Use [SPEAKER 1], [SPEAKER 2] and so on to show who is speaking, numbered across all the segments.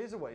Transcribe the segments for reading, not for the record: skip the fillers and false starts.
[SPEAKER 1] Here's a way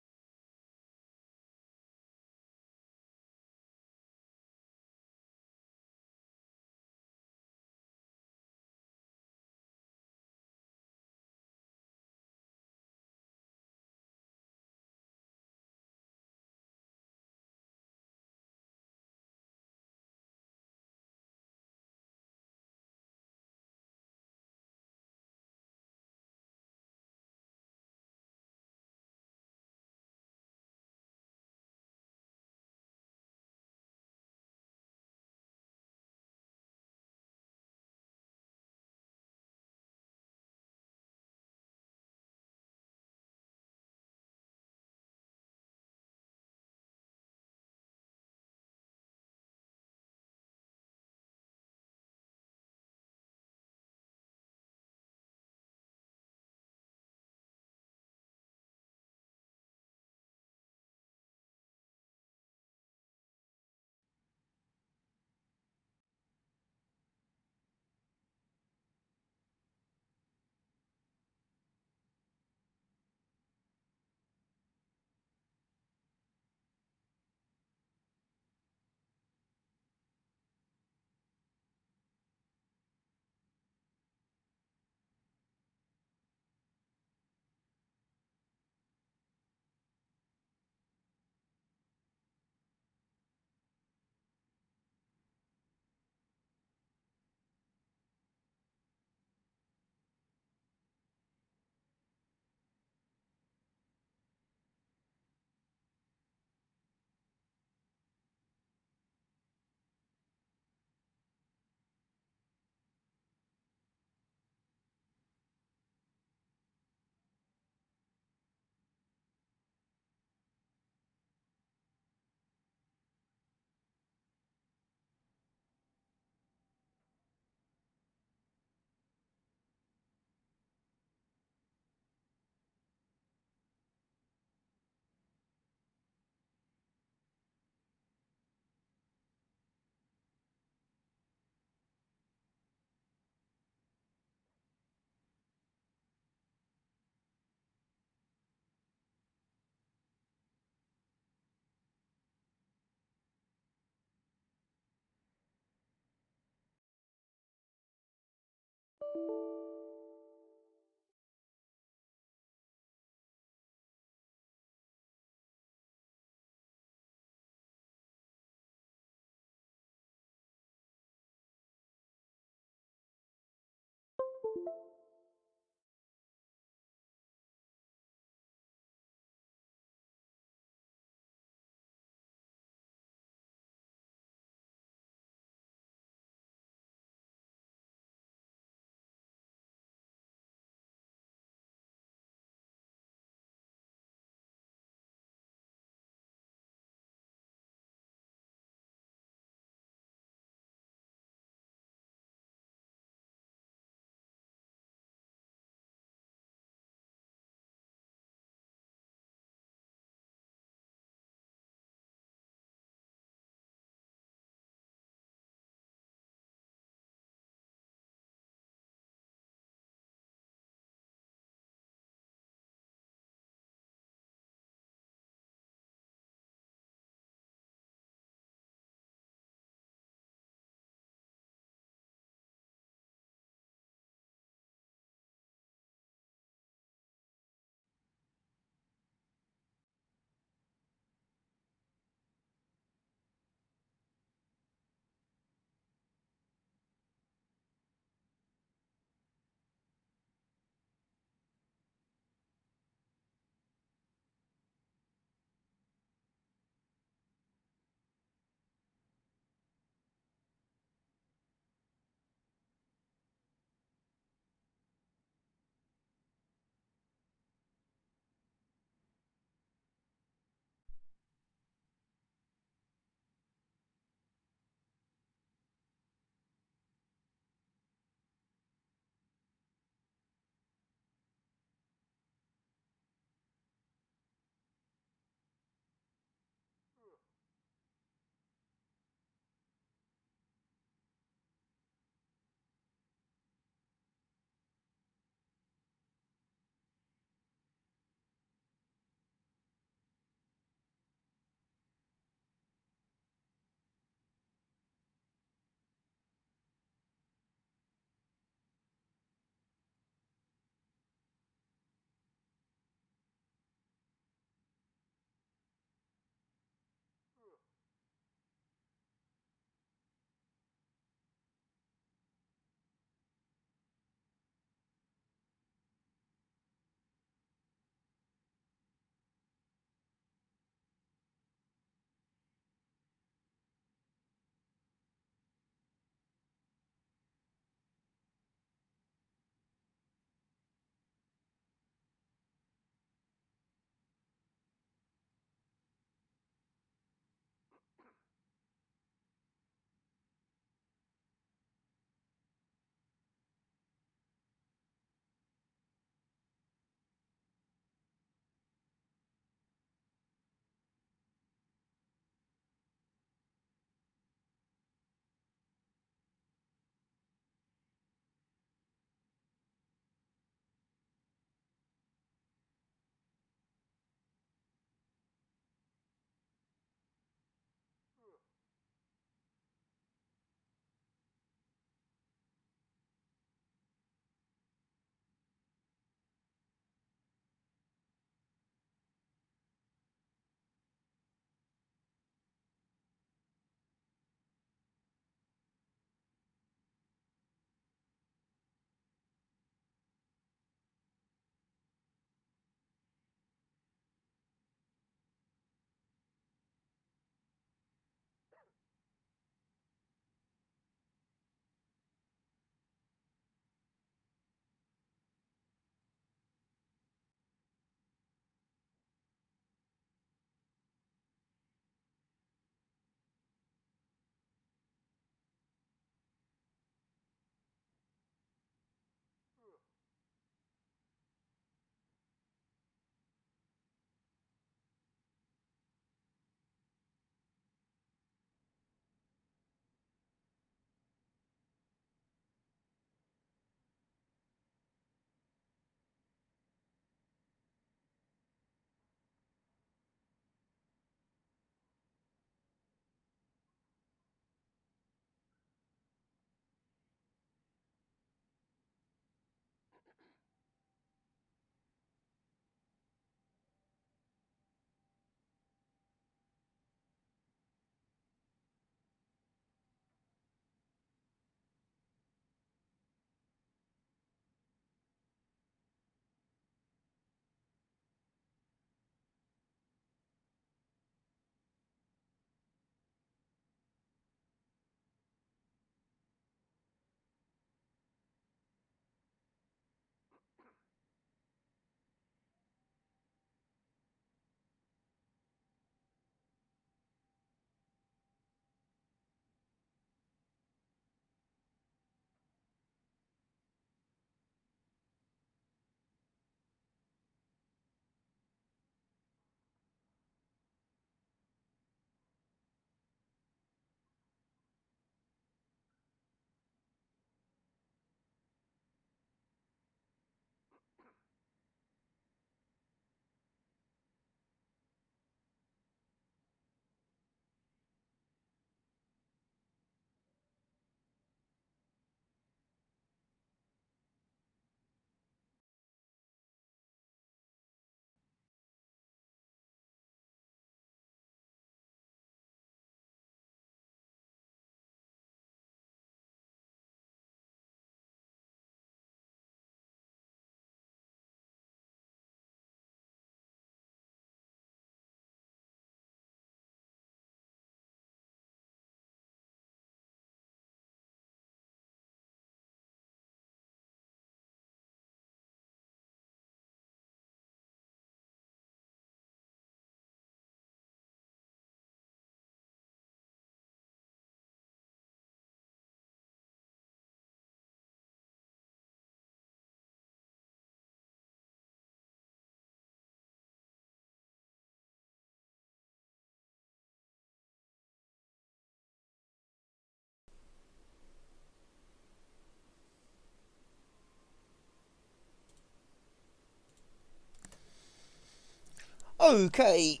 [SPEAKER 1] Okay,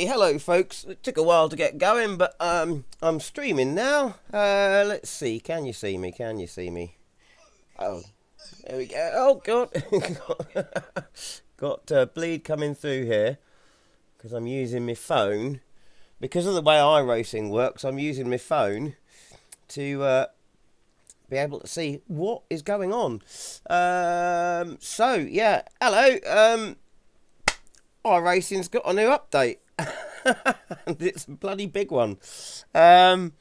[SPEAKER 1] hello folks. It took a while to get going, but I'm streaming now. Let's see. Can you see me? Can you see me? Oh, there we go. Oh god. Got bleed coming through here because I'm using my phone. Because of the way iRacing works, I'm using my phone to be able to see what is going on. So yeah, hello. iRacing's got a new update. And it's a bloody big one. So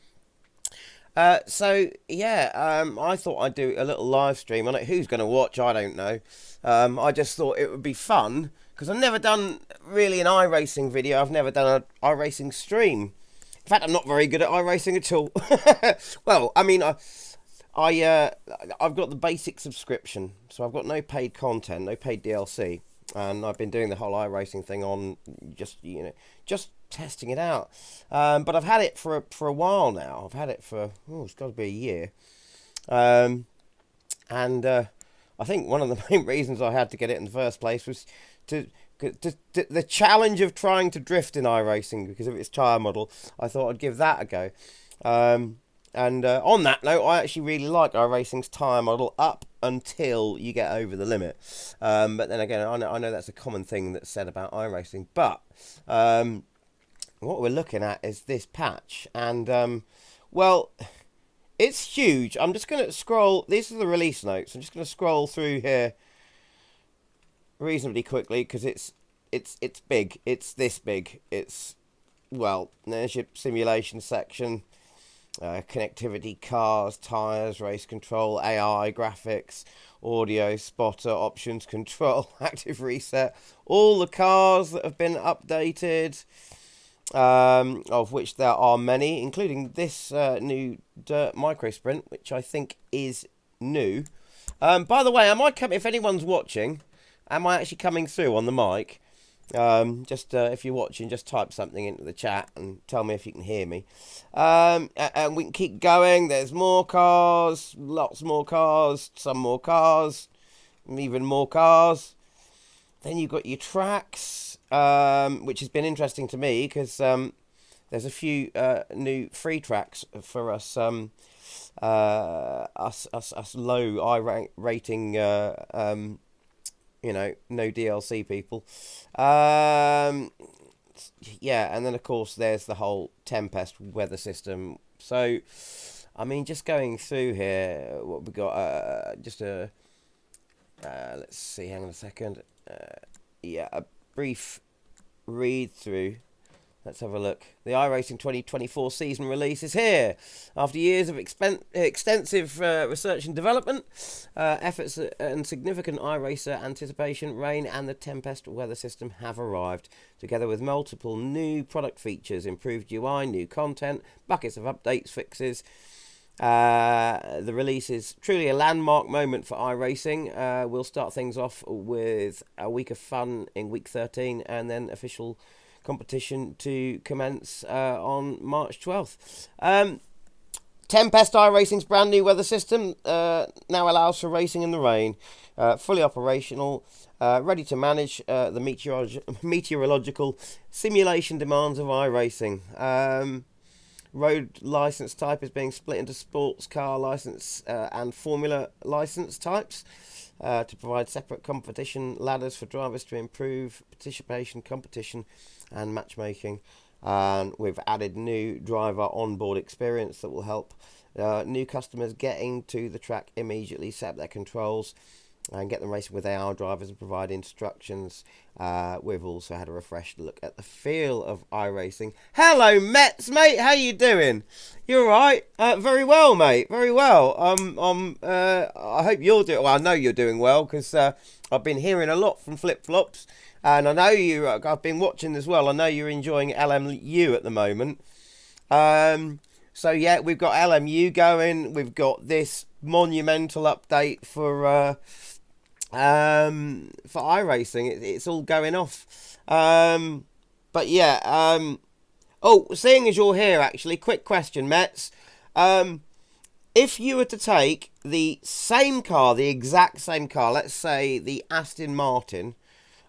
[SPEAKER 1] yeah, I thought I'd do a little live stream on it. Who's going to watch? I don't know. I just thought it would be fun because I've never done really an iRacing video. I've never done an iRacing stream. In fact, I'm not very good at iRacing at all. Well, I mean, I've got the basic subscription, so I've got no paid content, no paid DLC. And I've been doing the whole iRacing thing on just testing it out. But I've had it for a while now. I've had it for it's got to be a year. And I think one of the main reasons I had to get it in the first place was to the challenge of trying to drift in iRacing because of its tyre model. I thought I'd give that a go. And on that note, I actually really like iRacing's tyre model up until you get over the limit. But then again, I know that's a common thing that's said about iRacing. But what we're looking at is this patch. And, well, it's huge. I'm just going to scroll. These are the release notes. I'm just going to scroll through here reasonably quickly because it's big. It's this big. Well, there's your simulation section. Connectivity, cars, tyres, race control, AI, graphics, audio, spotter, options, control, active reset, all the cars that have been updated, of which there are many, including this new Dirt Micro Sprint, which I think is new. By the way, if anyone's watching, am I actually coming through on the mic? If you're watching, just type something into the chat and tell me if you can hear me. And we can keep going. There's more cars, lots more cars, some more cars, even more cars. Then you've got your tracks, which has been interesting to me because there's a few new free tracks for us, us low rating no DLC people. Yeah, and then of course there's the whole Tempest weather system. So, I mean, just going through here, what we got? Let's see. Hang on a second. Yeah, a brief read through. Let's have a look. The iRacing 2024 season release is here. After years of extensive research and development, efforts and significant iRacer anticipation, rain and the Tempest weather system have arrived, together with multiple new product features, improved UI, new content, buckets of updates, fixes. The release is truly a landmark moment for iRacing. We'll start things off with a week of fun in week 13 and then official competition to commence on March 12th. Tempest iRacing's brand new weather system now allows for racing in the rain, fully operational, ready to manage the meteorological simulation demands of iRacing. Road license type is being split into sports car license and formula license types to provide separate competition ladders for drivers to improve participation, competition and matchmaking. And we've added new driver onboard experience that will help new customers getting to the track immediately set up their controls and get them racing with AR drivers and provide instructions. We've also had a refreshed look at the feel of iRacing. Hello, Mets, mate. How you doing? You all right? Very well, mate. Very well. I hope you're doing well. I know you're doing well because I've been hearing a lot from Flip Flops, and I know you. I've been watching as well. I know you're enjoying LMU at the moment. So yeah, we've got LMU going. We've got this monumental update for iRacing. It's all going off. But yeah. Oh, seeing as you're here, actually, quick question, Mets. If you were to take the same car, the exact same car, let's say the Aston Martin,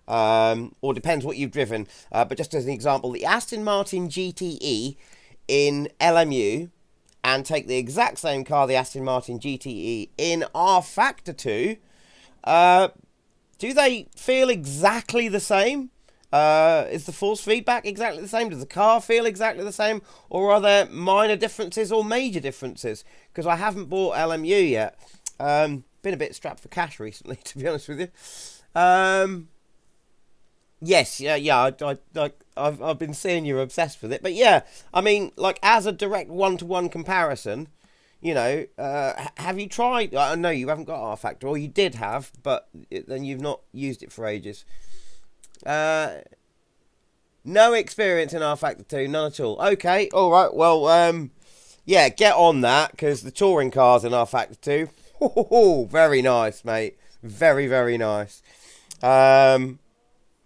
[SPEAKER 1] or depends what you've driven. But just as an example, the Aston Martin GTE in LMU, and take the exact same car, the Aston Martin GTE in R Factor 2, do they feel exactly the same? Is the force feedback exactly the same? Does the car feel exactly the same? Or are there minor differences or major differences? Because I haven't bought LMU yet. Been a bit strapped for cash recently, to be honest with you. Yes, yeah. I've been seeing you're obsessed with it, but yeah, I mean, like as a direct one-to-one comparison, you know, have you tried? I know you haven't got R Factor, or you did have, but then you've not used it for ages. No experience in R Factor 2, none at all. Okay, all right. Well, yeah, get on that because the touring cars in R Factor 2, very nice, mate. Very, very nice.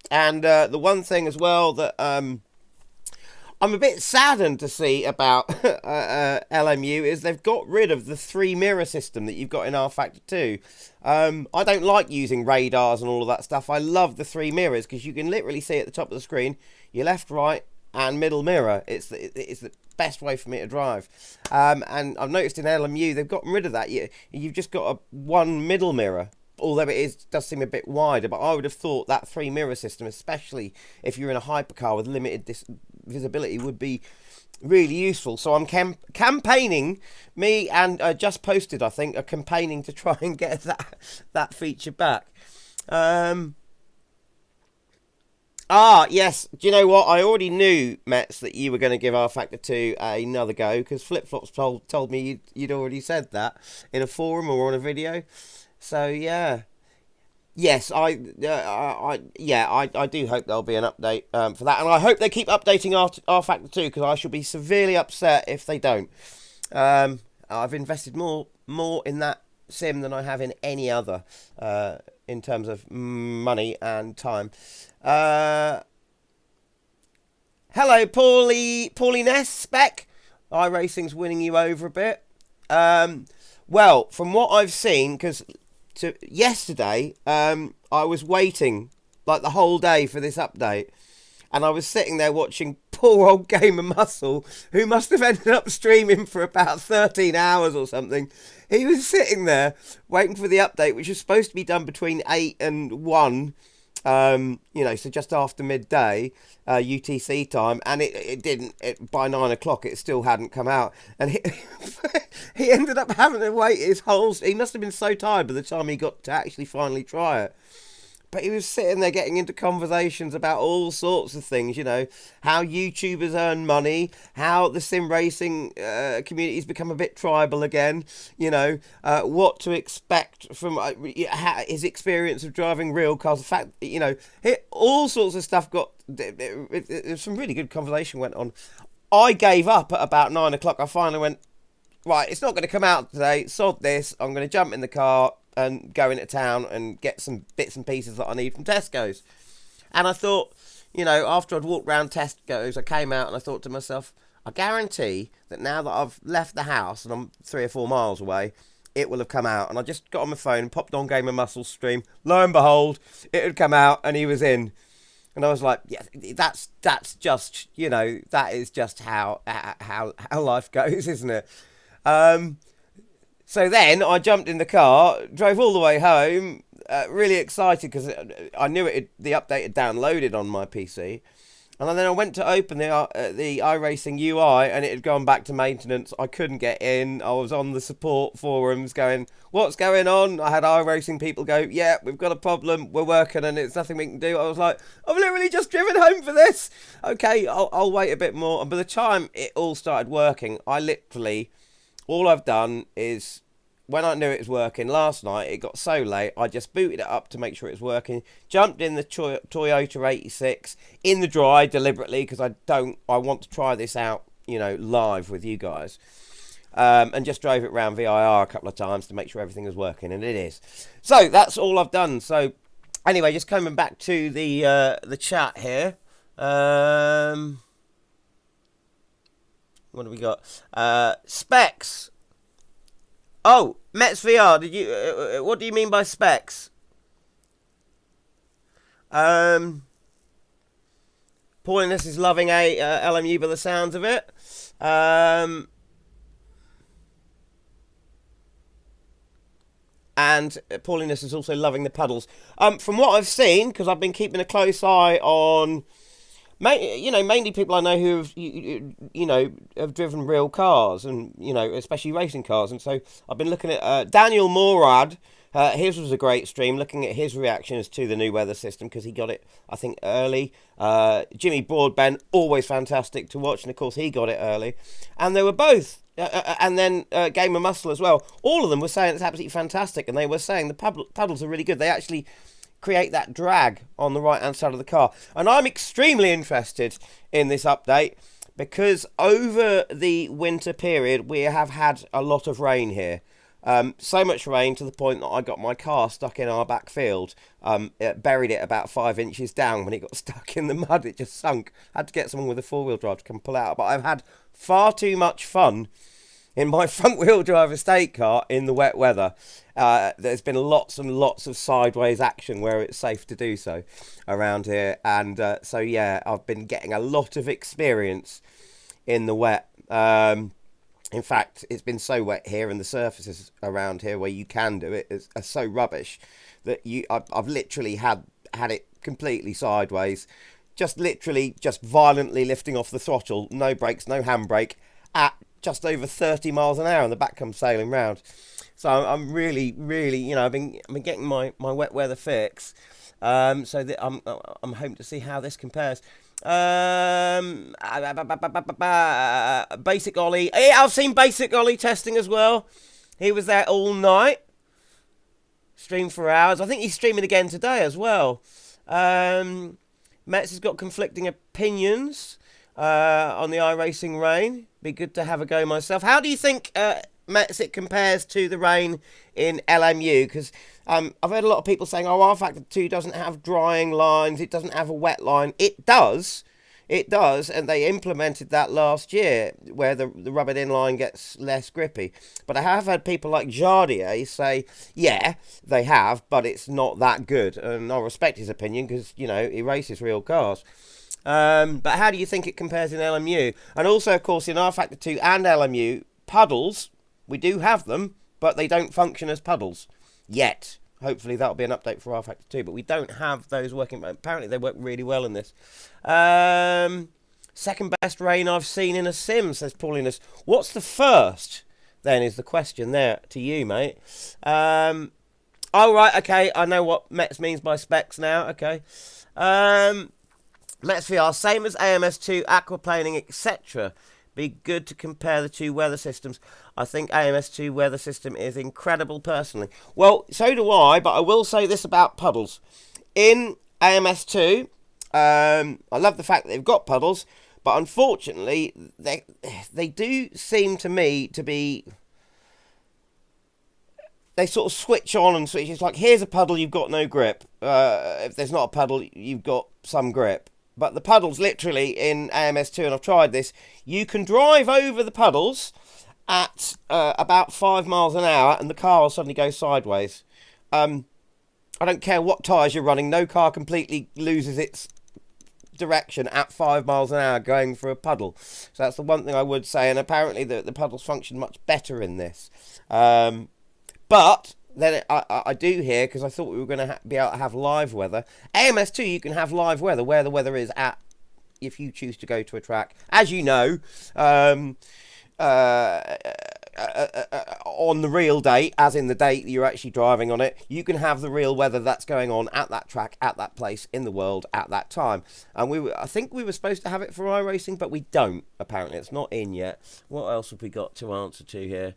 [SPEAKER 1] And the one thing as well that I'm a bit saddened to see about LMU is they've got rid of the 3-mirror system that you've got in R Factor 2. I don't like using radars and all of that stuff. I love the 3 mirrors because you can literally see at the top of the screen your left, right, and middle mirror. It's the best way for me to drive. And I've noticed in LMU they've gotten rid of that. You've just got one middle mirror. Although does seem a bit wider, but I would have thought that 3-mirror system, especially if you're in a hypercar with limited visibility, would be really useful. So I'm campaigning, me and Just Posted, I think, are campaigning to try and get that feature back. Yes. Do you know what? I already knew, Mets, that you were going to give R Factor 2 another go, because Flip Flops told me you'd already said that in a forum or on a video. So yeah, yes, I do hope there'll be an update for that, and I hope they keep updating R Factor 2 because I shall be severely upset if they don't. I've invested more in that sim than I have in any other in terms of money and time. Hello, Paulie Ness Spec. iRacing's winning you over a bit. Well, from what I've seen, because yesterday, I was waiting like the whole day for this update, and I was sitting there watching poor old Gamer Muscle, who must have ended up streaming for about 13 hours or something. He was sitting there waiting for the update, which was supposed to be done between 8 and 1, so just after midday UTC time, and it didn't. By 9 o'clock it still hadn't come out, and he ended up having to wait he must have been so tired by the time he got to actually finally try it. But he was sitting there getting into conversations about all sorts of things, how YouTubers earn money, how the sim racing community's become a bit tribal again, what to expect from his experience of driving real cars. The fact, all sorts of stuff some really good conversation went on. I gave up at about 9 o'clock. I finally went, right, it's not going to come out today, sod this, I'm going to jump in the car and go into town and get some bits and pieces that I need from Tesco's. And I thought, after I'd walked round Tesco's, I came out and I thought to myself, I guarantee that now that I've left the house and I'm 3 or 4 miles away, it will have come out. And I just got on my phone and popped on Game of Muscle stream. Lo and behold, it had come out and he was in. And I was like, yeah, that's just, that is just how life goes, isn't it? So then I jumped in the car, drove all the way home, really excited because I knew the update had downloaded on my PC. And then I went to open the iRacing UI and it had gone back to maintenance. I couldn't get in. I was on the support forums going, what's going on? I had iRacing people go, yeah, we've got a problem. We're working and it's nothing we can do. I was like, I've literally just driven home for this. Okay, I'll wait a bit more. And by the time it all started working, all I've done is, when I knew it was working last night, it got so late, I just booted it up to make sure it was working, jumped in the Toyota 86 in the dry deliberately because I want to try this out, live with you guys, and just drove it around VIR a couple of times to make sure everything was working, and it is. So that's all I've done. So anyway, just coming back to the chat here. What do we got? Specs. Oh, Mets VR. Did you? What do you mean by specs? Paulinus is loving a LMU by the sounds of it. And Paulinus is also loving the puddles. From what I've seen, because I've been keeping a close eye on, mainly people I know who have, have driven real cars and, especially racing cars. And so I've been looking at Daniel Morad. His was a great stream, looking at his reactions to the new weather system, because he got it, I think, early. Jimmy Broadbent, always fantastic to watch, and of course he got it early. And they were both, and then Game of Muscle as well, all of them were saying it's absolutely fantastic, and they were saying the paddles are really good. They actually create that drag on the right hand side of the car. And I'm extremely interested in this update, because over the winter period we have had a lot of rain here. So much rain to the point that I got my car stuck in our back field. It buried it about 5 inches down. When it got stuck in the mud, it just sunk. Had to get someone with a four-wheel drive to come pull it out. But I've had far too much fun in my front-wheel drive estate car in the wet weather. There's been lots and lots of sideways action where it's safe to do so around here. And so, yeah, I've been getting a lot of experience in the wet. In fact, it's been so wet here, and the surfaces around here where you can do it are so rubbish that I've literally had it completely sideways, just violently lifting off the throttle, no brakes, no handbrake, at just over 30 miles an hour, and the back comes sailing round. So I'm really, I've been getting my wet weather fix, so that I'm hoping to see how this compares. Basic Ollie. Yeah, I've seen Basic Ollie testing as well. He was there all night. Streamed for hours. I think he's streaming again today as well. Metz has got conflicting opinions on the iRacing rain. Be good to have a go myself. How do you think, Metz, it compares to the rain in LMU? Because I've heard a lot of people saying, oh, R-Factor 2 doesn't have drying lines, it doesn't have a wet line. It does, and they implemented that last year, where the rubbered in line gets less grippy. But I have had people like Jardier say, yeah, they have, but it's not that good. And I respect his opinion, because, he races real cars. But how do you think it compares in LMU? And also, of course, in R-Factor 2 and LMU, puddles, we do have them, but they don't function as puddles yet. Hopefully that'll be an update for R-Factor 2, but we don't have those working. Apparently they work really well in this. Second best rain I've seen in a sim, says Paulinus. What's the first, then, is the question there to you, mate. Oh, right, okay, I know what Metz means by specs now, okay. Metz VR, same as AMS2, aquaplaning, etc. Be good to compare the two weather systems. I think AMS2 weather system is incredible personally. Well, so do I, but I will say this about puddles. In AMS2, I love the fact that they've got puddles, but unfortunately, they do seem to me to be... They sort of switch on and switch. It's like, here's a puddle, you've got no grip. If there's not a puddle, you've got some grip. But the puddles, literally, in AMS2, and I've tried this, you can drive over the puddles at about 5 miles an hour, and the car will suddenly go sideways. I don't care what tyres you're running, no car completely loses its direction at 5 miles an hour going for a puddle. So that's the one thing I would say, and apparently the puddles function much better in this. But then I do hear, because I thought we were going to be able to have live weather. AMS2, you can have live weather where the weather is at, if you choose to go to a track. As you know, on the real date, as in the date you're actually driving on it, you can have the real weather that's going on at that track, at that place in the world at that time. And I think we were supposed to have it for iRacing, but we don't, apparently. It's not in yet. What else have we got to answer to here?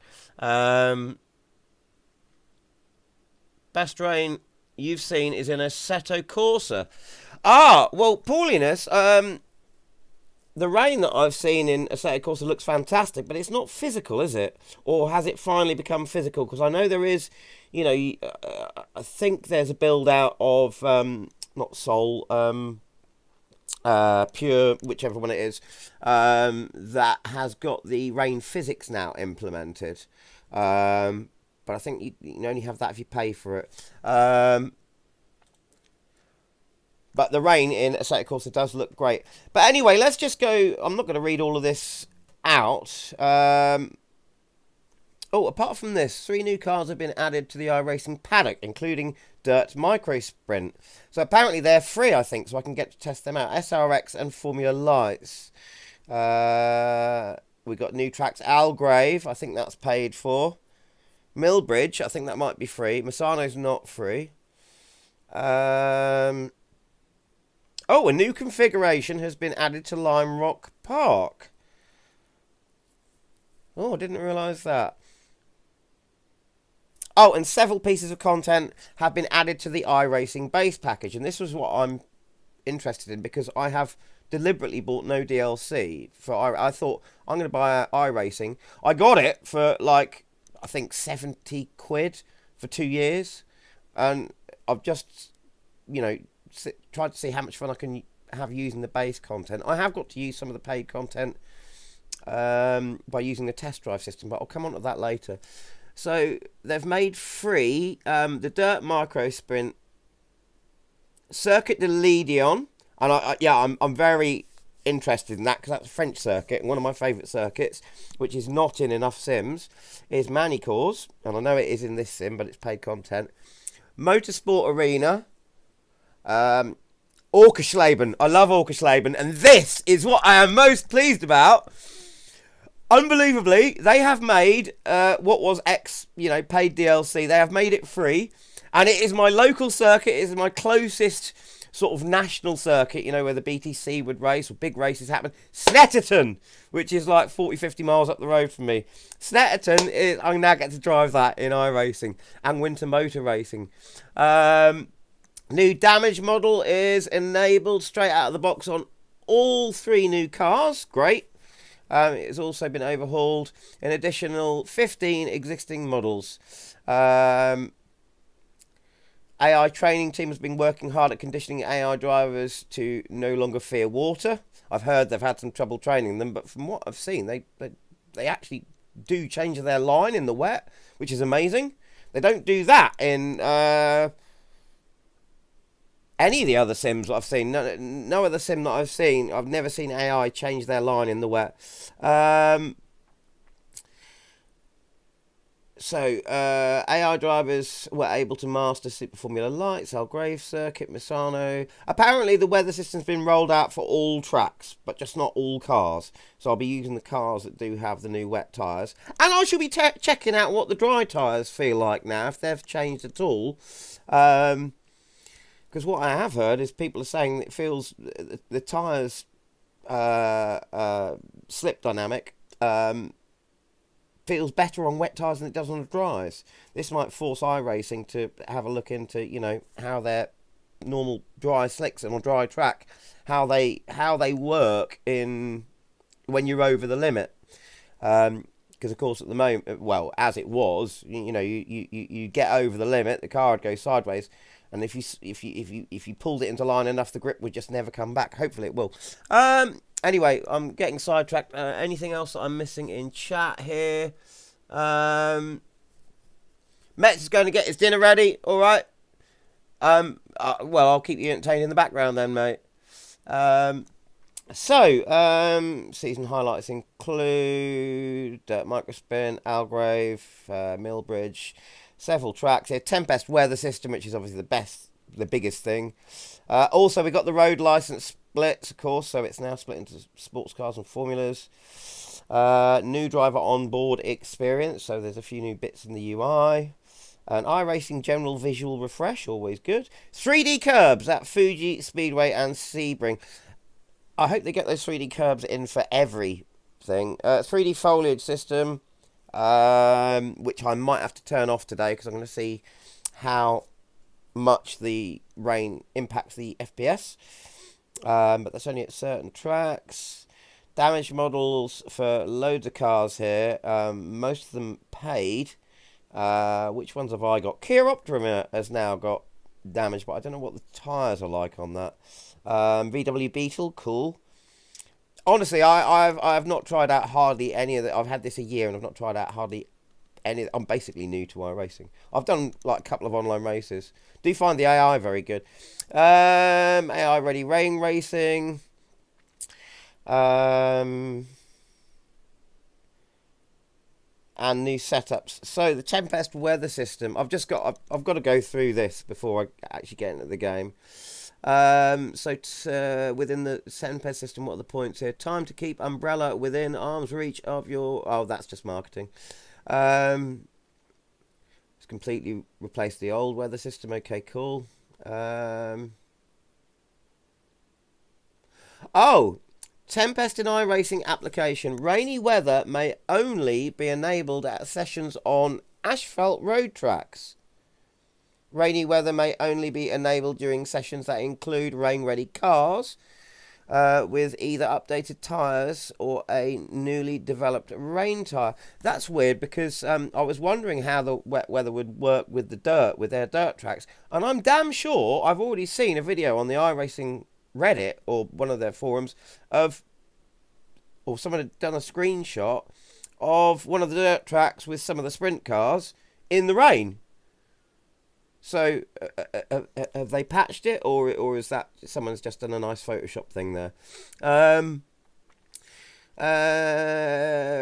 [SPEAKER 1] Best rain you've seen is in Assetto Corsa. Ah, well, Paulinus, the rain that I've seen in Assetto Corsa looks fantastic, but it's not physical, is it? Or has it finally become physical? Because I know there is, I think there's a build out of, not Soul, Pure, whichever one it is, that has got the rain physics now implemented. But I think you can only have that if you pay for it. But the rain in Assetto Corsa does look great. But anyway, let's just go. I'm not going to read all of this out. Oh, apart from this, 3 new cars have been added to the iRacing paddock, including Dirt Micro Sprint. So apparently they're free, I think, so I can get to test them out. SRX and Formula Lights. We got new tracks. Algrave, I think that's paid for. Millbridge, I think that might be free. Misano's not free. Oh, a new configuration has been added to Lime Rock Park. Oh, I didn't realise that. Oh, and several pieces of content have been added to the iRacing base package. And this was what I'm interested in, because I have deliberately bought no DLC for I thought, I'm going to buy iRacing. I got it for, like, I think 70 quid for 2 years. And I've just, you know, tried to see how much fun I can have using the base content. I have got to use some of the paid content by using the test drive system, but I'll come on to that later. So they've made free the Dirt Micro Sprint, Circuit de Lédion, and I'm very interested in that, because that's a French circuit, and one of my favourite circuits, which is not in enough sims, is Manicours, and I know it is in this sim, but it's paid content. Motorsport Arena, Orkesleben. I love Orkesleben, and this is what I am most pleased about. Unbelievably, they have made what was paid DLC. They have made it free, and it is my local circuit. It is my closest sort of national circuit, you know, where the BTC would race or big races happen. Snetterton, which is like 40, 50 miles up the road from me. Snetterton is, I now get to drive that in iRacing and winter motor racing. New damage model is enabled straight out of the box on all 3 new cars. Great. It's also been overhauled. An additional 15 existing models. AI training team has been working hard at conditioning AI drivers to no longer fear water. I've heard they've had some trouble training them, but from what I've seen, they actually do change their line in the wet, which is amazing. They don't do that in any of the other sims that I've seen. No other sim that I've seen, I've never seen AI change their line in the wet. So, AI drivers were able to master Super Formula Lights, Algrave Circuit, Misano. Apparently, the weather system's been rolled out for all tracks, but just not all cars. So I'll be using the cars that do have the new wet tyres. And I shall be checking out what the dry tyres feel like now, if they've changed at all. Because what I have heard is people are saying it feels the tyres slip dynamic feels better on wet tyres than it does on the dries. This might force iRacing to have a look into, you know, how their normal dry slicks and on dry track, how they work in when you're over the limit. Because of course at the moment, well, as it was, you know, you get over the limit, the car would go sideways, and if you pulled it into line enough, the grip would just never come back. Hopefully it will. Anyway, I'm getting sidetracked. Anything else that I'm missing in chat here? Metz is going to get his dinner ready. All right. Well, I'll keep you entertained in the background then, mate. Season highlights include Microspin, Algrave, Millbridge, several tracks here. Tempest weather system, which is obviously the biggest thing. Also, we got the road license splits, of course, so it's now split into sports cars and formulas. New driver onboard experience, so there's a few new bits in the UI. An iRacing general visual refresh, always good. 3D curbs at Fuji, Speedway and Sebring. I hope they get those 3D curbs in for everything. 3D foliage system, which I might have to turn off today because I'm going to see how much the rain impacts the FPS. But that's only at certain tracks. Damage models for loads of cars here. Most of them paid. Which ones have I got? Kia Optima has now got damage, but I don't know what the tyres are like on that. VW Beetle, cool. Honestly, I have not tried out hardly any of it. I've had this a year and I've not tried out hardly I'm basically new to iRacing. I've done like a couple of online races. Do find the AI very good. AI ready rain racing. And new setups. So the Tempest weather system. I've got to go through this before I actually get into the game. Within the Tempest system, what are the points here? Time to keep umbrella within arm's reach of your... Oh, that's just marketing. It's completely replaced the old weather system. Okay, cool. Tempest in iRacing application. Rainy weather may only be enabled at sessions on asphalt road tracks. Rainy weather may only be enabled during sessions that include rain-ready cars with either updated tyres or a newly developed rain tyre. That's weird because I was wondering how the wet weather would work with the dirt, with their dirt tracks. And I'm damn sure I've already seen a video on the iRacing Reddit or one of their forums or someone had done a screenshot of one of the dirt tracks with some of the sprint cars in the rain. So, have they patched it, or is that someone's just done a nice Photoshop thing there?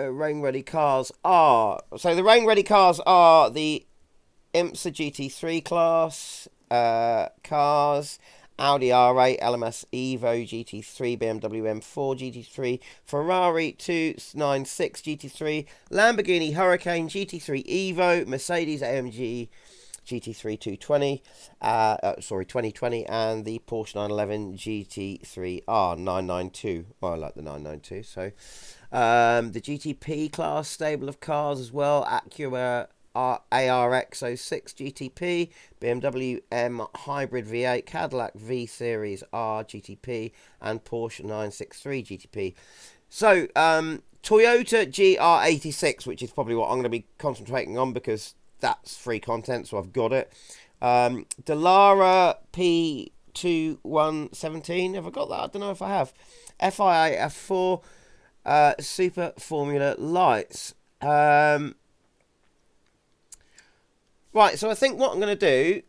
[SPEAKER 1] Rain-ready cars are... So, the rain-ready cars are the IMSA GT3 class cars, Audi R8, LMS Evo GT3, BMW M4 GT3, Ferrari 296 GT3, Lamborghini Huracan GT3 Evo, Mercedes AMG GT3 220, 2020, and the Porsche 911 GT3 R992. Well, I like the 992. So, the GTP class stable of cars as well. Acura ARX 06 GTP, BMW M Hybrid V8, Cadillac V Series R GTP, and Porsche 963 GTP. So, Toyota GR86, which is probably what I'm going to be concentrating on because that's free content, so I've got it. Dallara P2117. Have I got that? I don't know if I have. FIA F4 Super Formula Lights. Right, so I think what I'm going to do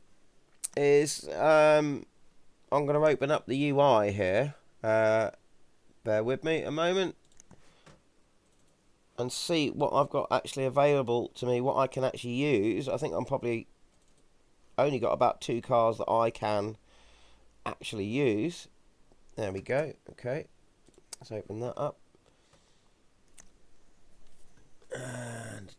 [SPEAKER 1] is I'm going to open up the UI here. Bear with me a moment. And see what I've got actually available to me, what I can actually use. I think I'm probably only got about 2 cars that I can actually use. There we go. Okay, let's open that up. And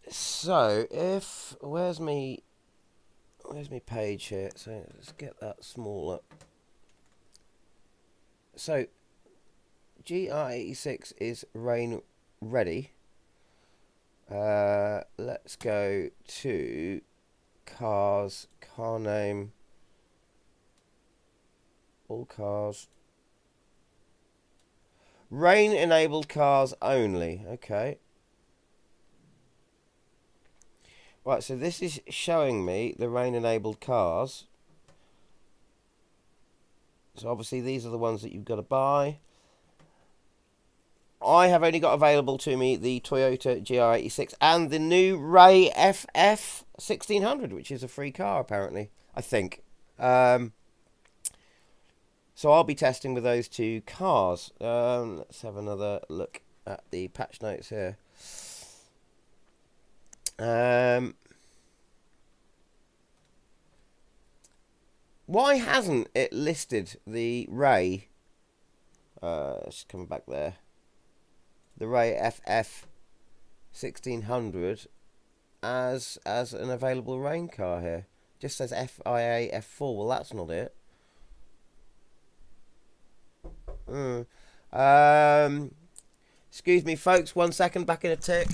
[SPEAKER 1] so where's me page here? So let's get that smaller. So GR86 is rain ready. Let's go to cars, car name, all cars, rain enabled cars only. Okay, right, so this is showing me the rain enabled cars. So obviously these are the ones that you've got to buy. I have only got available to me the Toyota GR86 and the new Ray FF 1600, which is a free car, apparently, I think. So I'll be testing with those 2 cars. Let's have another look at the patch notes here. Why hasn't it listed the Ray? Just coming back there. The Ray FF 1600 as an available rain car here. Just says FIA F4. Well, that's not it. Excuse me, folks. 1 second. Back in a tick.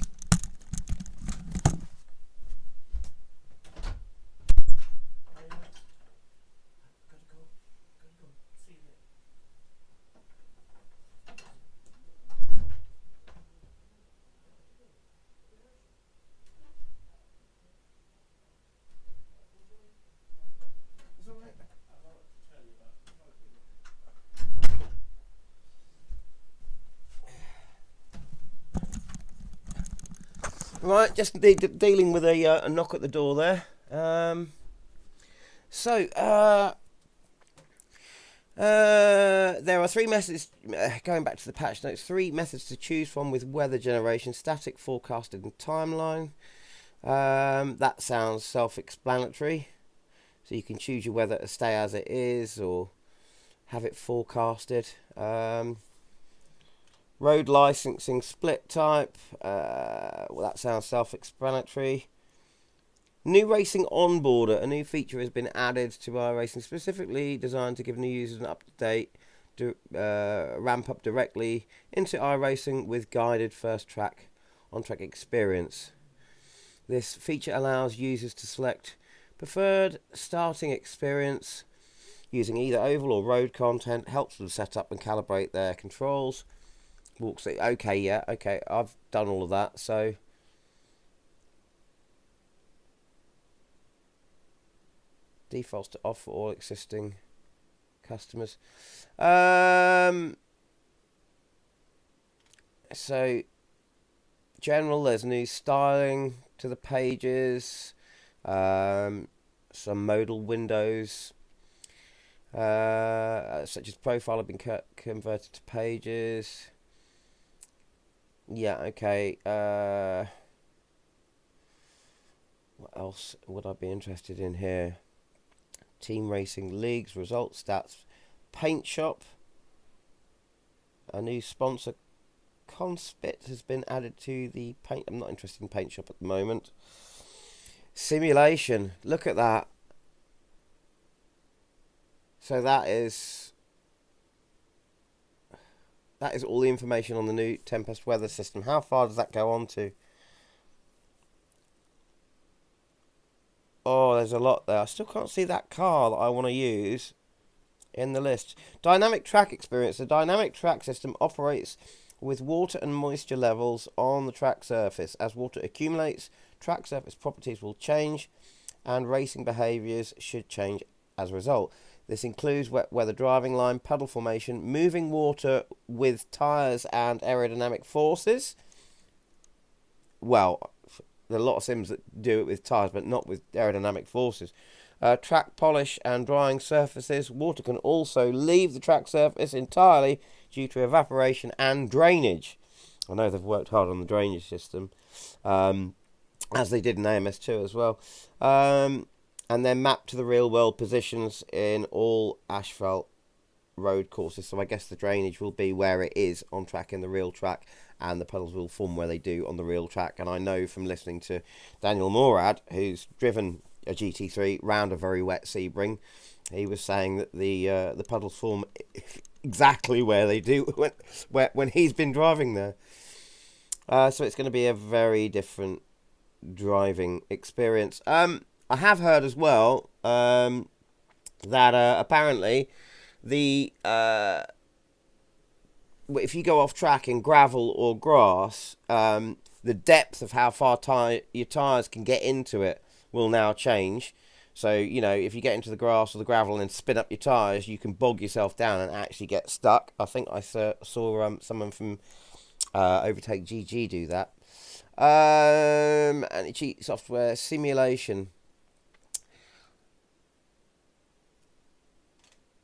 [SPEAKER 1] Right, just dealing with a knock at the door there. There are three methods, going back to the patch notes, three methods to choose from with weather generation: static, forecasted and timeline. That sounds self-explanatory. So you can choose your weather to stay as it is or have it forecasted. Road licensing split type. Well, that sounds self-explanatory. New Racing Onboarder. A new feature has been added to iRacing specifically designed to give new users an up-to-date ramp up directly into iRacing with guided first track on-track experience. This feature allows users to select preferred starting experience using either oval or road content, helps them set up and calibrate their controls. Okay, yeah, okay, I've done all of that, so defaults to off for all existing customers. So general, there's new styling to the pages, some modal windows, such as profile have been converted to pages. Yeah, okay. What else would I be interested in here? Team racing leagues, results, stats, paint shop. A new sponsor, COCKPIT, has been added to the paint. I'm not interested in paint shop at the moment. Simulation, look at that. So that is all the information on the new Tempest weather system. How far does that go on to? Oh, there's a lot there. I still can't see that car that I want to use in the list. Dynamic track experience. The dynamic track system operates with water and moisture levels on the track surface. As water accumulates, track surface properties will change and racing behaviours should change as a result. This includes wet weather driving line, puddle formation, moving water with tyres and aerodynamic forces. Well, there are a lot of sims that do it with tyres, but not with aerodynamic forces. Track polish and drying surfaces. Water can also leave the track surface entirely due to evaporation and drainage. I know they've worked hard on the drainage system, as they did in AMS2 as well. And then mapped to the real-world positions in all asphalt road courses. So I guess the drainage will be where it is on track in the real track, and the puddles will form where they do on the real track. And I know from listening to Daniel Morad, who's driven a GT3 round a very wet Sebring, he was saying that the puddles form exactly where they do when he's been driving there. So it's going to be a very different driving experience. I have heard as well that apparently if you go off track in gravel or grass, the depth of how far your tyres can get into it will now change. So, you know, if you get into the grass or the gravel and spin up your tyres, you can bog yourself down and actually get stuck. I think I saw someone from Overtake GG do that. Anti-cheat software simulation.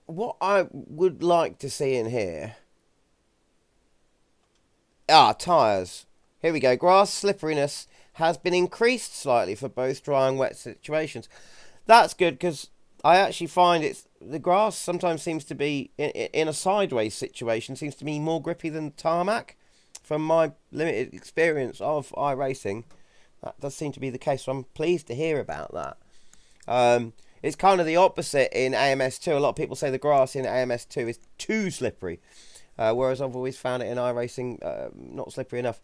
[SPEAKER 1] What I would like to see in here... tyres. Here we go. Grass slipperiness has been increased slightly for both dry and wet situations. That's good, because I actually find the grass sometimes seems to be, in a sideways situation, seems to be more grippy than tarmac. From my limited experience of iRacing, that does seem to be the case, so I'm pleased to hear about that. It's kind of the opposite in AMS2. A lot of people say the grass in AMS2 is too slippery, whereas I've always found it in iRacing not slippery enough.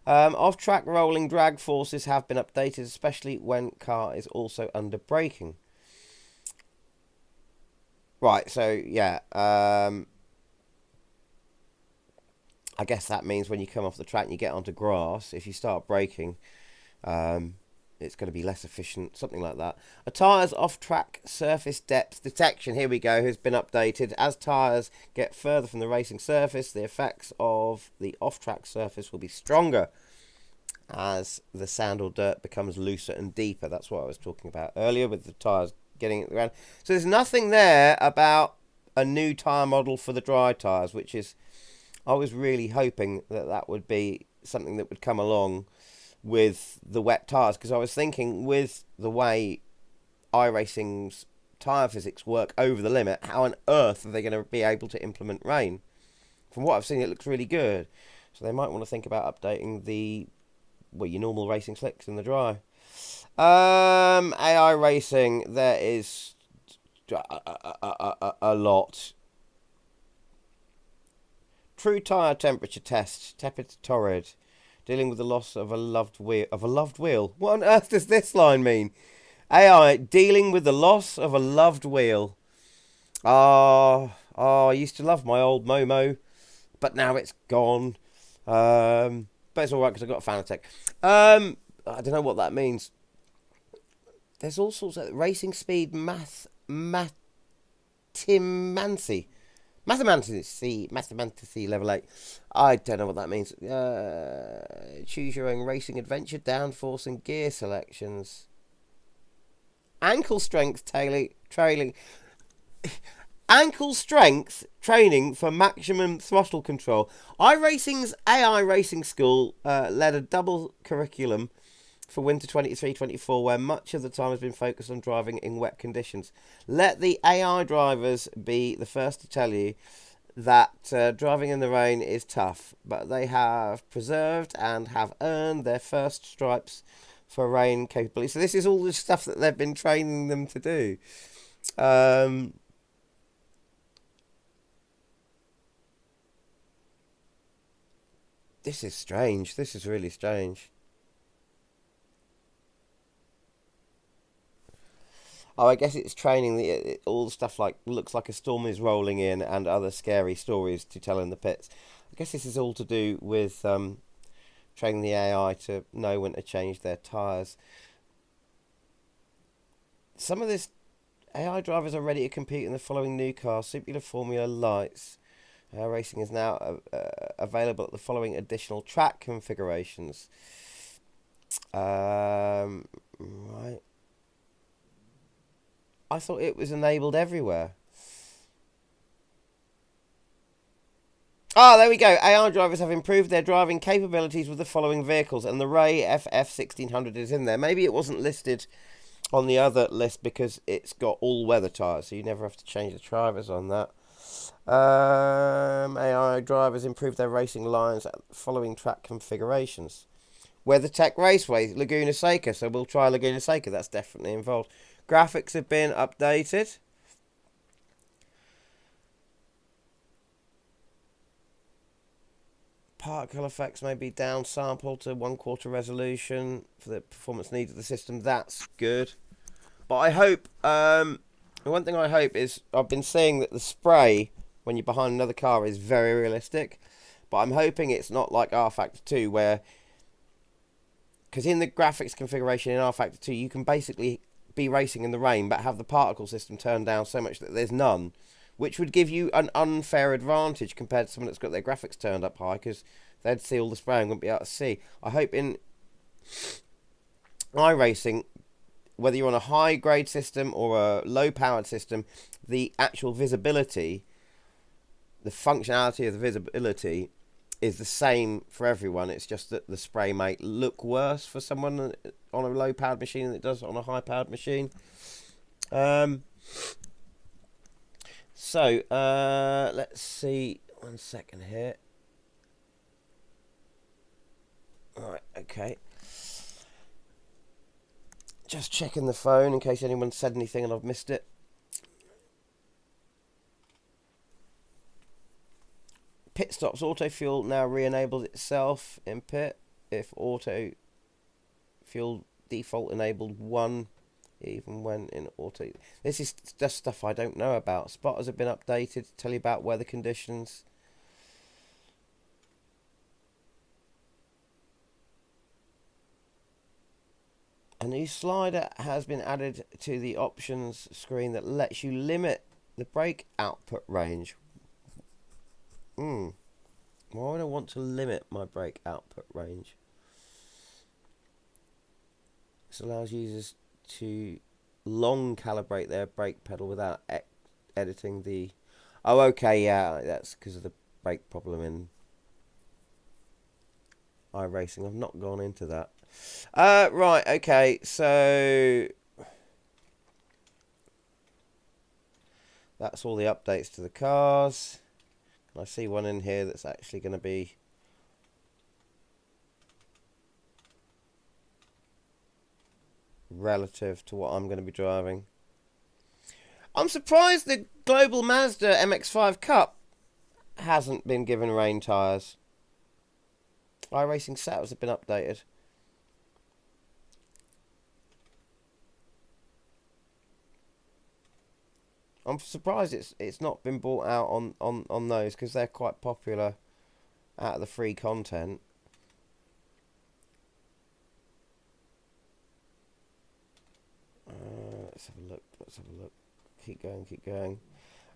[SPEAKER 1] Off-track rolling drag forces have been updated, especially when car is also under braking. Right, so yeah, I guess that means when you come off the track and you get onto grass, if you start braking, it's going to be less efficient, something like that. A tyre's off-track surface depth detection, here we go, has been updated. As tyres get further from the racing surface, the effects of the off-track surface will be stronger. as the sand or dirt becomes looser and deeper. That's what I was talking about earlier with the tyres getting at the ground. So there's nothing there about a new tyre model for the dry tyres, which is, I was really hoping that that would be something that would come along with the wet tyres, because I was thinking with the way iRacing's tyre physics work over the limit, how on earth are they going to be able to implement rain? From what I've seen, it looks really good. So they might want to think about updating the, well, your normal racing slicks in the dry. AI racing, there is a lot. True tyre temperature test, tepid to torrid. Dealing with the loss of a loved wheel. What on earth does this line mean? AI, dealing with the loss of a loved wheel. I used to love my old Momo, but now it's gone. But it's alright because I've got a FANATEC. I don't know what that means. There's all sorts of racing speed mathematicity level 8. I don't know what that means. Choose your own racing adventure, downforce and gear selections. Ankle strength trailing. Ankle strength training for maximum throttle control. iRacing's AI Racing School led a double curriculum for winter 23-24, where much of the time has been focused on driving in wet conditions. Let the AI drivers be the first to tell you that driving in the rain is tough, but they have preserved and have earned their first stripes for rain capability. So this is all the stuff that they've been training them to do. This is strange. This is really strange. Oh, I guess it's training all the stuff like looks like a storm is rolling in and other scary stories to tell in the pits. I guess this is all to do with training the AI to know when to change their tyres. Some of this AI drivers are ready to compete in the following new cars: Super Formula Lights. Racing is now available at the following additional track configurations. Right. I thought it was enabled everywhere. There we go. AI drivers have improved their driving capabilities with the following vehicles, and the Ray FF1600 is in there. Maybe it wasn't listed on the other list because it's got all-weather tyres, so you never have to change the drivers on that. AI drivers improved their racing lines at the following track configurations. WeatherTech Raceway, Laguna Seca, so we'll try Laguna Seca. That's definitely involved. Graphics have been updated. Particle effects may be downsampled to 1/4 resolution for the performance needs of the system. That's good. But I hope, the one thing I hope is, I've been seeing that the spray when you're behind another car is very realistic. But I'm hoping it's not like R Factor 2 where, because in the graphics configuration in R Factor 2, you can basically be racing in the rain but have the particle system turned down so much that there's none, which would give you an unfair advantage compared to someone that's got their graphics turned up high, because they'd see all the spray and wouldn't be able to see. I hope in iRacing, whether you're on a high grade system or a low powered system, the actual visibility, the functionality of the visibility is the same for everyone. It's just that the spray might look worse for someone on a low powered machine than it does on a high powered machine. So let's see, 1 second here. Alright, okay. Just checking the phone in case anyone said anything and I've missed it. Pit stops, auto fuel now re-enabled itself in pit if auto fuel default enabled 1, even when in auto. This is just stuff I don't know about. Spotters have been updated to tell you about weather conditions. A new slider has been added to the options screen that lets you limit the brake output range. Why would I want to limit my brake output range? This allows users to long calibrate their brake pedal without editing the... Oh, okay, yeah, that's because of the brake problem in iRacing. I've not gone into that. Right, okay, so that's all the updates to the cars. I see one in here that's actually going to be relative to what I'm going to be driving. I'm surprised the Global Mazda MX-5 Cup hasn't been given rain tyres. iRacing setups have been updated. I'm surprised it's not been brought out on those, because they're quite popular out of the free content. Let's have a look. Let's have a look. Keep going. Keep going.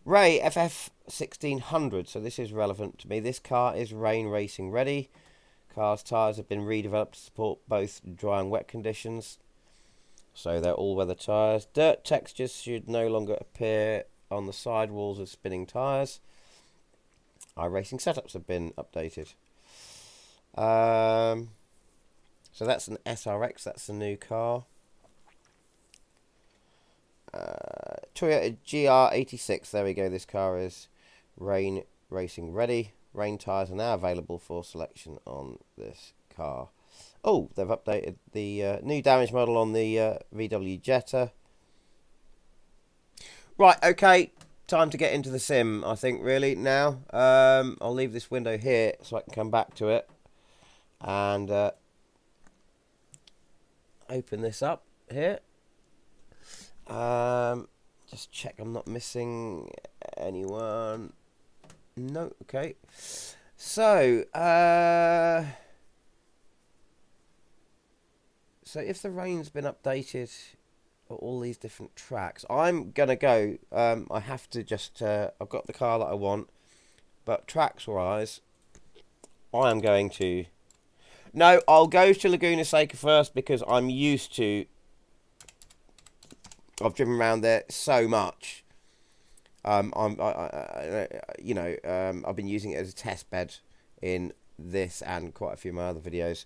[SPEAKER 1] Ray FF 1600. So this is relevant to me. This car is rain racing ready. Car's tyres have been redeveloped to support both dry and wet conditions. So they're all-weather tyres. Dirt textures should no longer appear on the sidewalls of spinning tyres. iRacing setups have been updated. So that's an SRX. That's the new car. Toyota GR86. There we go. This car is rain racing ready. Rain tyres are now available for selection on this car. Oh, they've updated the new damage model on the VW Jetta. Right, okay. Time to get into the sim, I think, really, now. I'll leave this window here so I can come back to it. And open this up here. Just check I'm not missing anyone. No, okay. So, so if the rain's been updated for all these different tracks, I'm gonna go. I have to just. I've got the car that I want, but tracks wise, I am going to. No, I'll go to Laguna Seca first because I'm used to. I've driven around there so much. I've been using it as a test bed in this and quite a few of my other videos.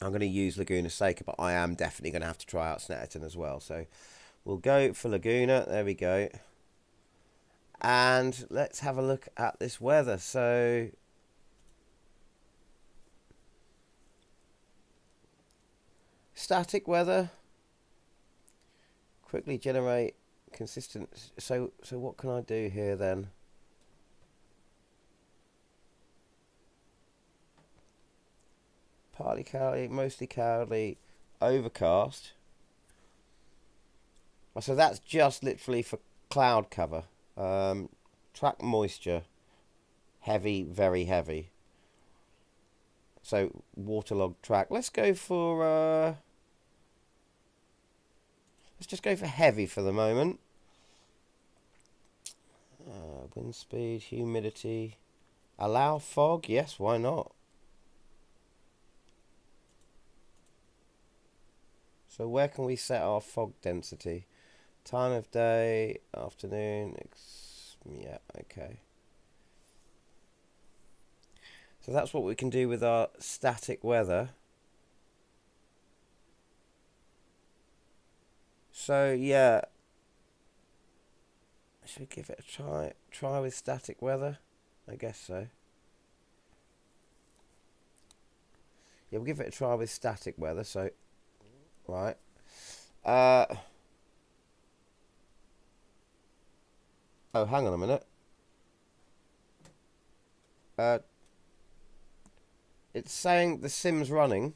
[SPEAKER 1] I'm going to use Laguna Seca, but I am definitely going to have to try out Snetterton as well. So we'll go for Laguna. There we go. And let's have a look at this weather. So static weather. Quickly generate consistent. So what can I do here then? Partly cloudy, mostly cloudy, overcast. So that's just literally for cloud cover. Track moisture, heavy, very heavy. So waterlogged track. Let's go for let's just go for heavy for the moment. Wind speed, humidity. Allow fog? Yes, why not? So where can we set our fog density? Time of day, afternoon. Yeah, okay. So that's what we can do with our static weather. So yeah, should we give it a try? Try with static weather? I guess so. Yeah, we'll give it a try with static weather. So, right. Oh, hang on a minute. It's saying the sim's running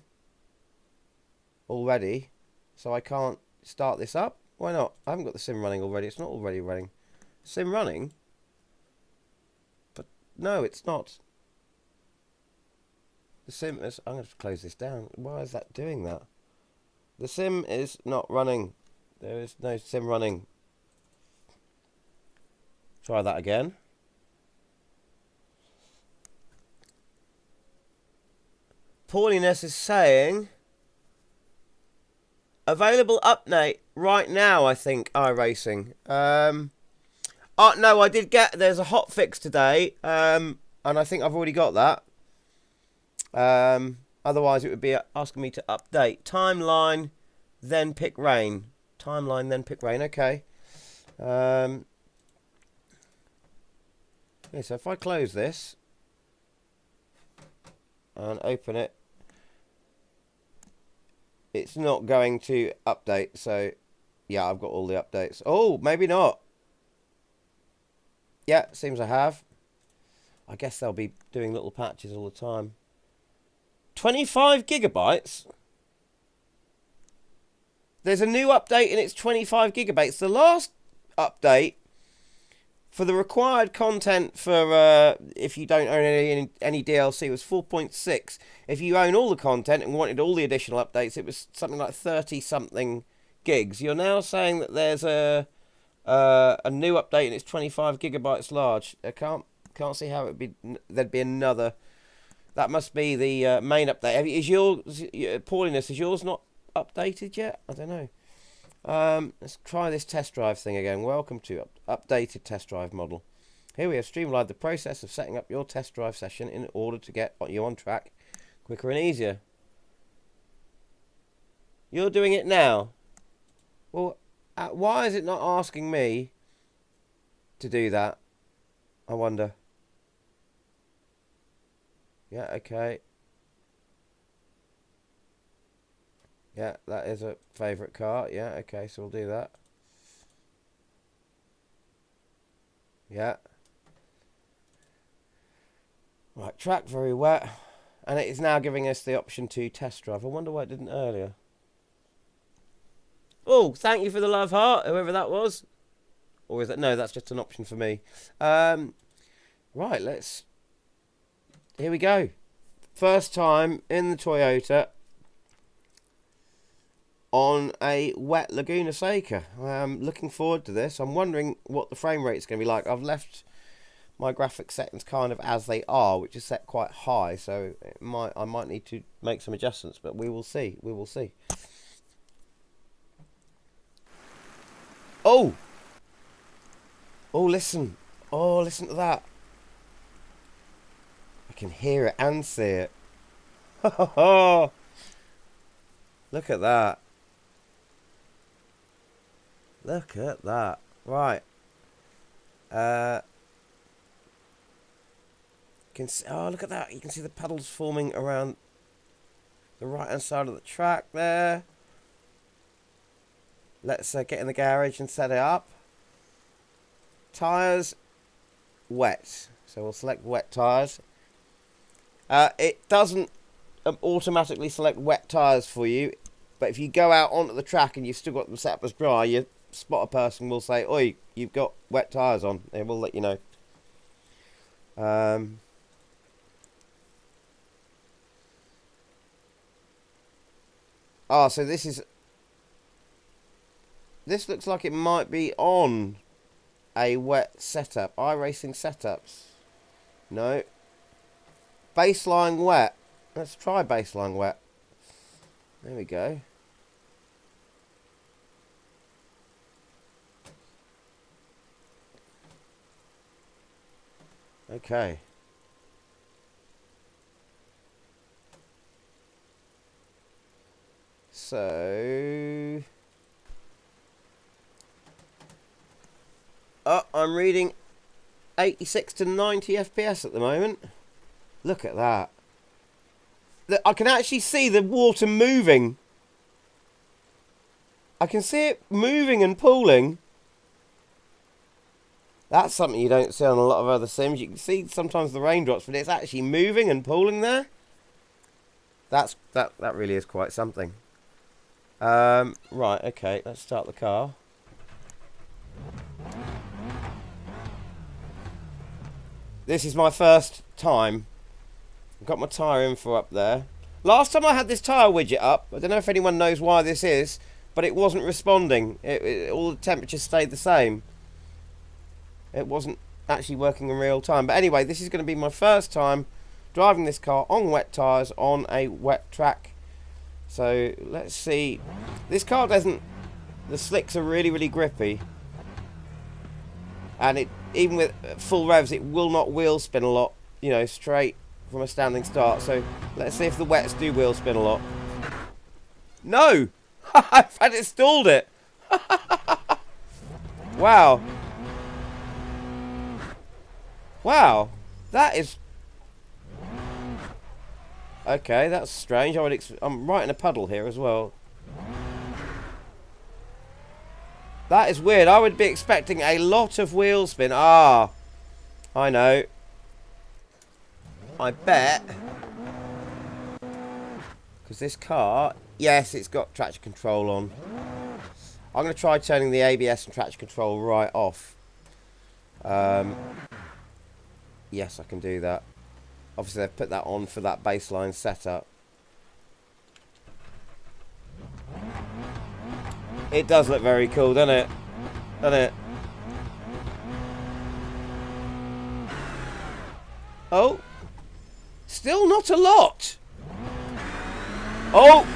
[SPEAKER 1] already, so I can't start this up. Why not? I haven't got the sim running already. It's not already running. Sim running? But no, it's not. The sim is... I'm going to close this down. Why is that doing that? The sim is not running. There is no sim running. Try that again. Pauliness is saying Available update right now, I think, iRacing. Oh, no, I did get... There's a hot fix today, and I think I've already got that. Otherwise, it would be asking me to update. Timeline, then pick rain. Timeline, then pick rain. Okay. Yeah, so if I close this and open it, it's not going to update. So, yeah, I've got all the updates. Oh, maybe not. Yeah, seems I have. I guess they'll be doing little patches all the time. 25 gigabytes? There's a new update and it's 25 gigabytes. The last update for the required content for if you don't own any DLC was 4.6. If you own all the content and wanted all the additional updates, it was something like 30-something gigs. You're now saying that there's a new update and it's 25 gigabytes large. I can't see how it'd be. There'd be another. That must be the main update. Is yours, Paulinus, is yours not updated yet? I don't know. Let's try this test drive thing again. Welcome to updated test drive model. Here we have streamlined the process of setting up your test drive session in order to get you on track quicker and easier. You're doing it now. Well, why is it not asking me to do that? I wonder. Yeah, okay. Yeah, that is a favourite car. Yeah, okay, so we'll do that. Yeah. Right, track very wet. And it is now giving us the option to test drive. I wonder why it didn't earlier. Oh, thank you for the love heart, whoever that was. Or is that... No, that's just an option for me. Right, let's... Here we go. First time in the Toyota on a wet Laguna Seca. I'm looking forward to this. I'm wondering what the frame rate is going to be like. I've left my graphic settings kind of as they are, which is set quite high, so I might need to make some adjustments, but we will see. We will see. Oh! Oh, listen. Oh, listen to that. I can hear it and see it. Look at that. Look at that. Right. Oh, look at that. You can see the pedals forming around the right-hand side of the track there. Let's get in the garage and set it up. Tyres, wet. So we'll select wet tyres. It doesn't automatically select wet tyres for you, but if you go out onto the track and you've still got them set up as dry, your spotter person will say, "Oi, you've got wet tyres on." They will let you know. So this looks like it might be on a wet setup. iRacing setups. No. Baseline wet. Let's try baseline wet. There we go. Okay. So... Oh, I'm reading 86 to 90 FPS at the moment. Look at that. I can actually see the water moving. I can see it moving and pooling. That's something you don't see on a lot of other sims. You can see sometimes the raindrops, but it's actually moving and pooling there. That really is quite something. Right, okay, let's start the car. This is my first time. I've got my tyre info up there. Last time I had this tyre widget up, I don't know if anyone knows why this is, but it wasn't responding. All the temperatures stayed the same. It wasn't actually working in real time. But anyway, this is going to be my first time driving this car on wet tyres on a wet track. So let's see. This car doesn't. The slicks are really, really grippy, and it, even with full revs, it will not wheel spin a lot. You know, straight from a standing start. So let's see if the wets do wheel spin a lot. No, I've had it stalled it. Wow. Wow, that is. Okay, that's strange. I'm right in a puddle here as well. That is weird. I would be expecting a lot of wheel spin. Ah, I know. I bet. Because this car, yes, it's got traction control on. I'm going to try turning the ABS and traction control right off. Yes, I can do that. Obviously, they've put that on for that baseline setup. It does look very cool, doesn't it? Doesn't it? Oh. Still not a lot. Oh.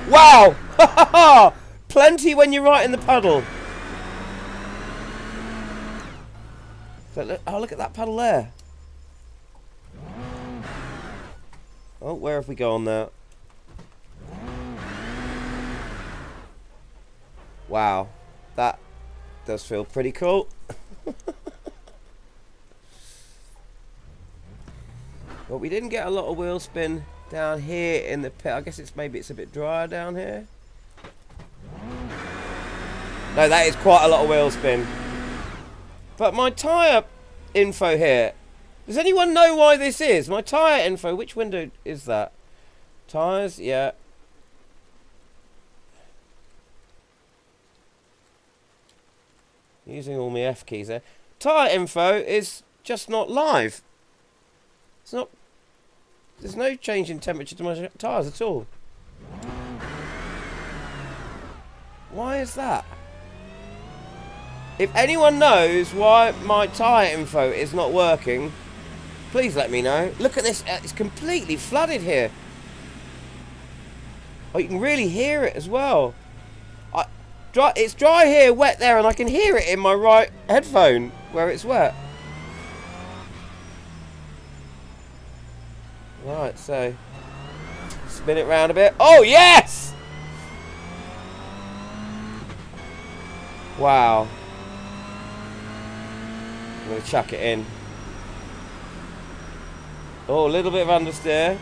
[SPEAKER 1] Wow. Plenty when you're right in the puddle. So look, oh, look at that puddle there. Oh, where have we gone now? Wow, that does feel pretty cool. But we didn't get a lot of wheel spin down here in the pit. I guess maybe it's a bit drier down here. No, that is quite a lot of wheel spin. But my tyre info here. Does anyone know why this is? My tyre info, which window is that? Tyres, yeah. Using all my F keys there. Tyre info is just not live. It's not. There's no change in temperature to my tyres at all. Why is that? If anyone knows why my tyre info is not working, please let me know. Look at this. It's completely flooded here. Oh, you can really hear it as well. It's dry here, wet there, and I can hear it in my right headphone where it's wet. Right, so spin it round a bit. Oh, yes! Wow. I'm going to chuck it in. Oh, a little bit of understeer.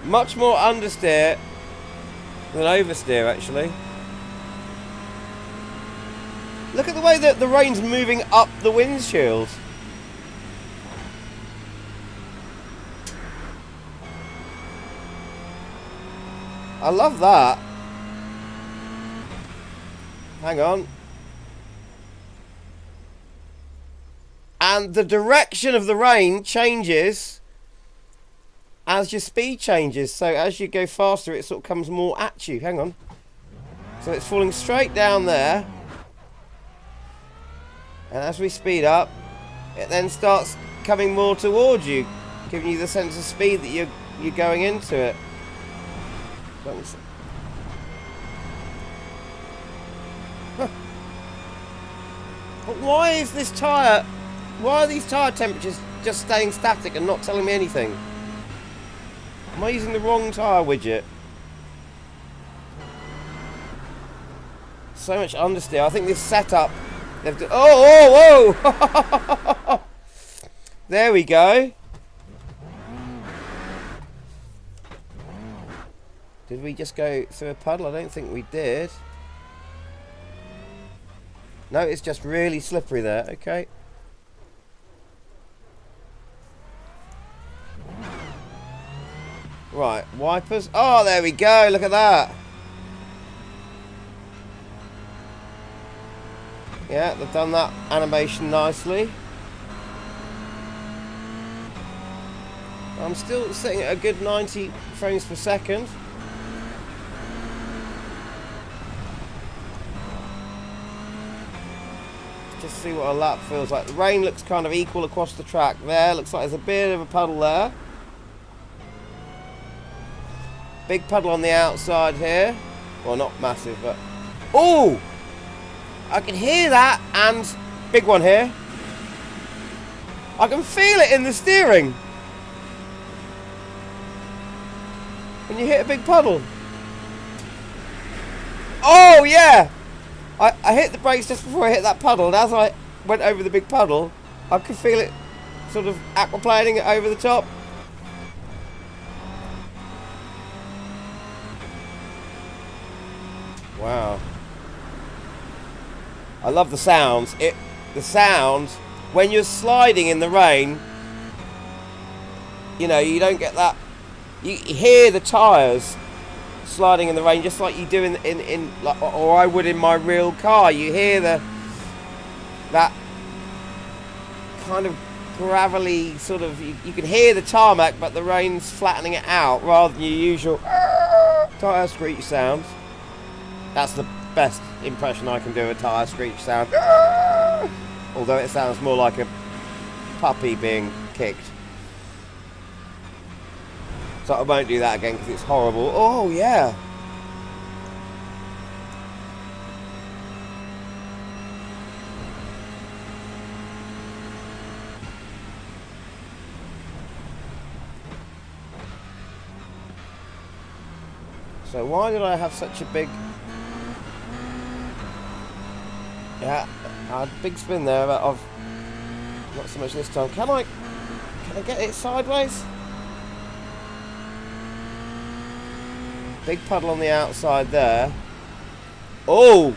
[SPEAKER 1] Much more understeer than oversteer, actually. Look at the way that the rain's moving up the windshield. I love that. Hang on. And the direction of the rain changes as your speed changes. So as you go faster, it sort of comes more at you. Hang on. So it's falling straight down there. And as we speed up, it then starts coming more towards you, giving you the sense of speed that you're going into it. Huh. But why is this tyre? Why are these tyre temperatures just staying static and not telling me anything? Am I using the wrong tyre widget? So much understeer. I think this setup. Oh, whoa, whoa! There we go. Did we just go through a puddle? I don't think we did. No, it's just really slippery there. Okay. Right, wipers. Oh, there we go. Look at that. Yeah, they've done that animation nicely. I'm still sitting at a good 90 frames per second. just see what a lap feels like. The rain looks kind of equal across the track there. Looks like there's a bit of a puddle there. Big puddle on the outside here. Well, not massive, but... Oh! I can hear that, and big one here. I can feel it in the steering. When you hit a big puddle. Oh, yeah! I hit the brakes just before I hit that puddle, and as I went over the big puddle, I could feel it sort of aquaplaning it over the top. Wow. I love the sounds. The sound, when you're sliding in the rain, you know, you don't get that. You hear the tyres sliding in the rain just like you do in like, or I would in my real car. You hear that kind of gravelly sort of, you can hear the tarmac, but the rain's flattening it out rather than your usual tyre screech sounds. That's the best impression I can do, a tyre screech sound. Although it sounds more like a puppy being kicked. So I won't do that again because it's horrible. Oh, yeah. So why did I have such a big... Yeah, I had a big spin there, but I've... Not so much this time. Can I get it sideways? Big puddle on the outside there. Oh!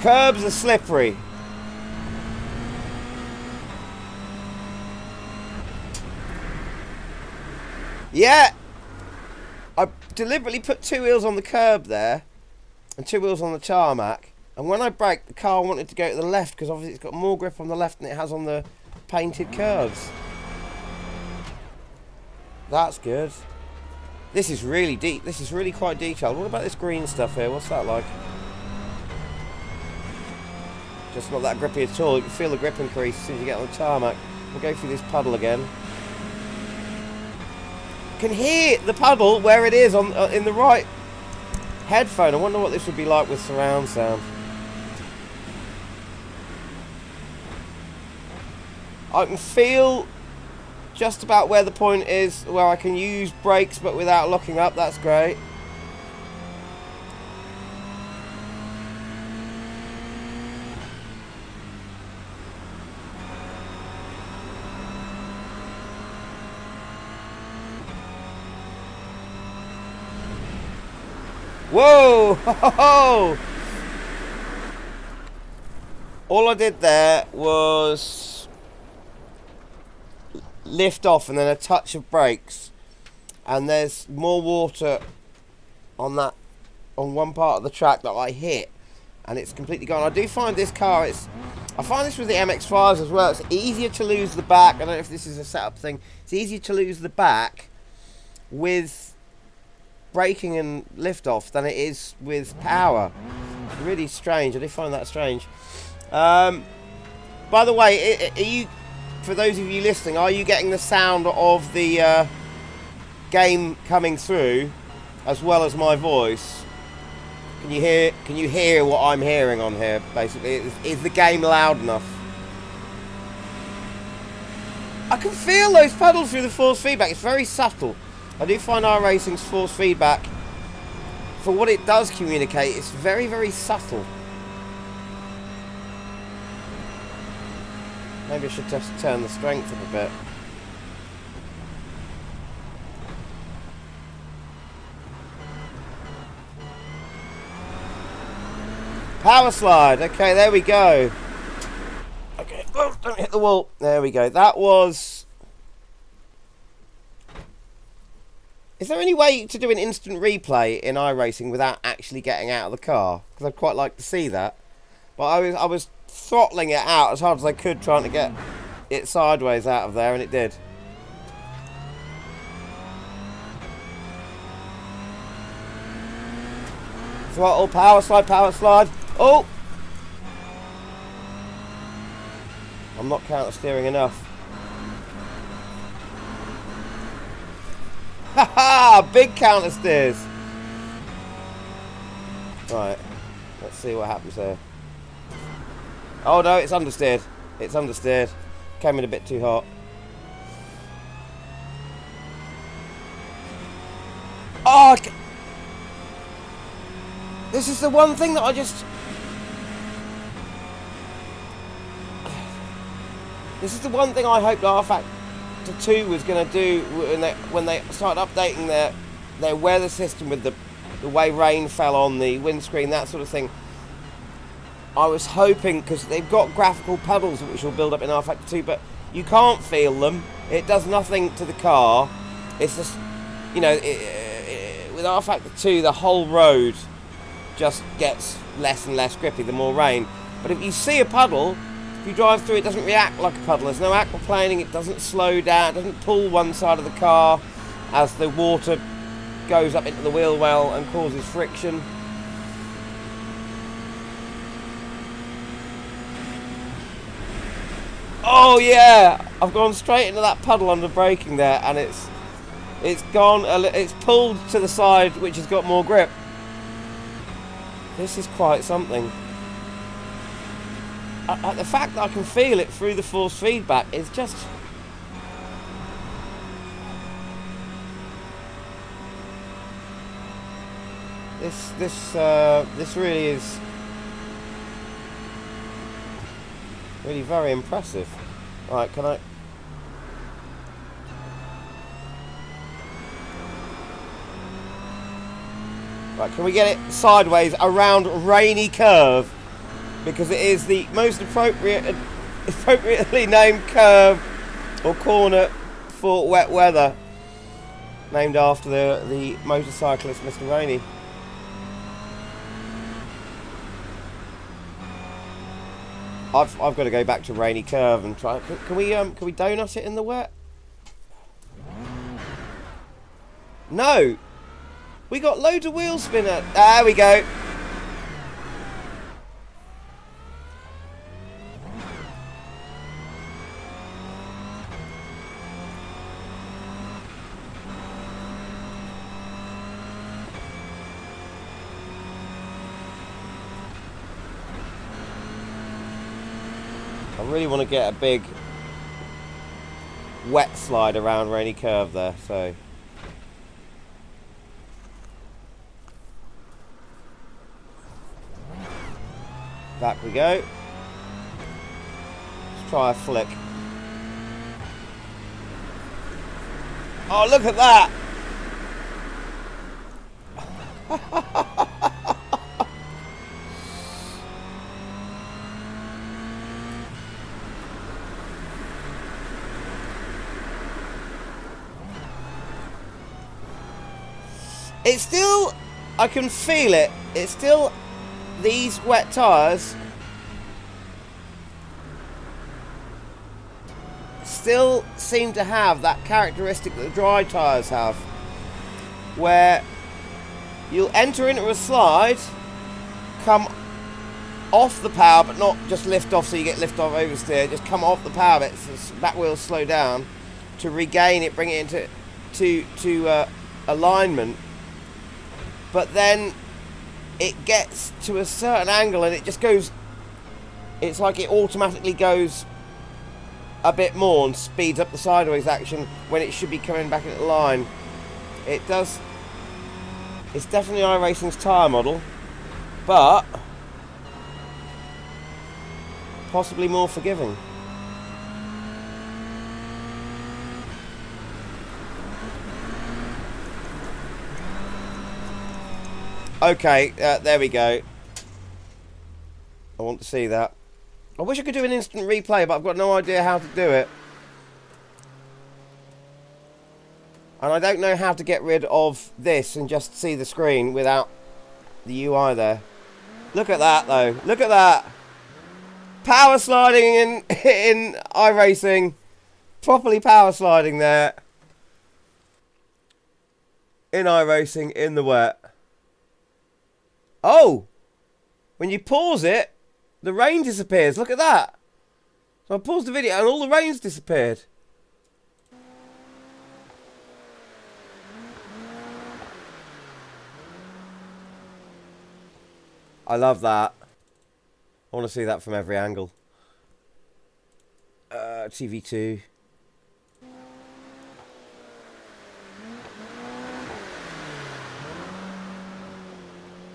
[SPEAKER 1] Curbs are slippery. Yeah! I deliberately put 2 wheels on the curb there and 2 wheels on the tarmac. And when I braked, the car wanted to go to the left because obviously it's got more grip on the left than it has on the painted curves. That's good. This is really deep. This is really quite detailed. What about this green stuff here? What's that like? Just not that grippy at all. You can feel the grip increase as soon as you get on the tarmac. We'll go through this puddle again. Can hear the puddle where it is on in the right headphone. I wonder what this would be like with surround sound. I can feel just about where the point is where I can use brakes but without locking up. That's great. Whoa! Ho, ho, ho. All I did there was lift off and then a touch of brakes, and there's more water on one part of the track that I hit, and it's completely gone. I do find this car, I find this with the MX-5s as well, it's easier to lose the back. I don't know if this is a setup thing. It's easier to lose the back with braking and lift off than it is with power. It's really strange. I do find that strange. By the way, are you, for those of you listening, are you getting the sound of the game coming through as well as my voice? Can you hear what I'm hearing on here? Basically, is the game loud enough? I can feel those pedals through the force feedback. It's very subtle. I do find iRacing's force feedback, for what it does communicate, it's very, very subtle. Maybe I should just turn the strength up a bit. Power slide. Okay, there we go. Okay, oh, don't hit the wall. There we go. That was... Is there any way to do an instant replay in iRacing without actually getting out of the car? Because I'd quite like to see that. But I was throttling it out as hard as I could, trying to get it sideways out of there, and it did. Throttle, power slide, power slide. Oh! I'm not counter steering enough. Haha! Big counter steers! Right, let's see what happens there. Oh no, it's understeered. It's understeered. Came in a bit too hot. Oh! This is the one thing that I just... This is the one thing I hoped rFactor 2 was going to do when they started updating their weather system with the way rain fell on the windscreen, that sort of thing. I was hoping, because they've got graphical puddles which will build up in rFactor 2, but you can't feel them. It does nothing to the car. It's just, you know, with rFactor 2, the whole road just gets less and less grippy the more rain. But if you see a puddle, if you drive through, it doesn't react like a puddle. There's no aquaplaning, it doesn't slow down, it doesn't pull one side of the car as the water goes up into the wheel well and causes friction. Oh yeah, I've gone straight into that puddle under braking there, and it's pulled to the side, which has got more grip. This is quite something. The fact that I can feel it through the force feedback is just... This really is really very impressive. Right, can I... Right, can we get it sideways around Rainy Curve? Because it is the most appropriately named curve or corner for wet weather, named after the motorcyclist Mr. Rainey. I've got to go back to Rainy Curve and try. Can we donut it in the wet? No, we got loads of wheel spinner. There we go. I really want to get a big wet slide around Rainy Curve there, so back we go. Let's try a flick. Oh, look at that! It's still, I can feel it. It's still, these wet tyres still seem to have that characteristic that the dry tyres have, where you'll enter into a slide, come off the power, but not just lift off so you get lift off oversteer, just come off the power bit so the back wheels slow down to regain it, bring it into alignment. But then it gets to a certain angle and it just goes, it's like it automatically goes a bit more and speeds up the sideways action when it should be coming back into line. It does, it's definitely iRacing's tyre model, but possibly more forgiving. Okay, there we go. I want to see that. I wish I could do an instant replay, but I've got no idea how to do it. And I don't know how to get rid of this and just see the screen without the UI there. Look at that, though. Look at that. Power sliding in iRacing. Properly power sliding there. In iRacing, in the wet. Oh, when you pause it, the rain disappears. Look at that. So I paused the video and all the rain's disappeared. I love that. I want to see that from every angle. TV2.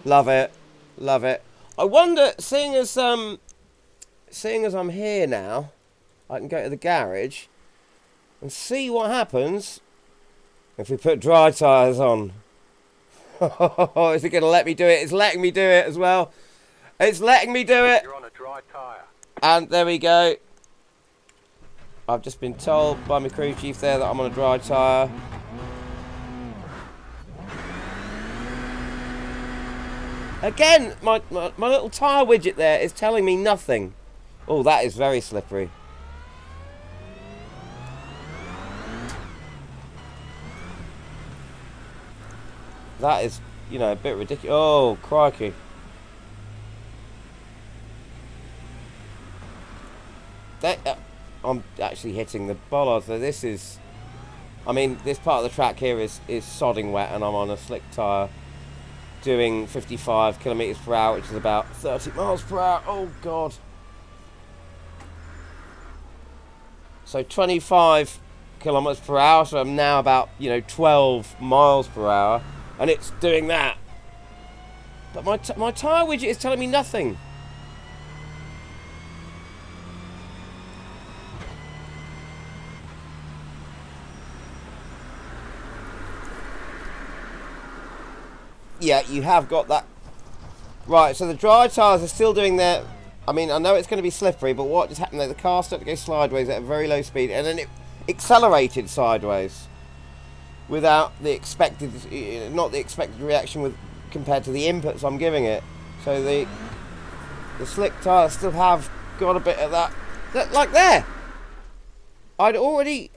[SPEAKER 1] Love it. Love it. I wonder, seeing as I'm here now, I can go to the garage and see what happens if we put dry tyres on. Is it going to let me do it? It's letting me do it as well. It's letting me do it.
[SPEAKER 2] You're on a dry tyre.
[SPEAKER 1] And there we go. I've just been told by my crew chief there that I'm on a dry tyre. Again, my little tyre widget there is telling me nothing. Oh, that is very slippery. That is, you know, a bit ridiculous. Oh, crikey. I'm actually hitting the bollards. So this is, I mean, this part of the track here is sodding wet, and I'm on a slick tyre doing 55 kilometres per hour, which is about 30 miles per hour. Oh, God. So 25 kilometres per hour, so I'm now about, 12 miles per hour, and it's doing that. But my tyre widget is telling me nothing. Yeah, you have got that. Right, so the dry tyres are still doing their... I mean, I know it's going to be slippery, but what just happened there? The car started to go sideways at a very low speed, and then it accelerated sideways without the expected... not the expected reaction compared to the inputs I'm giving it. So the slick tyres still have got a bit of that... Like there! I'd already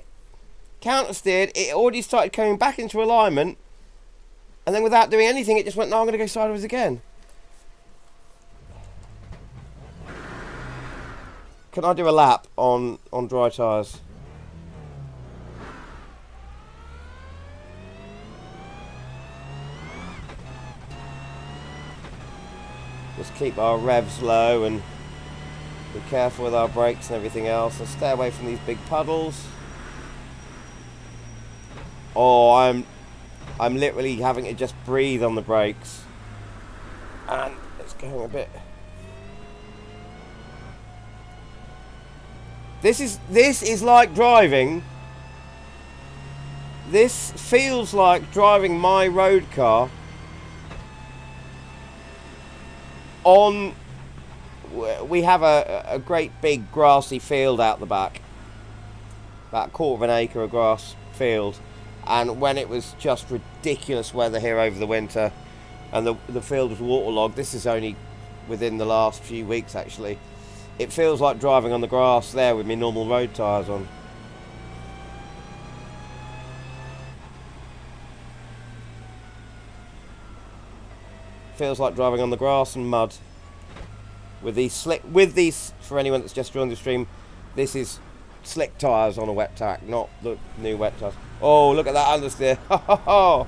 [SPEAKER 1] counter-steered, it already started coming back into alignment, and then without doing anything, it just went, no, I'm going to go sideways again. Can I do a lap on dry tyres? Just keep our revs low and be careful with our brakes and everything else, and stay away from these big puddles. Oh, I'm literally having to just breathe on the brakes, and it's going a bit. This is like driving. This feels like driving my road car on. We have a great big grassy field out the back, about a quarter of an acre of grass field. And when it was just ridiculous weather here over the winter, and the field was waterlogged, this is only within the last few weeks actually, it feels like driving on the grass there with my normal road tyres on. Feels like driving on the grass and mud. With these, for anyone that's just joined the stream, this is slick tyres on a wet track, not the new wet tyres. Oh, look at that understeer. Ha ha ha.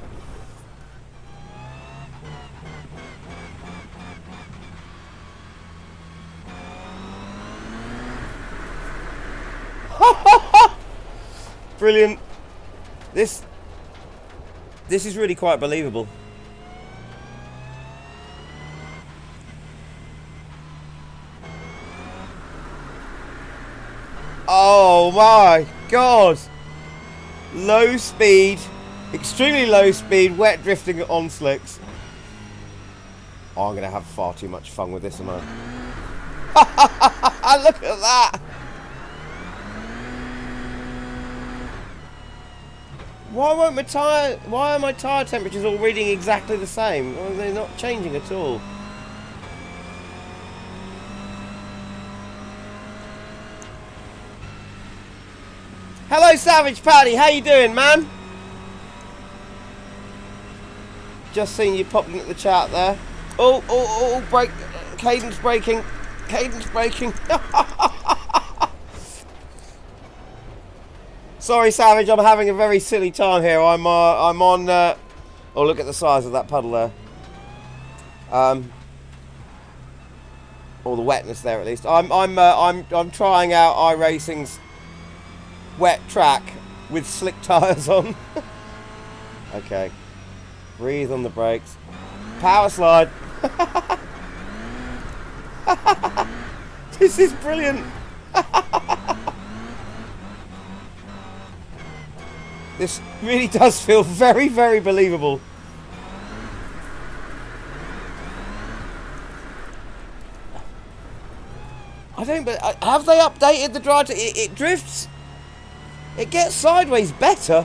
[SPEAKER 1] Brilliant. This is really quite believable. Oh my God. Low speed, extremely low speed, wet drifting on slicks. Oh, I'm going to have far too much fun with this, am I? Look at that. Why are my tyre temperatures all reading exactly the same? Well, they're not changing at all. Hello, Savage Paddy. How you doing, man? Just seen you popping into the chat there. Oh, break. Cadence braking. Cadence braking. Sorry, Savage, I'm having a very silly time here. I'm on. Oh, look at the size of that puddle there. Or the wetness there, at least. I'm trying out iRacing's wet track with slick tyres on. Okay. Breathe on the brakes. Power slide. This is brilliant. This really does feel very, very believable. But have they updated the drive? It drifts. It gets sideways better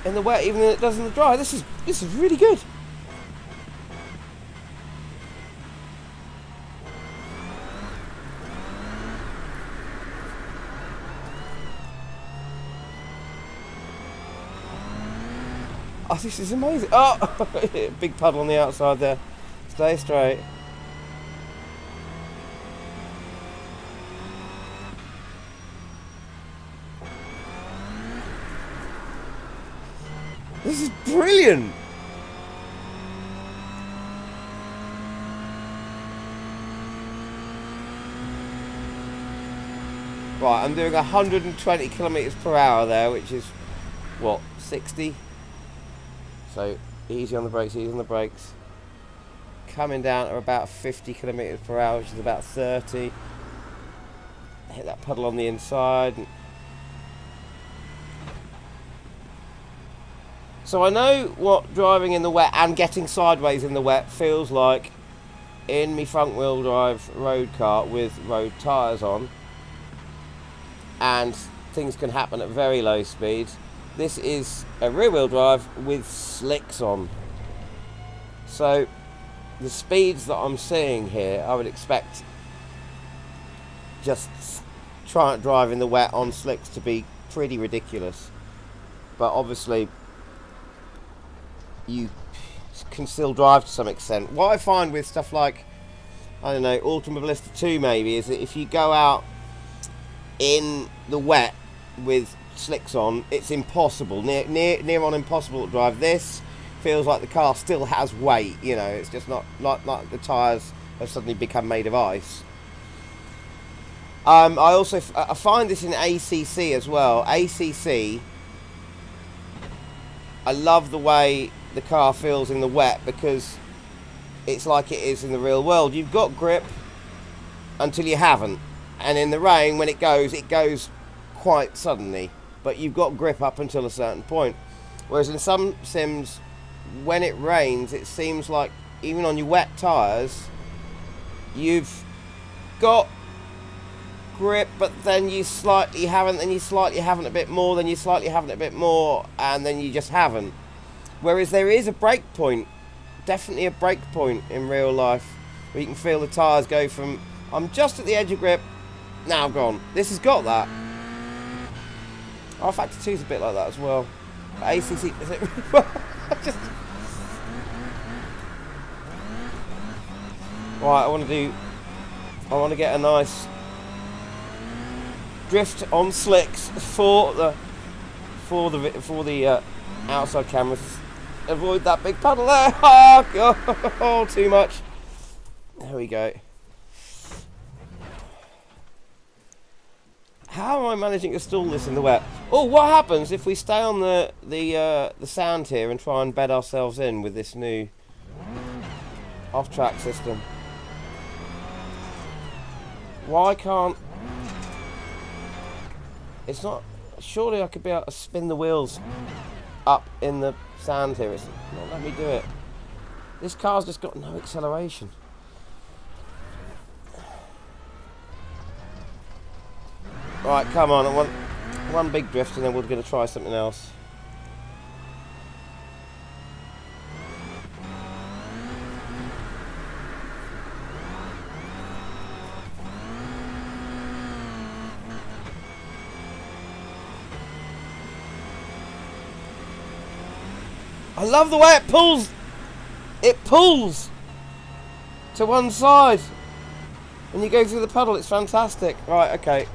[SPEAKER 1] in the wet, even than it does in the dry. This is really good. Oh, this is amazing. Oh, big puddle on the outside there. Stay straight. This is brilliant. Right, I'm doing 120 kilometers per hour there, which is what, 60? So easy on the brakes, easy on the brakes. Coming down to about 50 kilometers per hour, which is about 30. Hit that puddle on the inside. So I know what driving in the wet and getting sideways in the wet feels like in my front wheel drive road kart with road tyres on, and things can happen at very low speeds. This is a rear wheel drive with slicks on. So the speeds that I'm seeing here, I would expect just trying to drive in the wet on slicks to be pretty ridiculous. But obviously you can still drive to some extent. What I find with stuff like, I don't know, Automobilista 2 maybe, is that if you go out in the wet with slicks on, it's impossible, near on impossible to drive. This feels like the car still has weight, you know, it's just not like the tyres have suddenly become made of ice. I find this in ACC as well. ACC, I love the way the car feels in the wet because it's like it is in the real world. You've got grip until you haven't, and in the rain, when it goes quite suddenly, but you've got grip up until a certain point. Whereas in some sims, when it rains, it seems like even on your wet tyres, you've got grip, but then you slightly haven't, then you slightly haven't a bit more, then you slightly haven't a bit more, and then you just haven't. Whereas there is a break point, definitely a break point in real life, where you can feel the tyres go from, I'm just at the edge of grip, now gone. This has got that. R-Factor 2 is a bit like that as well. But ACC, is it? Right, I want to get a nice drift on slicks for the outside cameras. Avoid that big puddle there. Oh god, oh, too much. There we go. How am I managing to stall this in the wet? Oh, what happens if we stay on the sand here and try and bed ourselves in with this new off-track system? Why can't... It's not... Surely I could be able to spin the wheels up in the sand here. It's not letting me do it. This car's just got no acceleration. Right, come on, I want one big drift and then we're going to try something else. I love the way it pulls! It pulls to one side. When you go through the puddle, it's fantastic. Right, okay.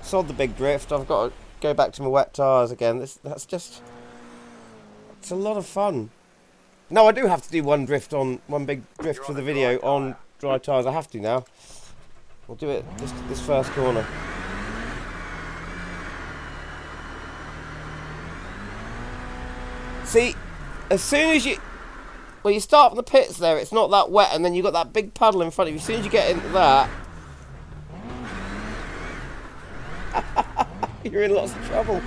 [SPEAKER 1] Sod the big drift. I've got to go back to my wet tyres again. That's just... It's a lot of fun. No, I do have to do one big drift for the video on dry tyres. I have to now. We'll do it this first corner. See, as soon as you... Well, you start from the pits there, it's not that wet, and then you've got that big puddle in front of you. As soon as you get into that... You're in lots of trouble.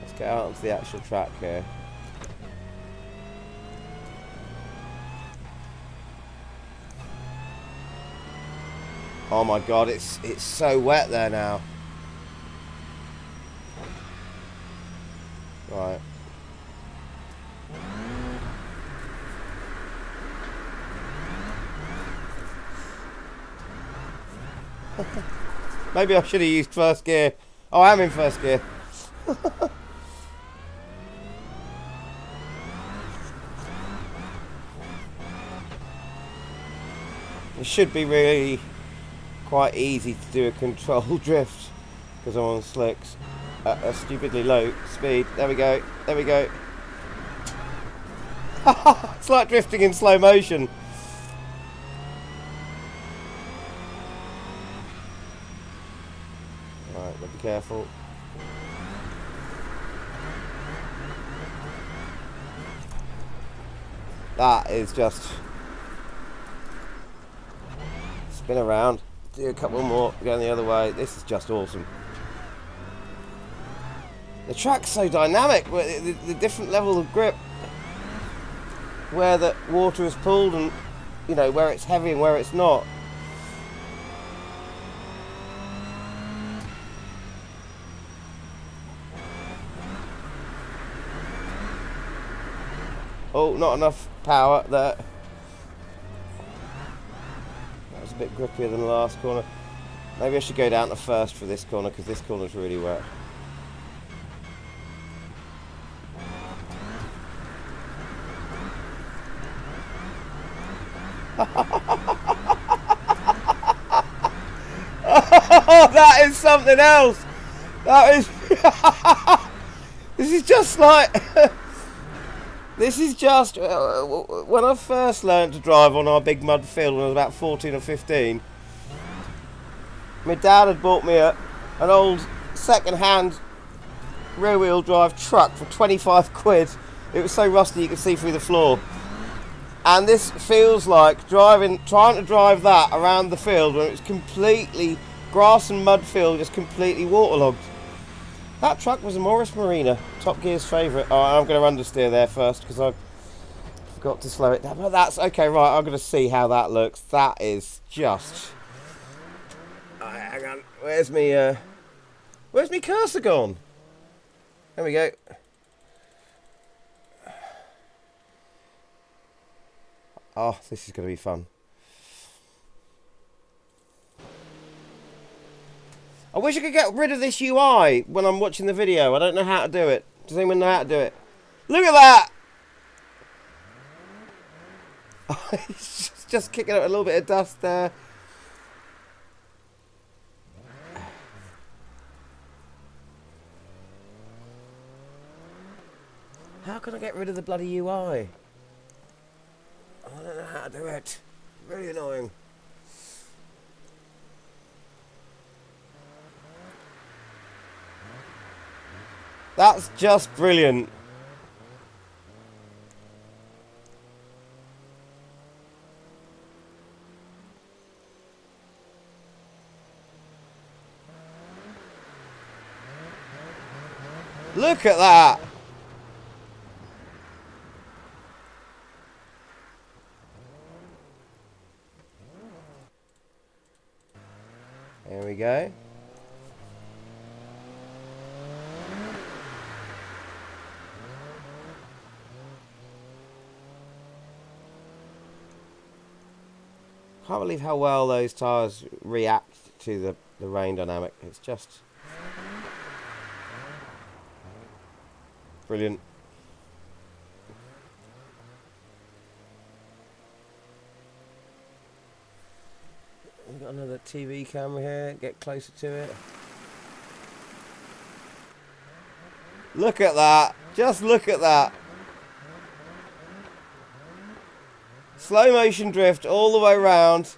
[SPEAKER 1] Let's get out onto the actual track here. Oh my god, it's so wet there now. Right. Maybe I should have used first gear. Oh, I am in first gear. It should be really quite easy to do a control drift because I'm on slicks at a stupidly low speed. There we go. There we go. It's like drifting in slow motion. Right, gotta be careful. That is just... Spin around. Do a couple more, going the other way. This is just awesome. The track's so dynamic, the different level of grip, where the water is pulled and, you know, where it's heavy and where it's not. Oh, not enough power there. That was a bit grippier than the last corner. Maybe I should go down to first for this corner because this corner's really wet. Oh, that is something else. That is... This is just like... This is just... when I first learned to drive on our big mud field when I was about 14 or 15, my dad had bought me an old second-hand rear-wheel drive truck for 25 quid. It was so rusty you could see through the floor. And this feels like trying to drive that around the field when it's completely grass and mud field, just completely waterlogged. That truck was a Morris Marina, Top Gear's favourite. Oh, I'm going to understeer there first because I forgot to slow it down. But that's okay, right, I'm going to see how that looks. That is just... hang on, where's me cursor gone? There we go. Oh, this is going to be fun. I wish I could get rid of this UI when I'm watching the video. I don't know how to do it. Does anyone know how to do it? Look at that! Oh, he's just kicking up a little bit of dust there. How can I get rid of the bloody UI? I don't know how to do it. Really annoying. That's just brilliant. Look at that. There we go. Can't believe how well those tyres react to the rain dynamic. It's just brilliant. got another TV camera here. Get closer to it. Look at that. Just look at that. Slow motion drift all the way around.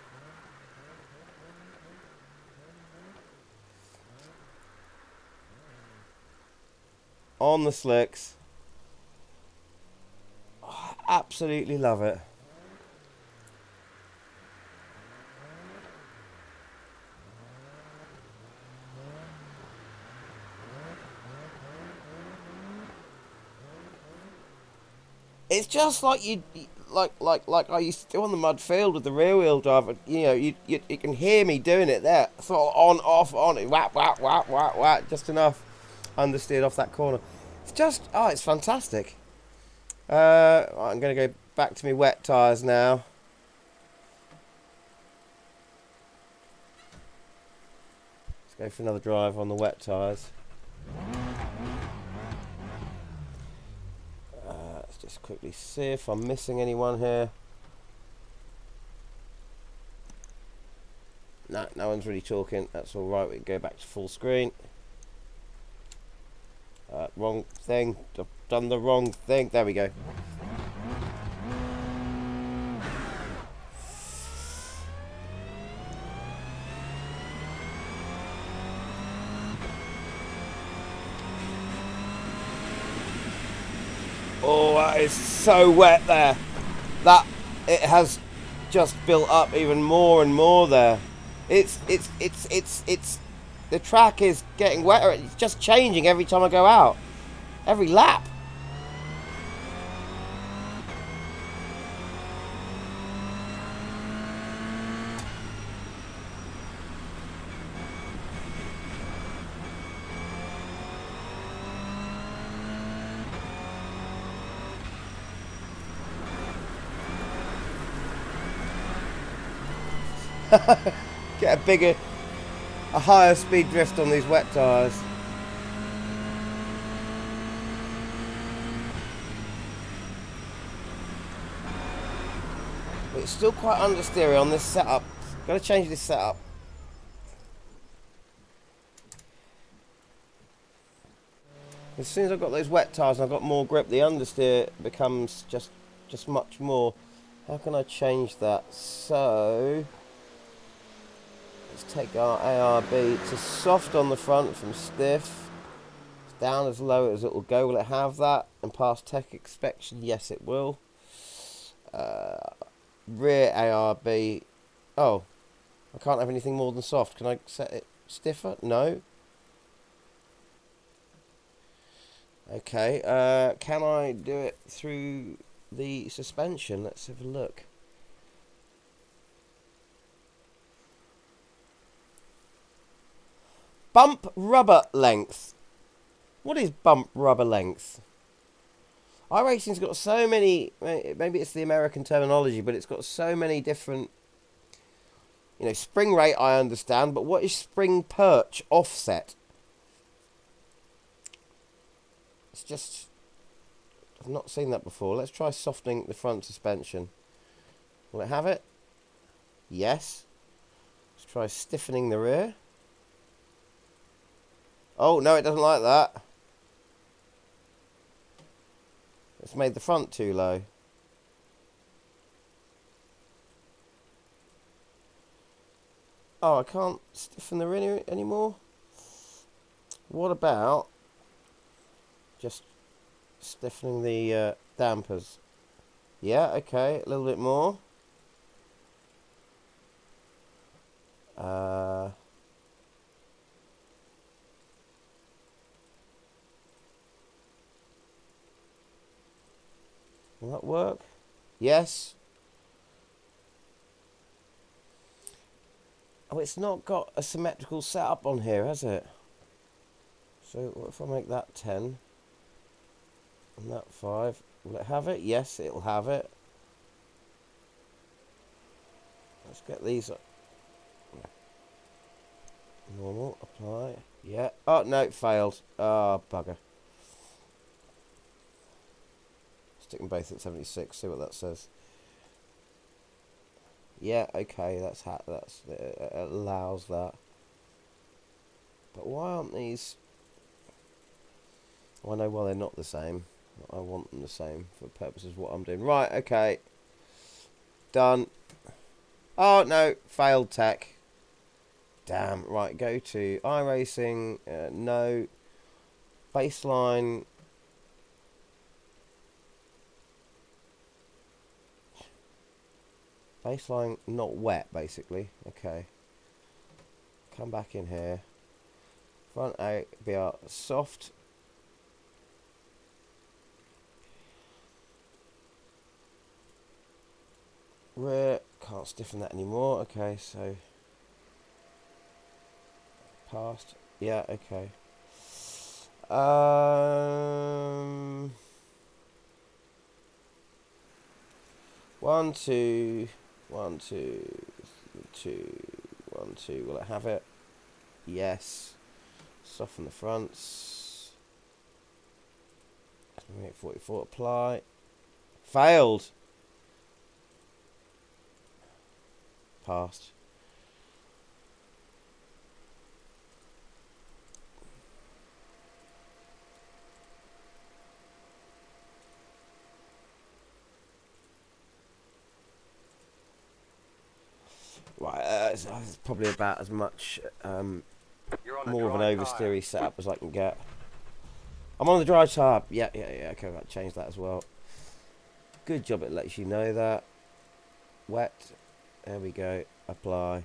[SPEAKER 1] On the slicks. Oh, I absolutely love it. It's just like like I used to do on the mud field with the rear wheel drive. You know, you can hear me doing it there. Sort of on, off, on, whap, whap, whap, whap, whap, just enough. Understeered off that corner. It's just, oh, it's fantastic. I'm going to go back to my wet tyres now. Let's go for another drive on the wet tyres. Let's just quickly see if I'm missing anyone here. No, no one's really talking. That's all right. We can go back to full screen. Wrong thing. I've done the wrong thing. There we go. Oh, that is so wet there. That it has just built up even more and more there. It's the track is getting wetter. It's just changing every time I go out. Every lap. Get a higher speed drift on these wet tyres. But it's still quite understeery on this setup. Got to change this setup. As soon as I've got those wet tyres and I've got more grip, the understeer becomes just much more. How can I change that? So let's take our ARB to soft on the front from stiff. It's down as low as it will go. Will it have that? And pass tech inspection? Yes, it will. Rear ARB. Oh, I can't have anything more than soft. Can I set it stiffer? No. Okay. Can I do it through the suspension? Let's have a look. Bump rubber length. What is bump rubber length? iRacing's got so many, maybe it's the American terminology, but it's got so many different, you know, spring rate I understand, but what is spring perch offset? It's just, I've not seen that before. Let's try softening the front suspension. Will it have it? Yes. Let's try stiffening the rear. Oh, no, it doesn't like that. It's made the front too low. Oh, I can't stiffen the rear anymore. What about just stiffening the dampers? Yeah, okay, a little bit more. Will that work? Yes. Oh, it's not got a symmetrical setup on here, has it? So what if I make that 10 and that 5? Will it have it? Yes, it'll have it. Let's get these up. Normal, apply. Yeah. Oh, no, it failed. Oh, bugger. Stick them both at 76, see what that says. Yeah, okay, that's it allows that. But why aren't these? Oh, I know why they're not the same. I want them the same for purposes of what I'm doing. Right, okay. Done. Oh, no. Failed tech. Damn. Right, go to iRacing. No. Baseline. Baseline not wet, basically. Okay. Come back in here. Front out. BR soft. Rear. Can't stiffen that anymore. Okay, so. Past. Yeah, okay. 1, 2, 1, 2, 2, 1, 2. Will it have it? Yes. Soften the fronts. 44. Apply. Failed. Passed. Right, it's probably about as much more of an oversteery setup as I can get. I'm on the dry tire. Yeah. Okay, I'll change that as well. Good job, it lets you know that. Wet. There we go. Apply.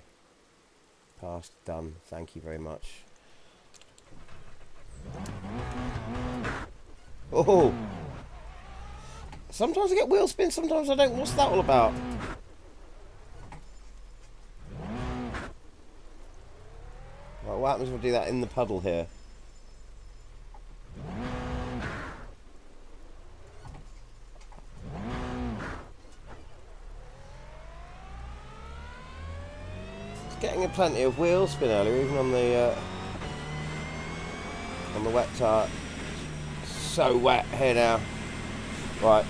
[SPEAKER 1] Passed. Done. Thank you very much. Oh! Sometimes I get wheel spin, sometimes I don't. What's that all about? Right, what happens if I do that in the puddle here? Getting plenty of wheel spin earlier, even on the wet tire. So wet here now. Right.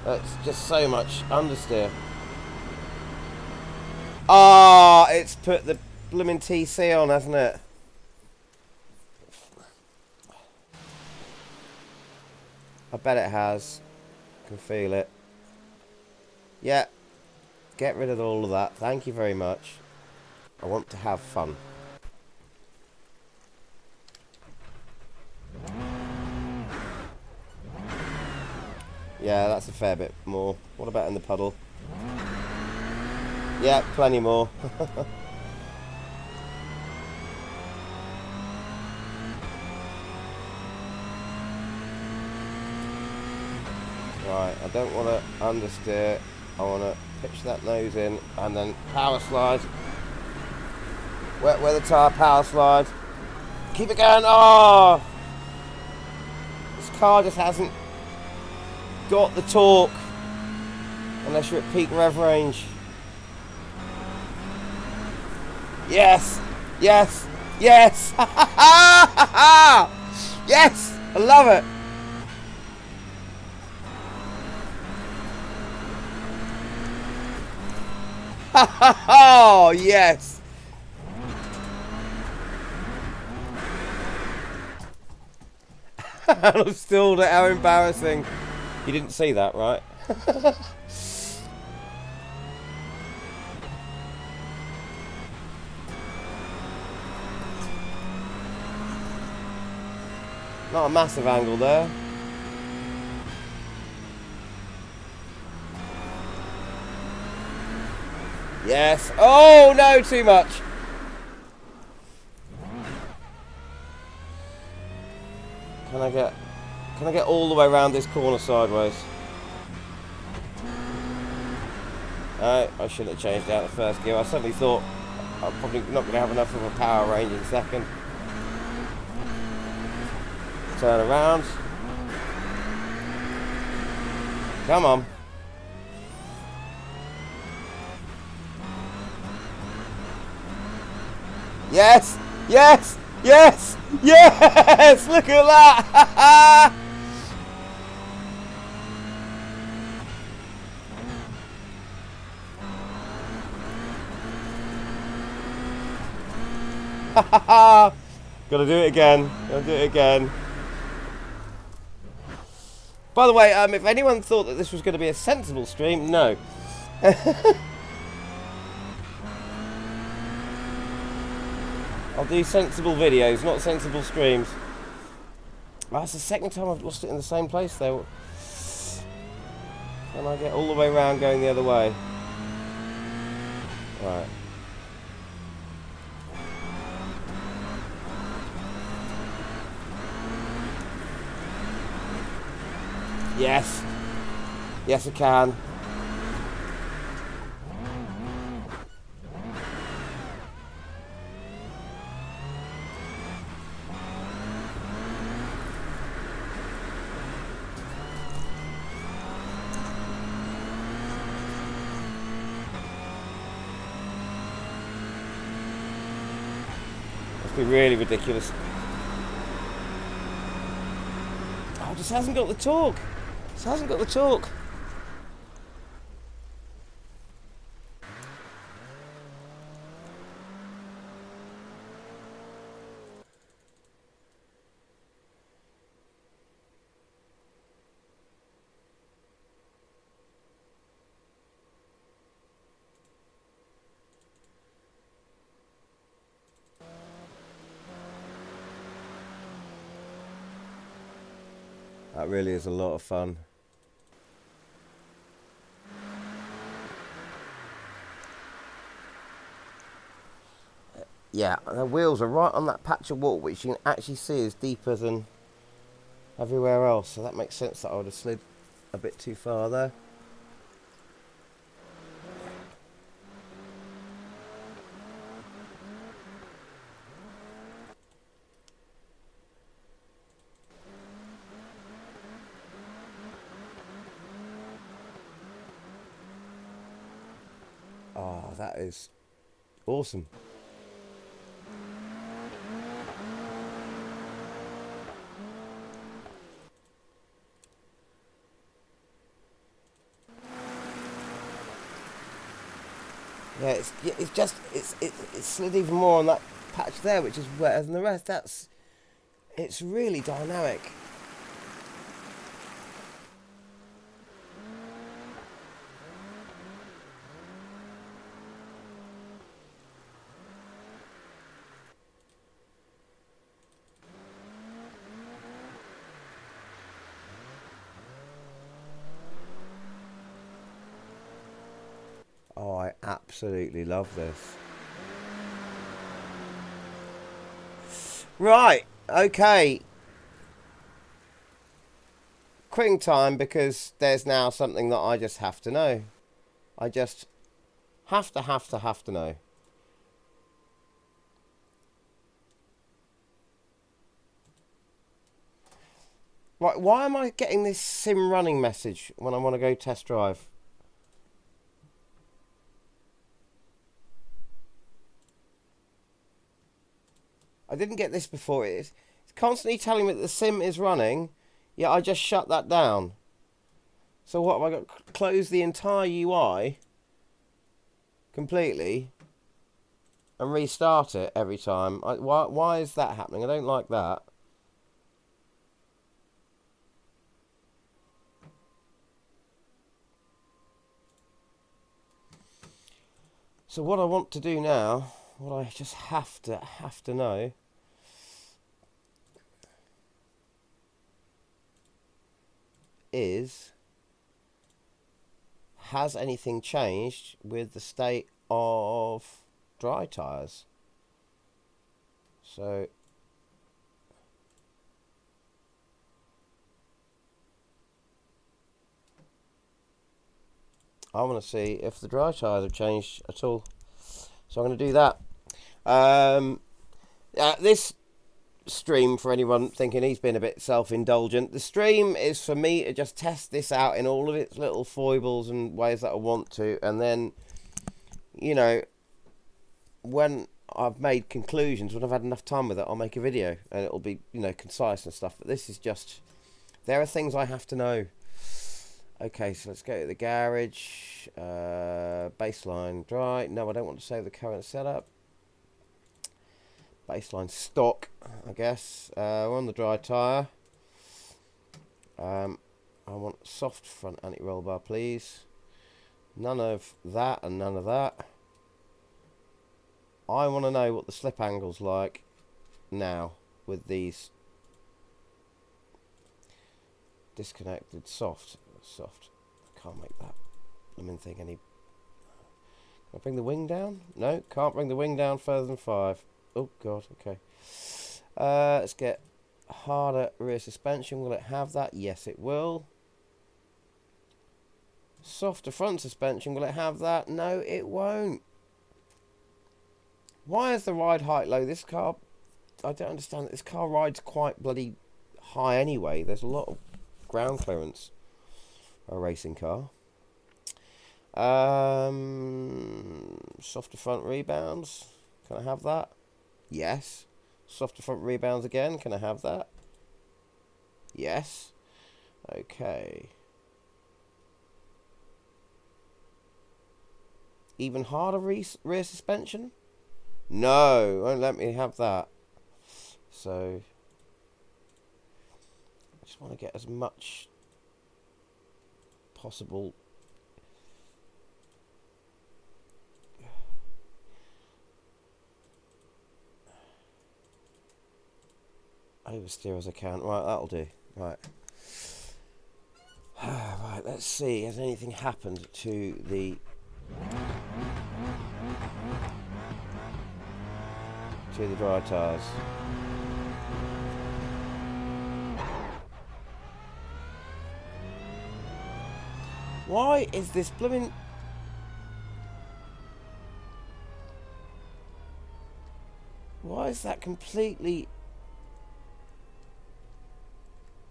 [SPEAKER 1] That's just so much understeer. Ah, it's put the blooming TC on, hasn't it? I bet it has. I can feel it. Yeah. Get rid of all of that. Thank you very much. I want to have fun. Yeah, that's a fair bit more. What about in the puddle? Yeah, plenty more. Right, I don't want to understeer. I want to pitch that nose in and then power slide. Wet weather tyre, power slide. Keep it going. Oh! This car just hasn't got the torque unless you're at peak rev range. Yes! Yes! Yes! Yes! I love it! Oh, yes! I've stalled it, how embarrassing. You didn't see that, right? Not a massive angle there. Yes. Oh no, too much. Can I get all the way around this corner sideways? I shouldn't have changed out the first gear. I suddenly thought I'm probably not going to have enough of a power range in second. Turn around. Come on. Yes! Yes! Yes! Yes! Look at that! Gotta do it again. Gotta do it again. By the way, if anyone thought that this was going to be a sensible stream, no. I'll do sensible videos, not sensible streams. That's the second time I've lost it in the same place though. Can I get all the way around going the other way? Right. Yes. Yes, I can. Must be really ridiculous. Oh, it just hasn't got the torque. It hasn't got the torque. That really is a lot of fun. Yeah, the wheels are right on that patch of water, which you can actually see is deeper than everywhere else. So that makes sense that I would have slid a bit too far there. Oh, that is awesome. Yeah, it's slid even more on that patch there, which is wetter than the rest. It's really dynamic. Oh, I absolutely love this. Right, okay. Quitting time, because there's now something that I just have to know. I just have to know. Right, why am I getting this sim running message when I want to go test drive? I didn't get this before. It's constantly telling me that the sim is running, yet I just shut that down. So what have I got? Close the entire UI completely and restart it every time. Why is that happening? I don't like that. So what I want to do now, what I just have to know, is, has anything changed with the state of dry tyres? So I want to see if the dry tyres have changed at all. So I'm going to do that. This stream, for anyone thinking he's been a bit self-indulgent, the stream is for me to just test this out in all of its little foibles and ways that I want to, and then, you know, when I've made conclusions. When I've had enough time with it, I'll make a video, and it'll be, you know, concise and stuff. But this is just, there are things I have to know. Okay, so let's go to the garage. Baseline dry. No, I don't want to save the current setup. Baseline stock, I guess. We're on the dry tyre. I want soft front anti-roll bar, please. None of that and none of that. I want to know what the slip angle's like now with these disconnected soft. I can't make that blooming thing any. Can I bring the wing down? No, can't bring the wing down further than 5. Oh god, okay. Let's get harder rear suspension. Will it have that? Yes, it will. Softer front suspension. Will it have that? No, it won't. Why is the ride height low? This car, I don't understand. This car rides quite bloody high anyway. There's a lot of ground clearance for a racing car. Softer front rebounds. Can I have that? Yes. Softer front rebounds again. Can I have that? Yes. Okay. Even harder rear suspension? No, won't let me have that. So I just want to get as much possible oversteer as I can. Right, that'll do. Right. Right, let's see. Has anything happened to the dry tyres? Why is this blooming... Why is that completely...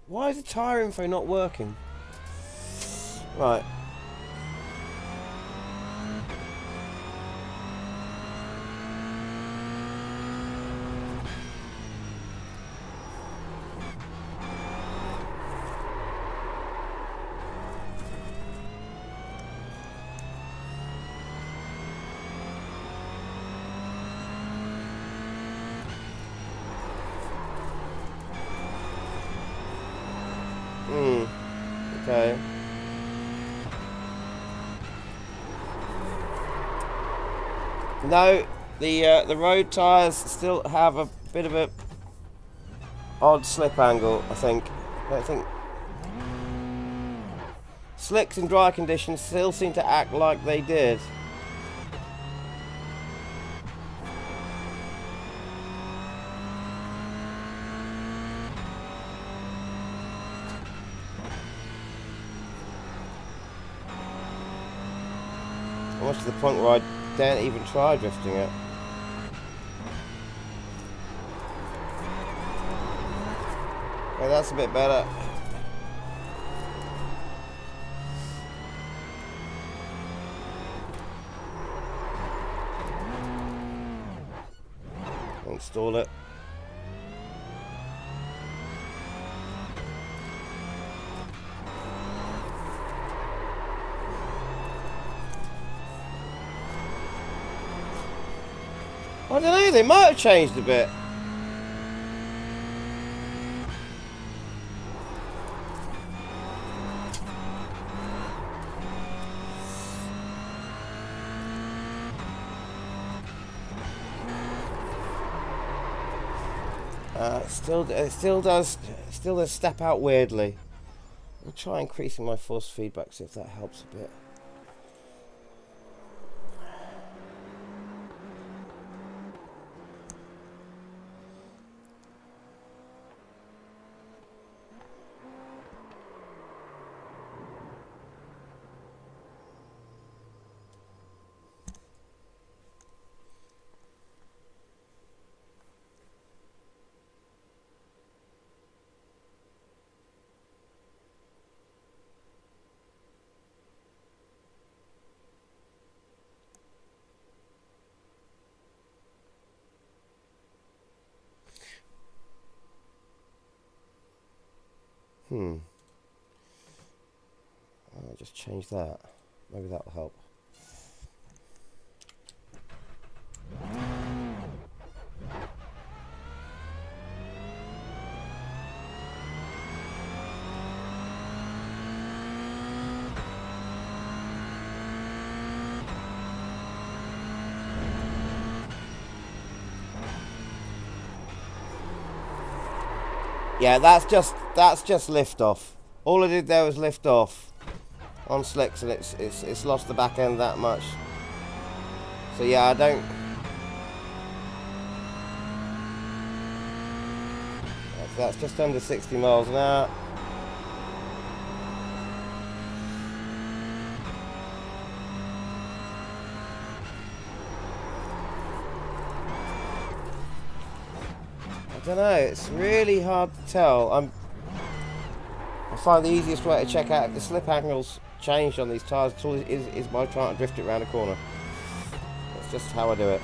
[SPEAKER 1] Why is the tyre info not working? Right. Okay. No, the road tyres still have a bit of a odd slip angle, I think. Slicks in dry conditions still seem to act like they did. Almost to the point where I daren't even try drifting it. Okay, that's a bit better. Install it. I don't know, they might have changed a bit. It still does step out weirdly. I'll try increasing my force feedback, see if that helps a bit. I'll just change that. Maybe that'll help. Yeah, that's just lift off. All I did there was lift off on slicks, and it's lost the back end that much. So yeah, I don't. That's just under 60 miles an hour. I don't know, it's really hard to tell. I find the easiest way to check out if the slip angle's changed on these tyres is by trying to drift it around a corner. That's just how I do it.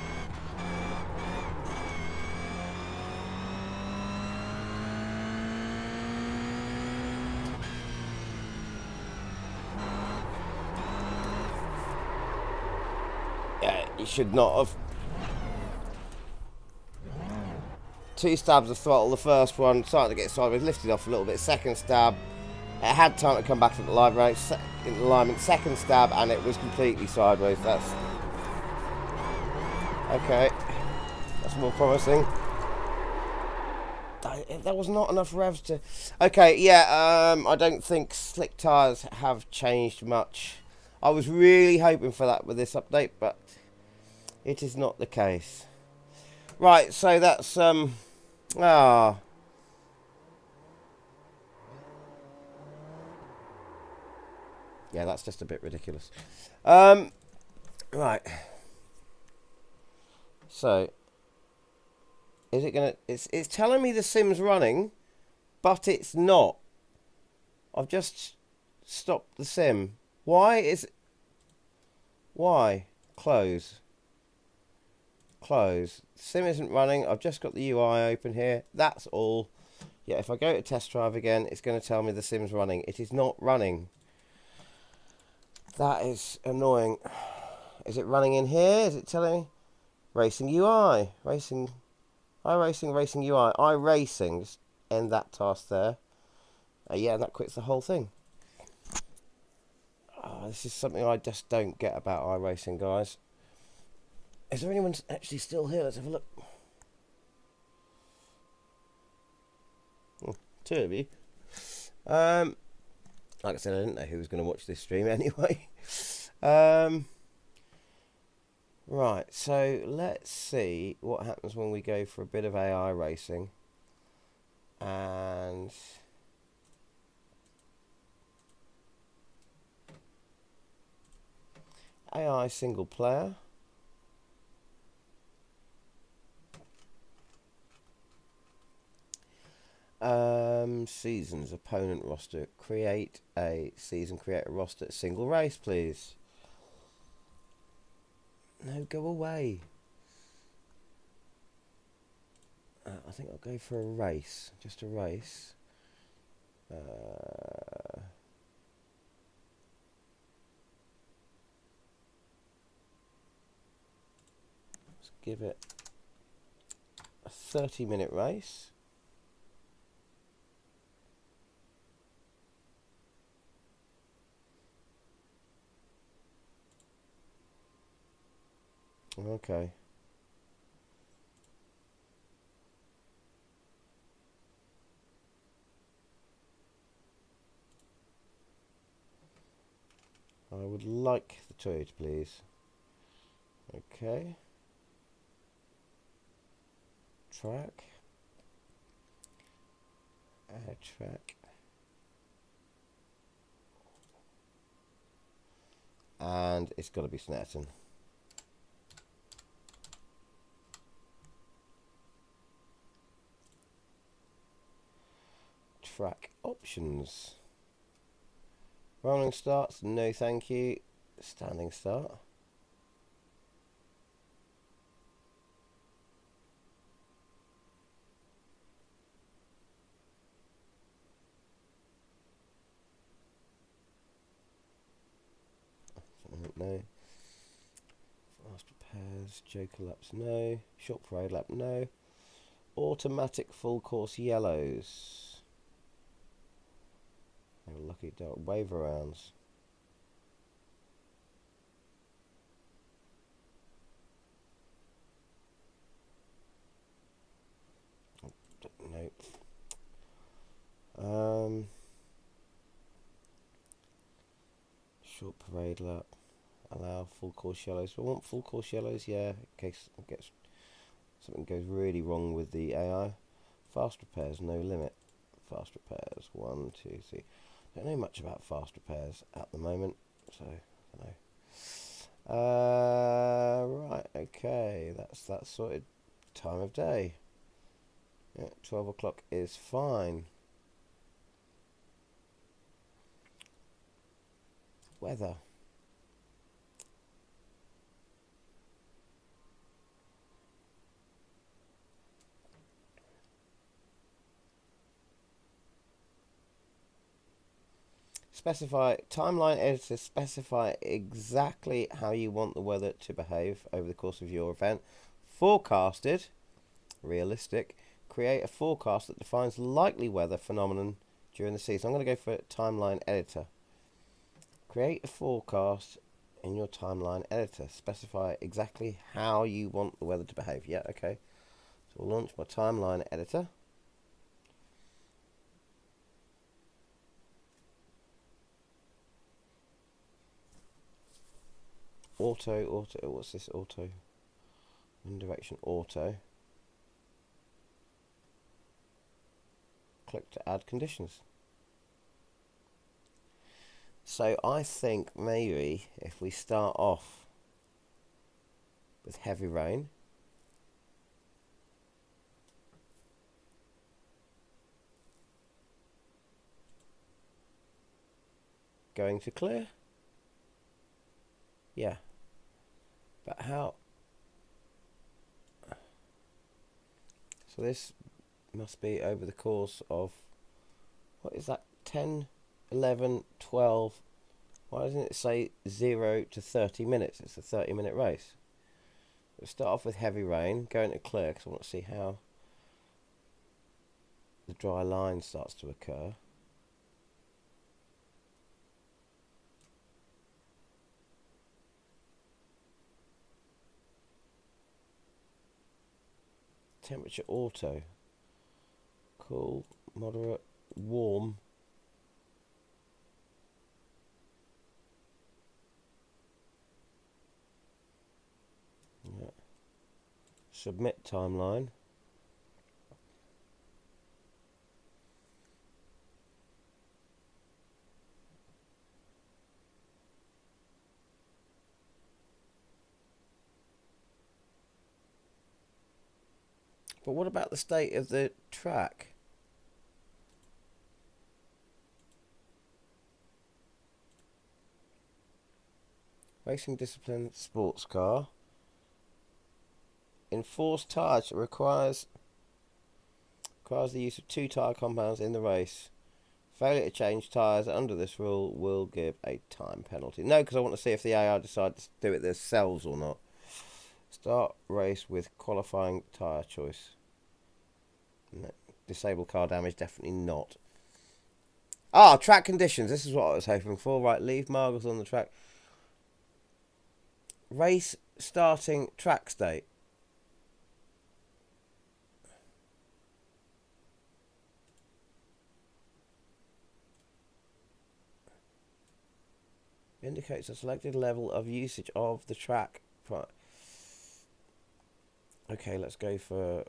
[SPEAKER 1] Yeah, you should not have. 2 stabs of throttle. The first one starting to get sideways, lifted off a little bit. Second stab, it had time to come back into alignment. Second stab, and it was completely sideways. That's okay. That's more promising. That was not enough revs to. Okay, yeah. I don't think slick tyres have changed much. I was really hoping for that with this update, but it is not the case. Right, so that's yeah, that's just a bit ridiculous. Right. So is it gonna? It's telling me the sim's running, but it's not. I've just stopped the sim. Why is? Why? Close. Close. Sim isn't running. I've just got the UI open here. That's all. Yeah, if I go to test drive again, it's going to tell me the sim's running. It is not running. That is annoying. Is it running in here? Is it telling me? Racing UI. Racing. iRacing, Racing UI. iRacing. Just end that task there. Yeah, and that quits the whole thing. Oh, this is something I just don't get about iRacing, guys. Is there anyone actually still here? Let's have a look. 2 of you. Like I said, I didn't know who was going to watch this stream anyway. Right, so let's see what happens when we go for a bit of AI racing. And AI single player. Seasons, opponent roster. Create a roster. Single race, please. No, go away. I think I'll go for a race. Just a race. Let's give it a 30-minute race. Okay. I would like the Toyota, please. Okay. Track. Add track. And it's got to be Snetterton. Track options. Rolling starts, no thank you. Standing start. no. Fast repairs, joker laps, no. Short parade lap, no. Automatic full course yellows. They were lucky to wave arounds. Nope. Short parade lap. Allow full course yellows. I want full course yellows, yeah, in case it gets something goes really wrong with the AI. Fast repairs, no limit. Fast repairs, 1, 2, 3. Don't know much about fast repairs at the moment, so I don't know. Right, okay, that's sorted. Time of day. Yeah, 12 o'clock is fine. Weather. Specify timeline editor. Specify exactly how you want the weather to behave over the course of your event. Forecasted, realistic. Create a forecast that defines likely weather phenomenon during the season. I'm going to go for timeline editor. Create a forecast in your timeline editor. Specify exactly how you want the weather to behave. Yeah, okay. So we'll launch my timeline editor. Auto, what's this auto? Wind direction auto. Click to add conditions. So I think maybe if we start off with heavy rain, going to clear. Yeah. But how? So this must be over the course of, what is that, 10, 11, 12. Why doesn't it say 0 to 30 minutes? It's a 30-minute race. We'll start off with heavy rain, going to clear, because I want to see how the dry line starts to occur. Temperature auto. Cool, moderate, warm. Yeah. Submit timeline. But what about the state of the track? Racing discipline, sports car. Enforced tyres requires the use of 2 tyre compounds in the race. Failure to change tyres under this rule will give a time penalty. No, because I want to see if the AI decide to do it themselves or not. Start race with qualifying tyre choice. No. Disable car damage, definitely not. Ah, track conditions. This is what I was hoping for. Right, leave markers on the track. Race starting track state. Indicates a selected level of usage of the track. Okay, let's go for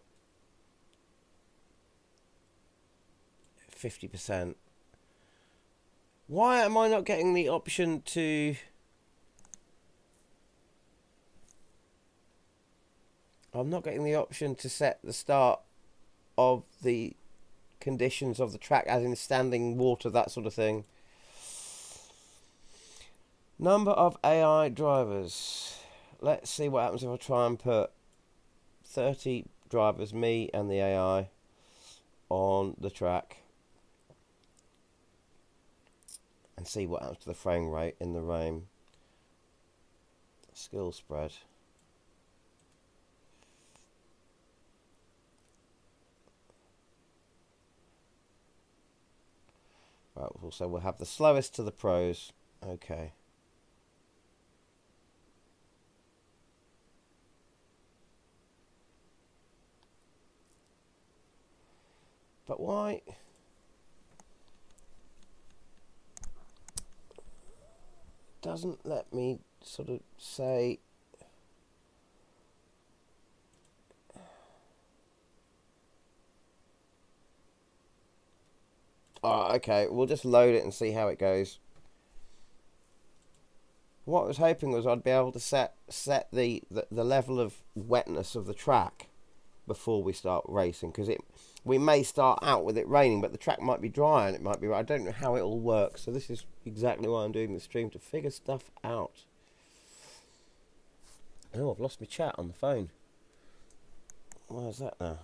[SPEAKER 1] 50%. Why am I not getting the option to... I'm not getting the option to set the start of the conditions of the track, as in standing water, that sort of thing. Number of AI drivers. Let's see what happens if I try and put 30 drivers, me and the AI, on the track. And see what happens to the frame rate in the rain. skill spread. Right, so we'll have the slowest to the pros. Okay. But why? Doesn't let me sort of say. Oh, okay, we'll just load it and see how it goes. What I was hoping was I'd be able to set the level of wetness of the track before we start racing, because we may start out with it raining, but the track might be dry and it might be. I don't know how it all works, so this is exactly why I'm doing the stream, to figure stuff out. Oh, I've lost my chat on the phone. Where's that now?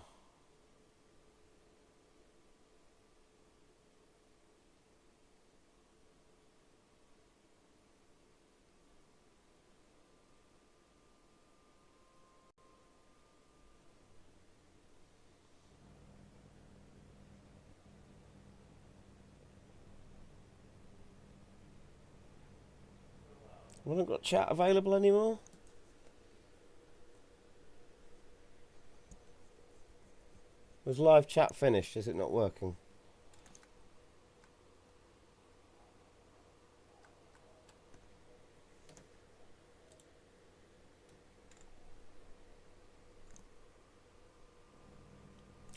[SPEAKER 1] We haven't got chat available anymore. Was live chat finished? Is it not working?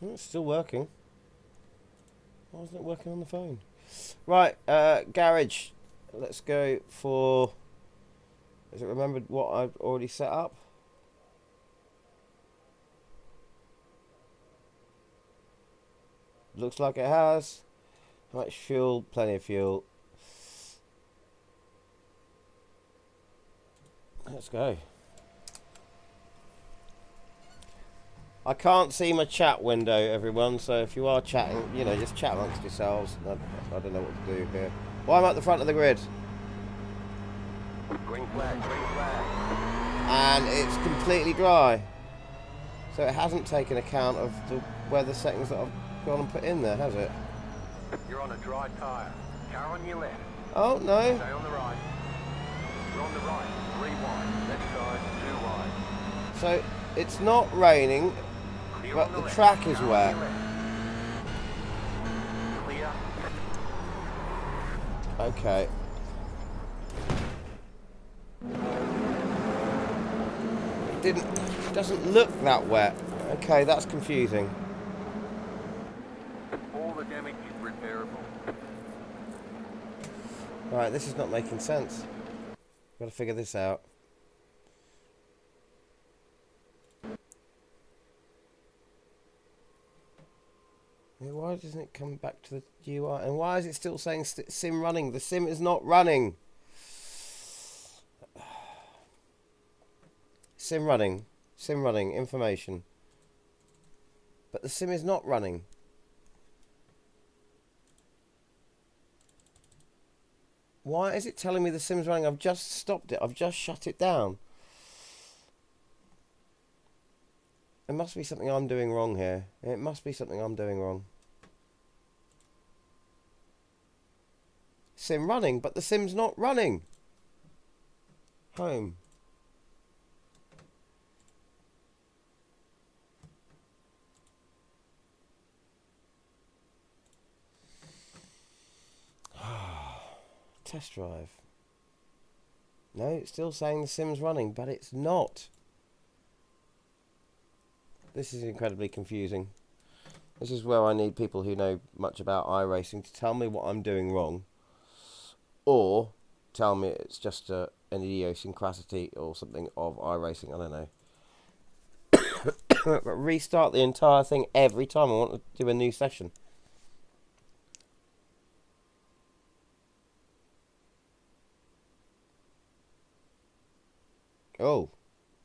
[SPEAKER 1] Oh, it's still working. Why isn't it working on the phone? Right, garage. Let's go for. Has it remembered what I've already set up? Looks like it has. How much fuel? Plenty of fuel. Let's go. I can't see my chat window, everyone, so if you are chatting, you know, just chat amongst yourselves. I don't know what to do here. Well, I'm at the front of the grid.
[SPEAKER 2] Green flag, green flag.
[SPEAKER 1] And it's completely dry. So it hasn't taken account of the weather settings that I've gone and put in there, has it?
[SPEAKER 2] You're on a dry tyre. Car on your left.
[SPEAKER 1] Oh, no.
[SPEAKER 2] Stay on the right. You're on the right. 3 wide. Left side, 2 wide.
[SPEAKER 1] So it's not raining, but the track is wet.
[SPEAKER 2] Clear.
[SPEAKER 1] Okay. It doesn't look that wet. Okay, that's confusing.
[SPEAKER 2] All the damage is repairable.
[SPEAKER 1] Right, this is not making sense. Got to figure this out. Yeah, why doesn't it come back to the UI? And why is it still saying sim running? The sim is not running. Sim running. Sim running. Information. But the sim is not running. Why is it telling me the sim's running? I've just stopped it. I've just shut it down. There must be something I'm doing wrong here. It must be something I'm doing wrong. Sim running, but the sim's not running. Home. Test drive. No, it's still saying the sim's running, but it's not. This is incredibly confusing. This is where I need people who know much about iRacing to tell me what I'm doing wrong, or tell me it's just an idiosyncrasy or something of iRacing. I don't know. But restart the entire thing every time I want to do a new session. Oh,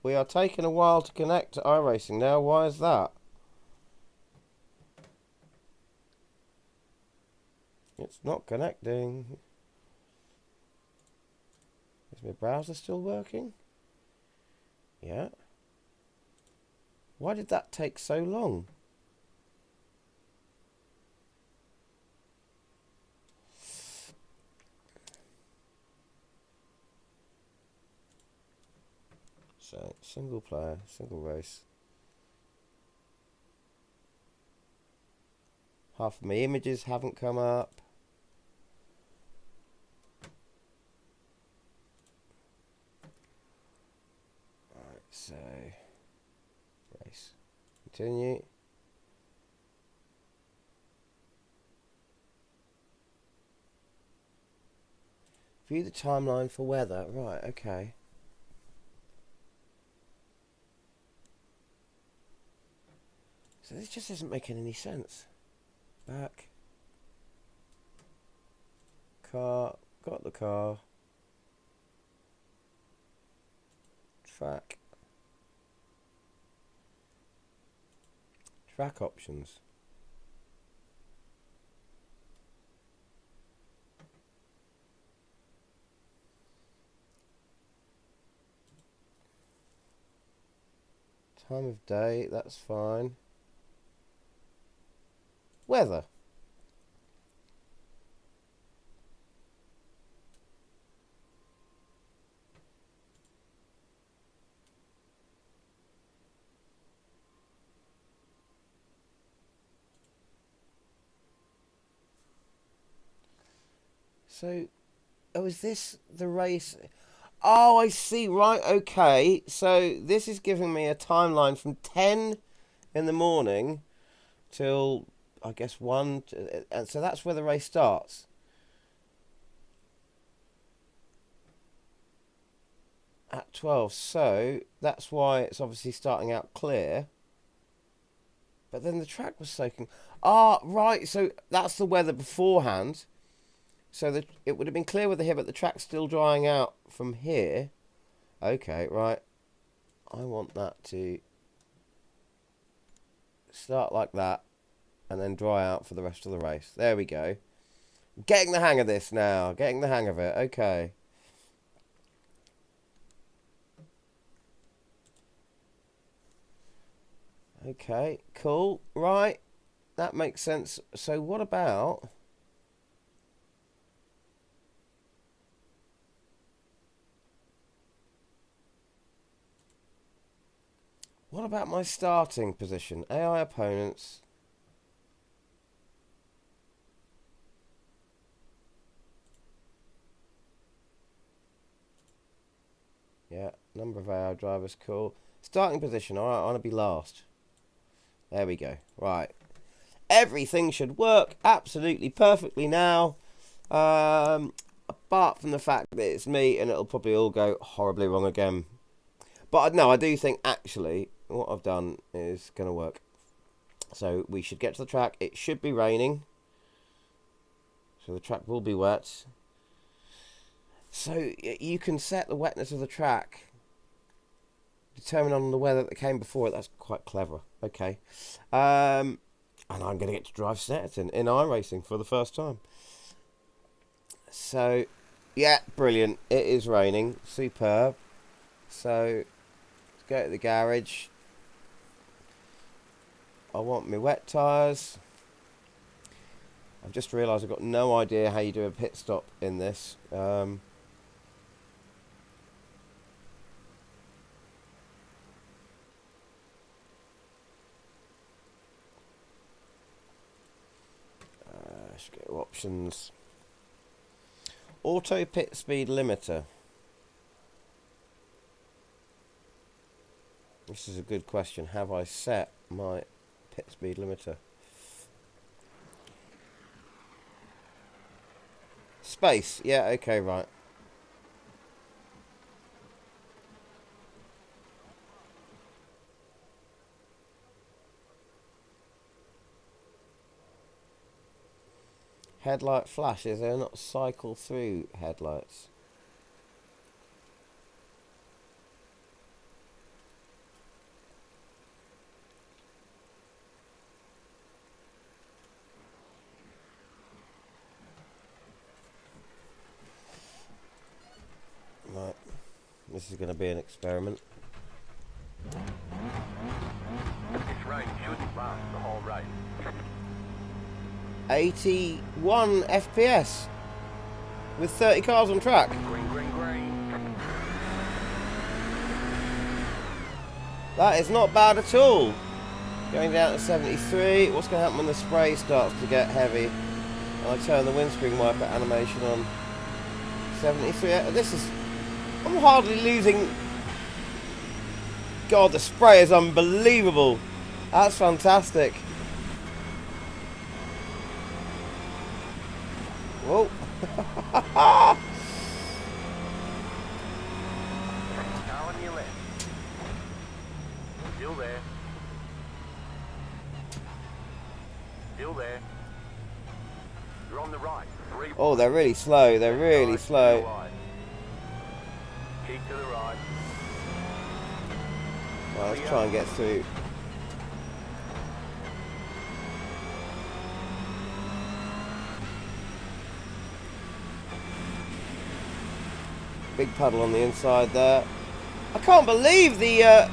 [SPEAKER 1] we are taking a while to connect to iRacing now. Why is that? It's not connecting. Is my browser still working? Yeah. Why did that take so long? So, single player, single race. Half of my images haven't come up. Right, so race. Continue. View the timeline for weather. Right, okay. So this just isn't making any sense. Back. Car. Got the car. Track. Track options. Time of day, that's fine. Weather. So, oh, is this the race? Oh, I see. Right, okay. So this is giving me a timeline from 10 in the morning till, I guess, 1. And so that's where the race starts. At 12. So that's why it's obviously starting out clear. But then the track was soaking. Ah, right. So that's the weather beforehand. So that it would have been clear weather here, but the track's still drying out from here. Okay, right. I want that to start like that and then dry out for the rest of the race. There we go. Getting the hang of this now. Getting the hang of it. Okay. Okay, cool. Right. That makes sense. So what about... What about my starting position? AI opponents. Yeah, number of AI drivers, cool. Starting position, alright, I want to be last. There we go. Right. Everything should work absolutely perfectly now. Apart from the fact that it's me and it'll probably all go horribly wrong again. But no, I do think actually what I've done is going to work. So we should get to the track. It should be raining. So the track will be wet. So you can set the wetness of the track determine on the weather that came before it. That's quite clever. Okay. And I'm going to get to drive Snetterton in iRacing for the first time. So, yeah, brilliant. It is raining. Superb. So, let's go to the garage. I want my wet tyres. I've just realised I've got no idea how you do a pit stop in this. Let's go options. Auto pit speed limiter. This is a good question. Have I set my pit speed limiter? Space. Yeah, okay, right. Headlight flash. Is there not cycle through headlights? Right. This is going to be an experiment. 81 FPS with 30 cars on track.
[SPEAKER 2] Green, green, green.
[SPEAKER 1] That is not bad at all. Going down to 73. What's going to happen when the spray starts to get heavy? And I turn the windscreen wiper animation on. 73. This is... I'm hardly losing... God, the spray is unbelievable. That's fantastic. Whoa.
[SPEAKER 2] Car on your left. Still there. Still there. You're on the right. 3
[SPEAKER 1] Oh, they're really slow. They're really slow.
[SPEAKER 2] Keep to the right.
[SPEAKER 1] Well, let's try and get through. Big puddle on the inside there. I can't believe the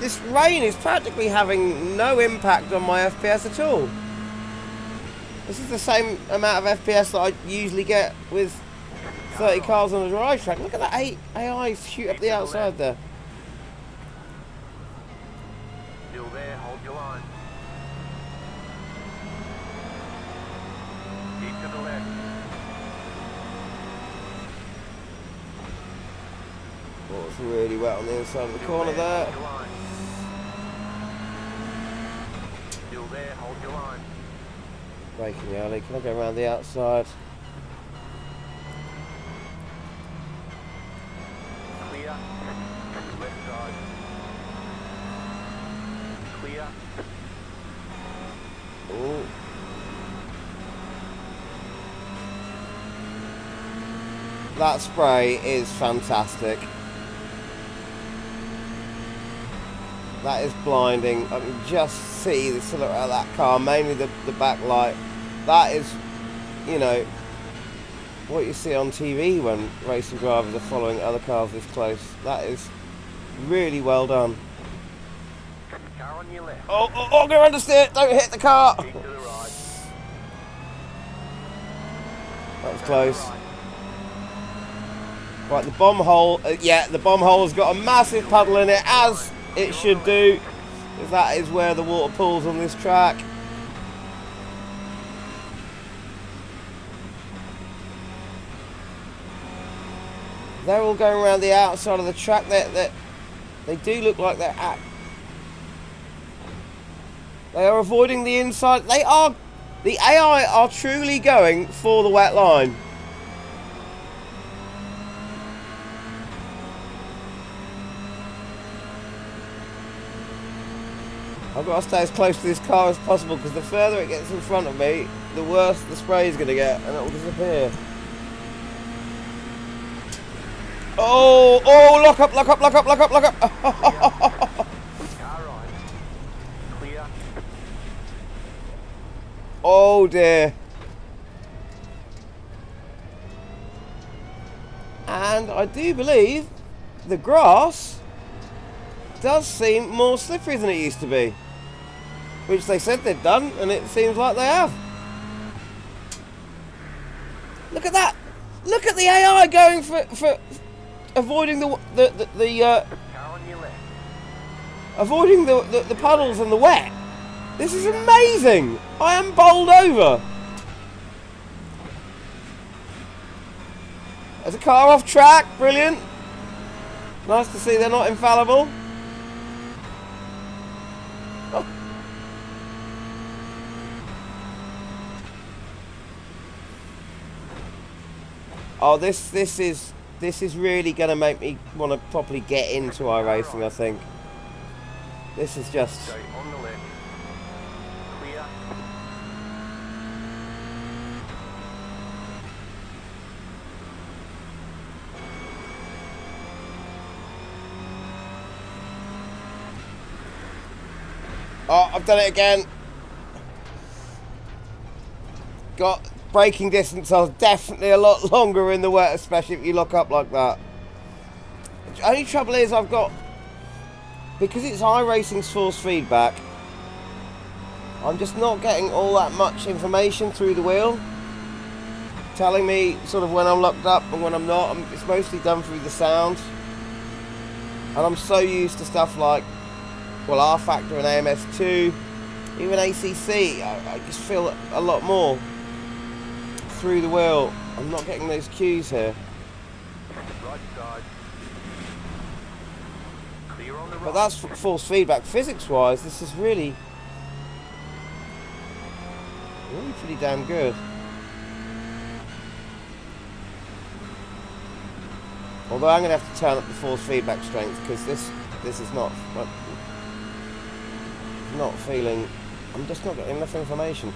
[SPEAKER 1] this rain is practically having no impact on my FPS at all. This is the same amount of FPS that I usually get with 30 cars on a dry track. Look at that AI shoot up the outside there.
[SPEAKER 2] Still there, hold your line. Keep to the left.
[SPEAKER 1] Oh, it's really wet on the inside of the corner there.
[SPEAKER 2] Hold your line. Still there, hold your line.
[SPEAKER 1] Braking early. Can I go around the outside?
[SPEAKER 2] Clear. Left side. Clear.
[SPEAKER 1] Oh. That spray is fantastic. That is blinding. I can just see the silhouette of that car, mainly the backlight. That is, you know, what you see on TV when racing drivers are following other cars this close. That is really well done.
[SPEAKER 2] Car on your left.
[SPEAKER 1] Oh, go understeer! Don't hit the car!
[SPEAKER 2] Keep to the right.
[SPEAKER 1] That was close. Right, the bomb hole. Yeah, the bomb hole's got a massive puddle in it, as it should do, because that is where the water pools on this track. They're all going around the outside of the track. They do look like they're at. They are avoiding the inside. They are. The AI are truly going for the wet line. I've got to stay as close to this car as possible, because the further it gets in front of me, the worse the spray is going to get, and it will disappear. Oh, lock up.
[SPEAKER 2] Car right. Clear.
[SPEAKER 1] Oh dear. And I do believe the grass does seem more slippery than it used to be, which they said they'd done, and it seems like they have. Look at that! Look at the AI going for avoiding
[SPEAKER 2] Car on your left.
[SPEAKER 1] avoiding the puddles and the wet. This is amazing! I am bowled over. There's a car off track, brilliant. Nice to see they're not infallible. Oh, this is really going to make me want to properly get into iRacing, I think. This is just...
[SPEAKER 2] Stay on the left. Clear.
[SPEAKER 1] Oh, I've done it again. Got braking distance. I was definitely a lot longer in the wet, especially if you lock up like that. The only trouble is because it's iRacing's force feedback, I'm just not getting all that much information through the wheel, telling me sort of when I'm locked up and when I'm not. It's mostly done through the sound. And I'm so used to stuff like, well, R Factor and AMS2, even ACC. I just feel a lot more through the wheel. I'm not getting those cues here.
[SPEAKER 2] Right side. Clear on the right.
[SPEAKER 1] But that's force feedback. Physics-wise, this is really pretty damn good. Although I'm going to have to turn up the force feedback strength because this is not feeling. I'm just not getting enough information.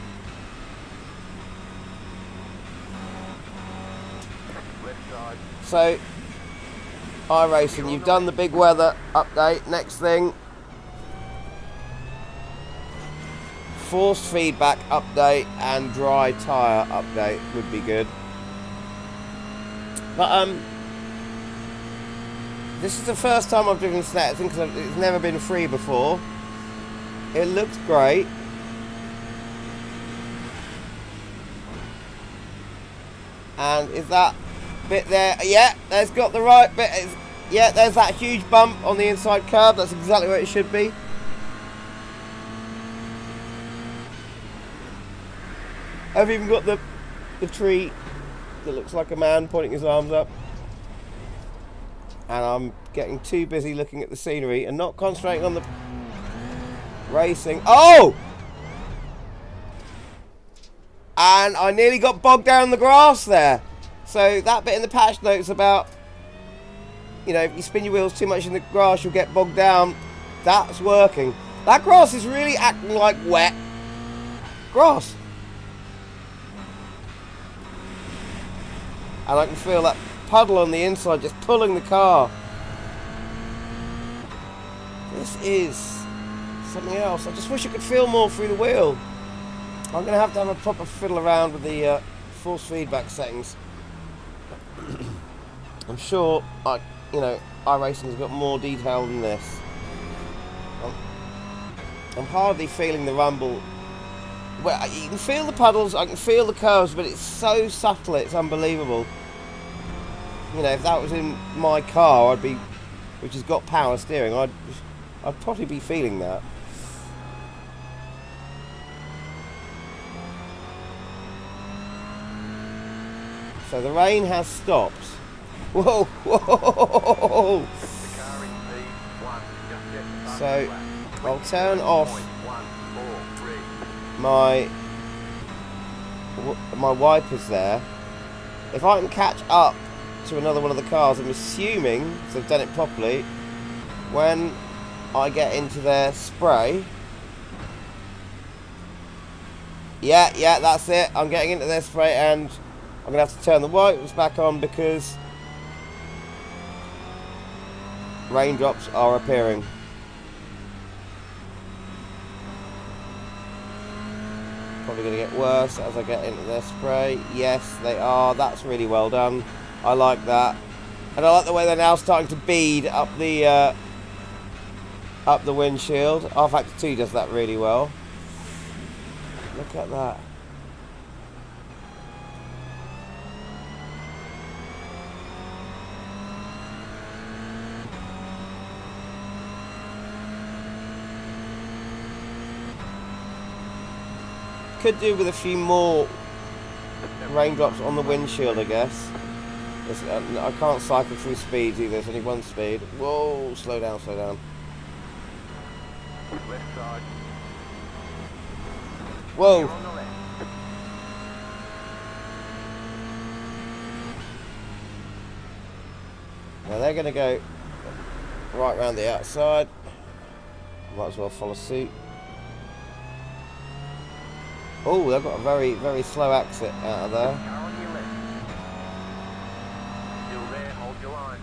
[SPEAKER 2] Left side.
[SPEAKER 1] So, iRacing, you've done the big weather update. Next thing, force feedback update and dry tyre update would be good. But this is the first time I've driven Stetson because it's never been free before. It looks great. And is that bit there? Yeah, there's got the right bit. Yeah, there's that huge bump on the inside curb. That's exactly where it should be. I've even got the tree that looks like a man pointing his arms up. And I'm getting too busy looking at the scenery and not concentrating on the racing. Oh! And I nearly got bogged down in the grass there. So that bit in the patch notes about, you know, if you spin your wheels too much in the grass, you'll get bogged down. That's working. That grass is really acting like wet grass. And I can feel that puddle on the inside just pulling the car. This is something else. I just wish I could feel more through the wheel. I'm going to have a proper fiddle around with the force feedback settings. I'm sure, iRacing's got more detail than this. I'm hardly feeling the rumble. Well, you can feel the puddles, I can feel the curves, but it's so subtle, it's unbelievable. You know, if that was in my car, which has got power steering, I'd probably be feeling that. So the rain has stopped. Whoa, whoa! So I'll turn off my wipers there. If I can catch up to another one of the cars, I'm assuming, because I've done it properly, when I get into their spray. Yeah, that's it. I'm getting into their spray and I'm going to have to turn the wipers back on because raindrops are appearing. Probably going to get worse as I get into their spray. Yes, they are. That's really well done. I like that. And I like the way they're now starting to bead up the windshield. R Factor 2 does that really well. Look at that. Could do with a few more raindrops on the windshield, I guess. I can't cycle through speeds either, there's only one speed. Whoa, slow down, slow down.
[SPEAKER 2] Left side.
[SPEAKER 1] Whoa.
[SPEAKER 2] You're on the left.
[SPEAKER 1] Now they're going to go right round the outside. Might as well follow suit. Oh, they've got a very, very slow exit out of there.
[SPEAKER 2] Car on your left. Still there, hold your line.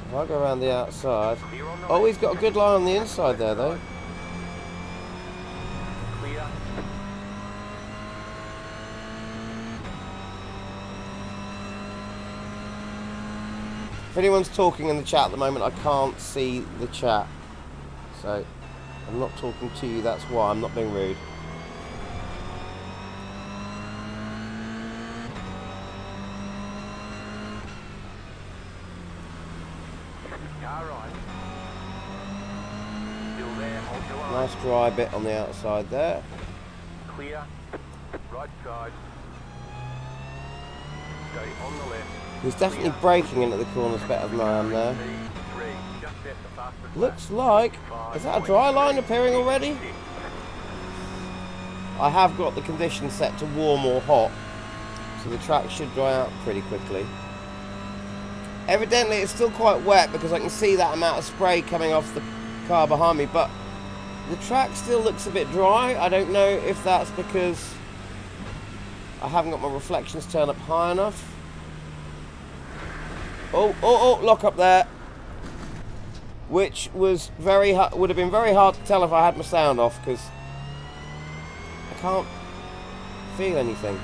[SPEAKER 1] If I go around the outside.
[SPEAKER 2] Clear on the
[SPEAKER 1] Oh,
[SPEAKER 2] left.
[SPEAKER 1] he's got a good line on the inside there, though.
[SPEAKER 2] Clear.
[SPEAKER 1] If anyone's talking in the chat at the moment, I can't see the chat. So, I'm not talking to you, that's why. I'm not being rude.
[SPEAKER 2] Car right. Still there, hold your line.
[SPEAKER 1] Nice dry bit on the outside there.
[SPEAKER 2] Clear. Right side. Stay on the left.
[SPEAKER 1] He's definitely braking into the corners better than I am there.
[SPEAKER 2] P3. Just set the fastest
[SPEAKER 1] Looks like... Is that a dry line appearing already? I have got the conditions set to warm or hot, so the track should dry out pretty quickly. Evidently it's still quite wet because I can see that amount of spray coming off the car behind me, but the track still looks a bit dry. I don't know if that's because I haven't got my reflections turned up high enough. Oh, lock up there. Which was would have been very hard to tell if I had my sound off, because I can't feel anything.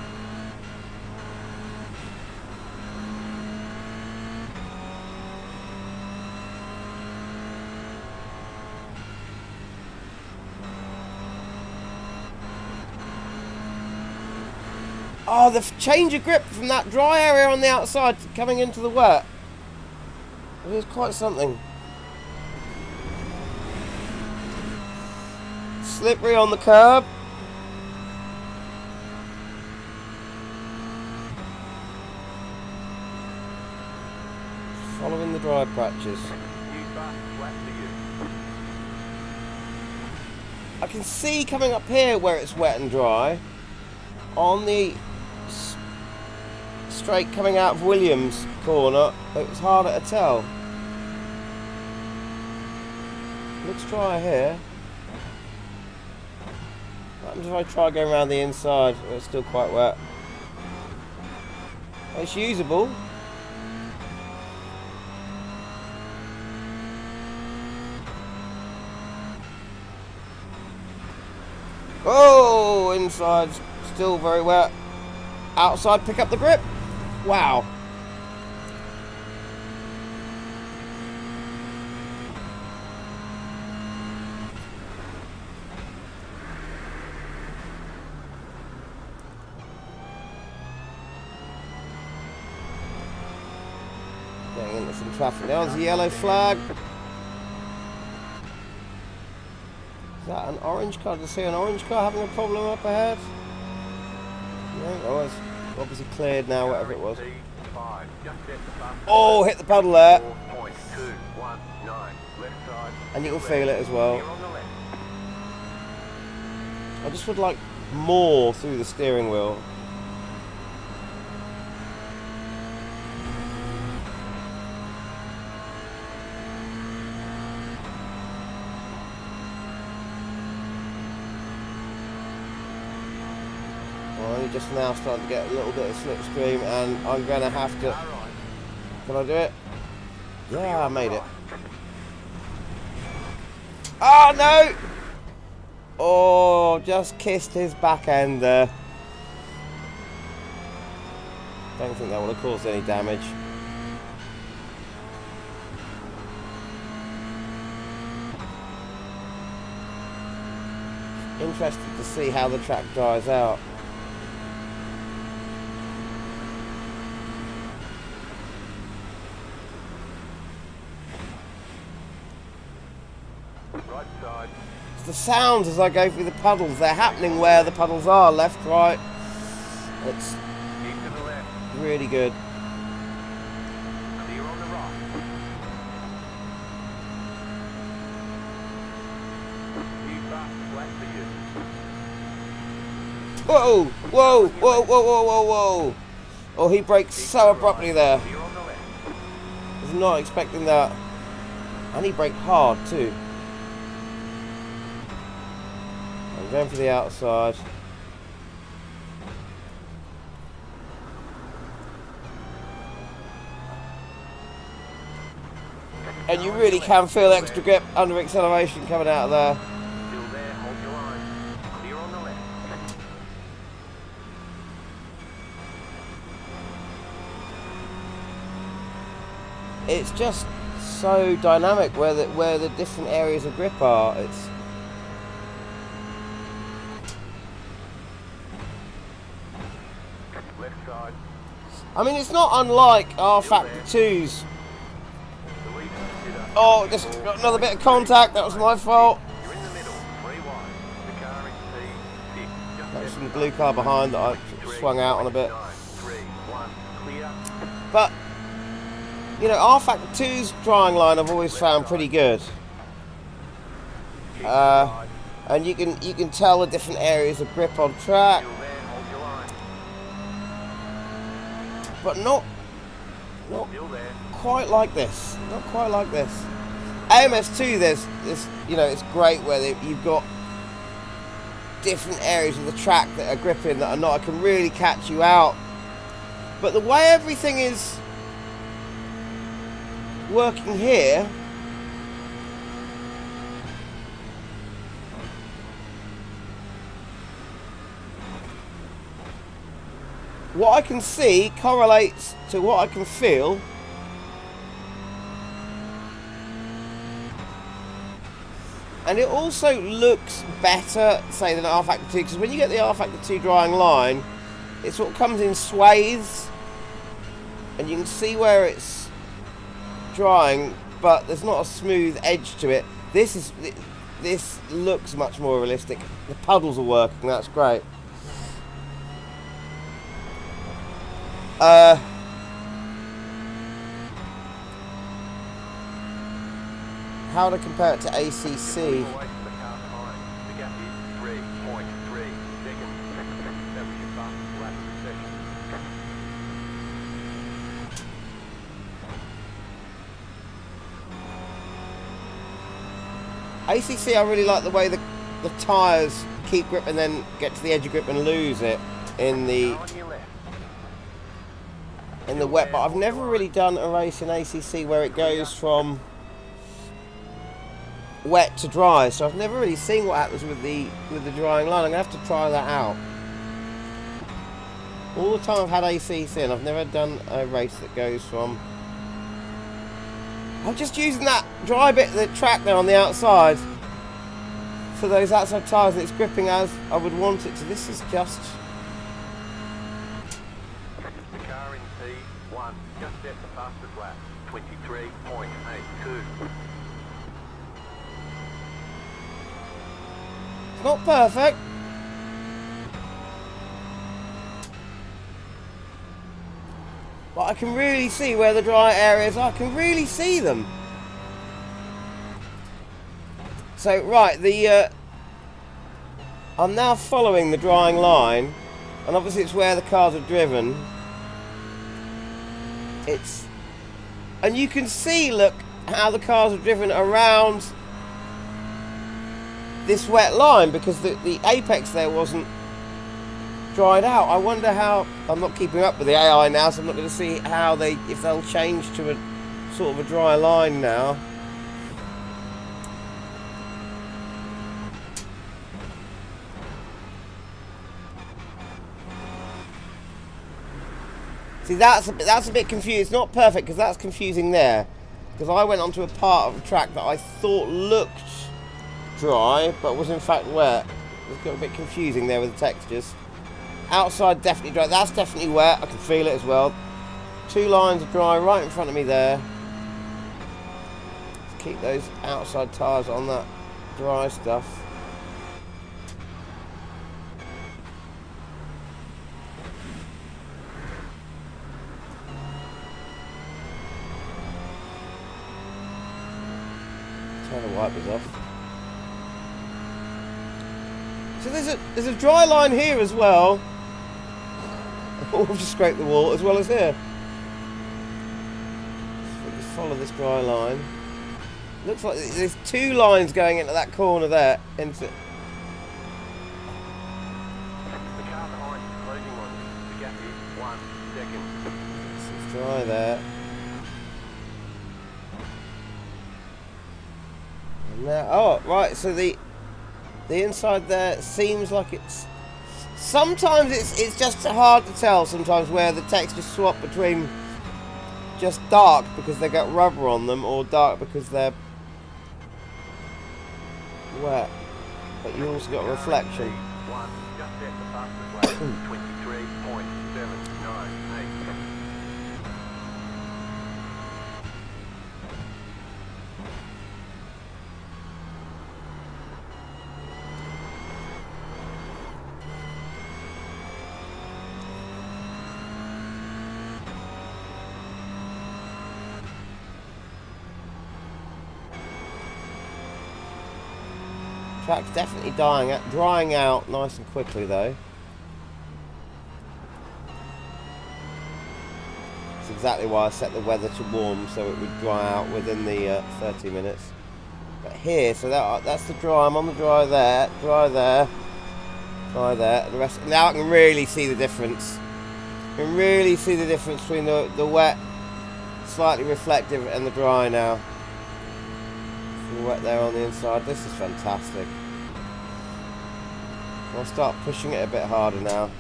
[SPEAKER 1] Oh, the change of grip from that dry area on the outside coming into the wet. It is quite something. Slippery on the curb. Following the dry patches. I can see coming up here where it's wet and dry. On the straight coming out of Williams corner, it was harder to tell. Looks dry here. What happens if I try going around the inside? It's still quite wet. It's usable. Oh, inside's still very wet. Outside, pick up the grip. Wow. Getting into some traffic now. There's a yellow flag. Is that an orange car? Did I see an orange car having a problem up ahead? No, oh, it's obviously cleared now, whatever it was. Oh, hit the pedal there. And you can feel it as well. I just would like more through the steering wheel. Only just now starting to get a little bit of slipstream, and I'm going to have to... Can I do it? Yeah, I made it. Oh, no! Oh, just kissed his back end there. Don't think that would have caused any damage. Interested to see how the track dries out. It's the sounds as I go through the puddles. They're happening where the puddles are, left, right. It's really good. Whoa, whoa, whoa, whoa, whoa, whoa, whoa. Oh, he brakes so abruptly there. I was not expecting that. And he braked hard too. I'm going for the outside. And you really can feel extra grip under acceleration coming out of there. It's just so dynamic where the different areas of grip are. It's left side. I mean, it's not unlike our Factor 2's Oh, just got another bit of contact. That was my fault.
[SPEAKER 2] You're in the middle, 3 wide. The car is P6. Just
[SPEAKER 1] That was
[SPEAKER 2] set
[SPEAKER 1] some
[SPEAKER 2] the
[SPEAKER 1] glue car behind that I swung out on a bit.
[SPEAKER 2] 3, 1, clear.
[SPEAKER 1] But, you know, R Factor 2's drying line I've always found pretty good.
[SPEAKER 2] Keep your ride.
[SPEAKER 1] And you can tell the different areas of grip on track,
[SPEAKER 2] Still there, hold your line.
[SPEAKER 1] but not
[SPEAKER 2] Still there.
[SPEAKER 1] quite like this. Not quite like this. AMS2, there's you know, it's great where you've got different areas of the track that are gripping that are not. I can really catch you out. But the way everything is working here, what I can see correlates to what I can feel. And it also looks better, say, than R Factor 2, because when you get the R Factor 2 drying line, it sort of comes in swathes, and you can see where it's drying, but there's not a smooth edge to it. This looks much more realistic. The puddles are working, that's great. How to compare it to ACC?
[SPEAKER 2] Away from the car behind. The gap is 3.3 seconds. That was your fastest lap of the session.
[SPEAKER 1] ACC, I really like the way the tyres keep grip and then get to the edge of grip and lose it in the
[SPEAKER 2] Now on your left.
[SPEAKER 1] wet. But I've never really done a race in ACC where it goes from wet to dry, so I've never really seen what happens with the drying line. I'm gonna have to try that out. All the time I've had ACC, and I've never done a race that goes from. I'm just using that dry bit of the track there on the outside for those outside tyres, and it's gripping as I would want it to. This is just.
[SPEAKER 2] The car in P1 just set the fastest lap. 23.82.
[SPEAKER 1] It's not perfect. But I can really see where the dry areas are. I can really see them. So, right, I'm now following the drying line. And obviously it's where the cars are driven. And you can see, look, how the cars are driven around this wet line, because the apex there wasn't dried out. I wonder how. I'm not keeping up with the AI now, so I'm not going to see how if they'll change to a sort of a dry line now. See, that's a bit confusing. It's not perfect because that's confusing there, because I went onto a part of the track that I thought looked dry, but was in fact wet. It's got a bit confusing there with the textures. Outside definitely dry. That's definitely wet. I can feel it as well. Two lines of dry right in front of me there. Let's keep those outside tyres on that dry stuff. Turn the wipers off. So there's a dry line here as well. Oh, we've just scraped the wall as well as here. So we just follow this dry line. Looks like there's two lines going into that corner there.
[SPEAKER 2] The car behind is closing on you. The gap is 1 second.
[SPEAKER 1] So it's dry there. And now, oh, right. So the inside there seems like it's. Sometimes it's just hard to tell. Sometimes where the textures swap between just dark because they got rubber on them, or dark because they're wet. But you also got a reflection.
[SPEAKER 2] One, just set the fastest lap. 23.798.
[SPEAKER 1] Track's definitely drying out nice and quickly though. That's exactly why I set the weather to warm, so it would dry out within the 30 minutes. But here, so that's the dry. I'm on the dry there, dry there, dry there. And the rest. Now I can really see the difference. You can really see the difference between the wet, slightly reflective, and the dry now. The wet there on the inside. This is fantastic. I'll start pushing it a bit harder now.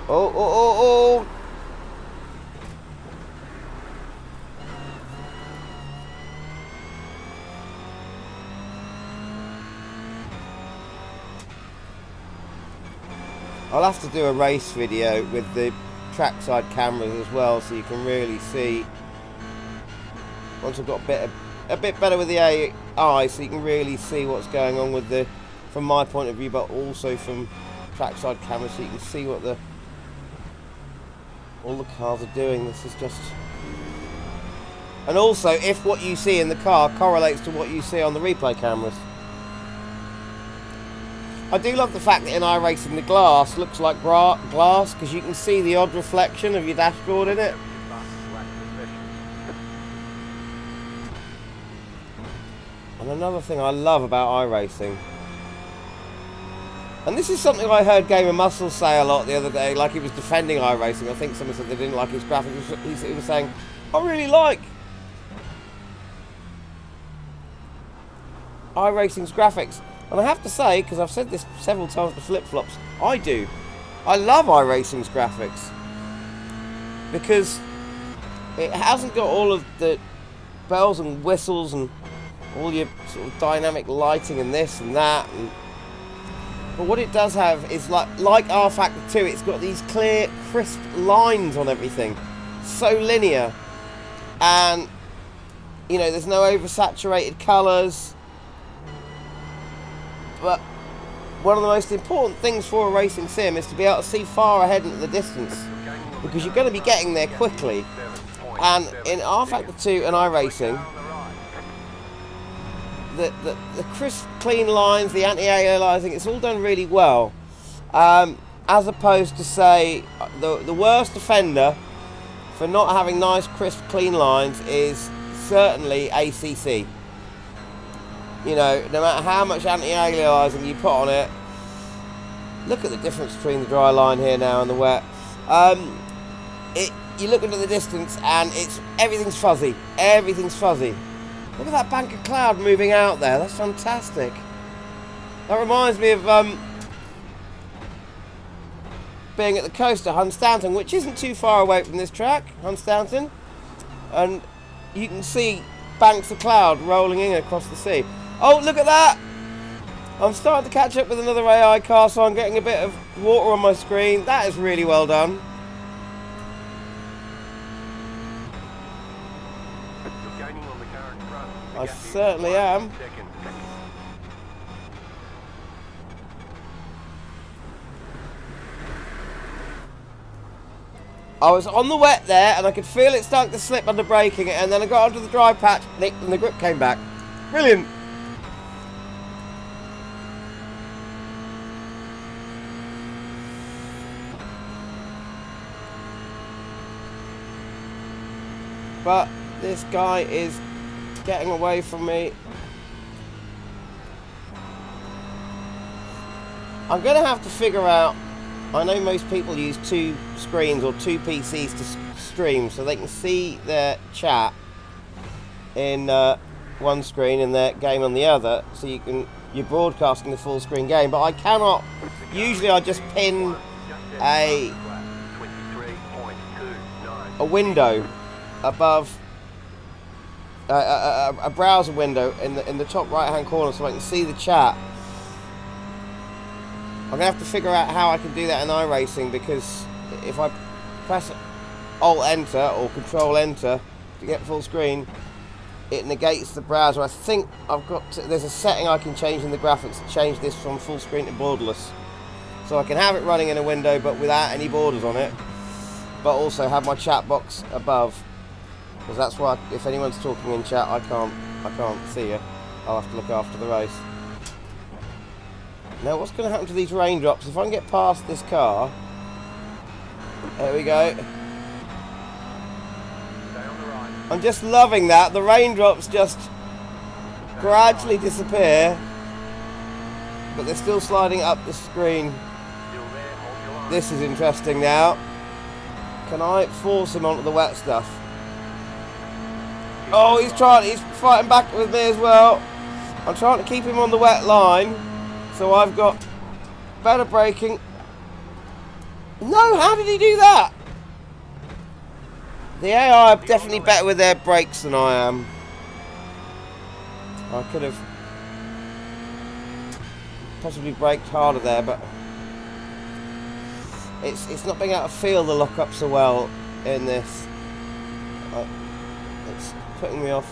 [SPEAKER 1] Oh, oh, oh, oh! I'll have to do a race video with the trackside cameras as well, so you can really see. Once I've got a bit better with the AI, so you can really see what's going on with the, from my point of view, but also from trackside cameras, so you can see what all the cars are doing. This is just, and also if what you see in the car correlates to what you see on the replay cameras. I do love the fact that in iRacing the glass looks like glass, because you can see the odd reflection of your dashboard in it. And another thing I love about iRacing, and this is something I heard Gamer Muscle say a lot the other day, like he was defending iRacing. I think someone said they didn't like his graphics. He was saying, I really like iRacing's graphics. And I have to say, because I've said this several times to flip-flops, I do. I love iRacing's graphics. Because it hasn't got all of the bells and whistles and all your sort of dynamic lighting and this and that. But what it does have is, like R Factor 2, it's got these clear, crisp lines on everything. So linear. And, you know, there's no oversaturated colours. But one of the most important things for a racing sim is to be able to see far ahead into the distance, because you're going to be getting there quickly. And in R Factor 2 and iRacing, the crisp, clean lines, the anti-aliasing, it's all done really well. As opposed to, say, the worst offender for not having nice, crisp, clean lines is certainly ACC. You know, no matter how much anti-aliasing you put on it, look at the difference between the dry line here now and the wet. You look into the distance and everything's fuzzy. Everything's fuzzy. Look at that bank of cloud moving out there. That's fantastic. That reminds me of being at the coast at Hunstanton, which isn't too far away from this track, Hunstanton. And you can see banks of cloud rolling in across the sea. Oh, look at that! I'm starting to catch up with another AI car, so I'm getting a bit of water on my screen. That is really well done. I certainly am. I was on the wet there, and I could feel it start to slip under braking, and then I got onto the dry patch, and the grip came back. Brilliant! But this guy is getting away from me. I'm going to have to figure out, I know most people use 2 screens or 2 PCs to stream, so they can see their chat in one screen and their game on the other, so you're broadcasting the full screen game. But I cannot, usually I just pin a window above a browser window in the top right hand corner, so I can see the chat. I'm gonna have to figure out how I can do that in iRacing, because if I press Alt Enter or Control Enter to get full screen, it negates the browser. I think there's a setting I can change in the graphics to change this from full screen to borderless, so I can have it running in a window but without any borders on it, but also have my chat box above, because that's why if anyone's talking in chat, I can't see you. I'll have to look after the race. Now what's going to happen to these raindrops? If I can get past this car... There we go.
[SPEAKER 2] Stay on the right.
[SPEAKER 1] I'm just loving that. The raindrops just gradually disappear. But they're still sliding up the screen.
[SPEAKER 2] Still there, hold your line.
[SPEAKER 1] This is interesting now. Can I force him onto the wet stuff? Oh, he's fighting back with me as well. I'm trying to keep him on the wet line. So I've got better braking. No, how did he do that? The AI are definitely better with their brakes than I am. I could have possibly braked harder there, but it's not being able to feel the lock-up so well in this. It's putting me off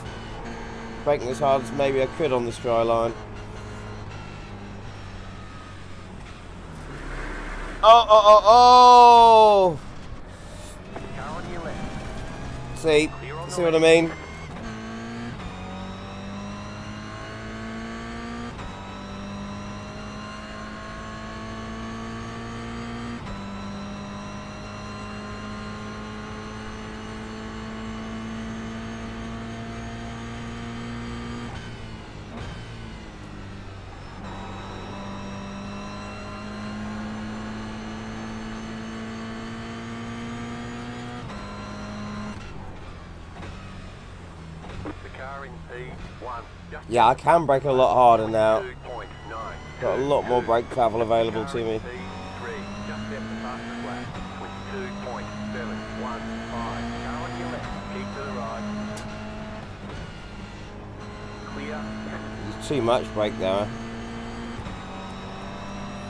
[SPEAKER 1] braking as hard as maybe I could on this dry line. Oh!
[SPEAKER 2] Car on your left.
[SPEAKER 1] See
[SPEAKER 2] Clear on the
[SPEAKER 1] what I
[SPEAKER 2] right.
[SPEAKER 1] mean?
[SPEAKER 2] Car in P1. Just
[SPEAKER 1] Yeah, I can brake a lot harder now.
[SPEAKER 2] 2.9.
[SPEAKER 1] Got a lot more brake travel available to me.
[SPEAKER 2] P3. Just step the fastest lap. 22.715. Car on your left. Keep to the right. Clear.
[SPEAKER 1] There's too much brake there.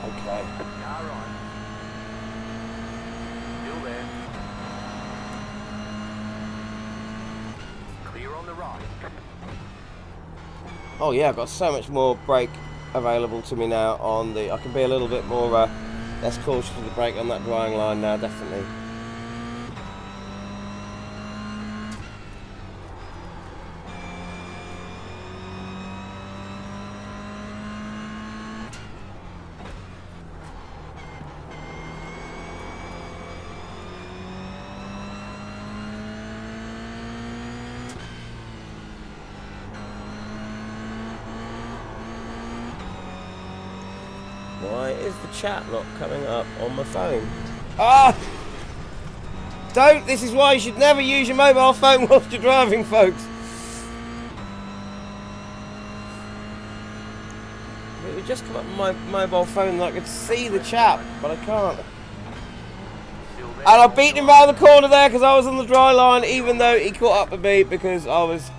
[SPEAKER 1] Okay.
[SPEAKER 2] Car right. Still there. Clear on the right.
[SPEAKER 1] Oh yeah, I've got so much more brake available to me now on the... I can be a little bit more less cautious with the brake on that drying line now, definitely. Why is the chat not coming up on my phone? Ah! Don't! This is why you should never use your mobile phone whilst you're driving, folks. It would just come up on my mobile phone and I could see the chat, but I can't.
[SPEAKER 2] Still there.
[SPEAKER 1] And I beat him round the corner there because I was on the dry line, even though he caught up with me because I was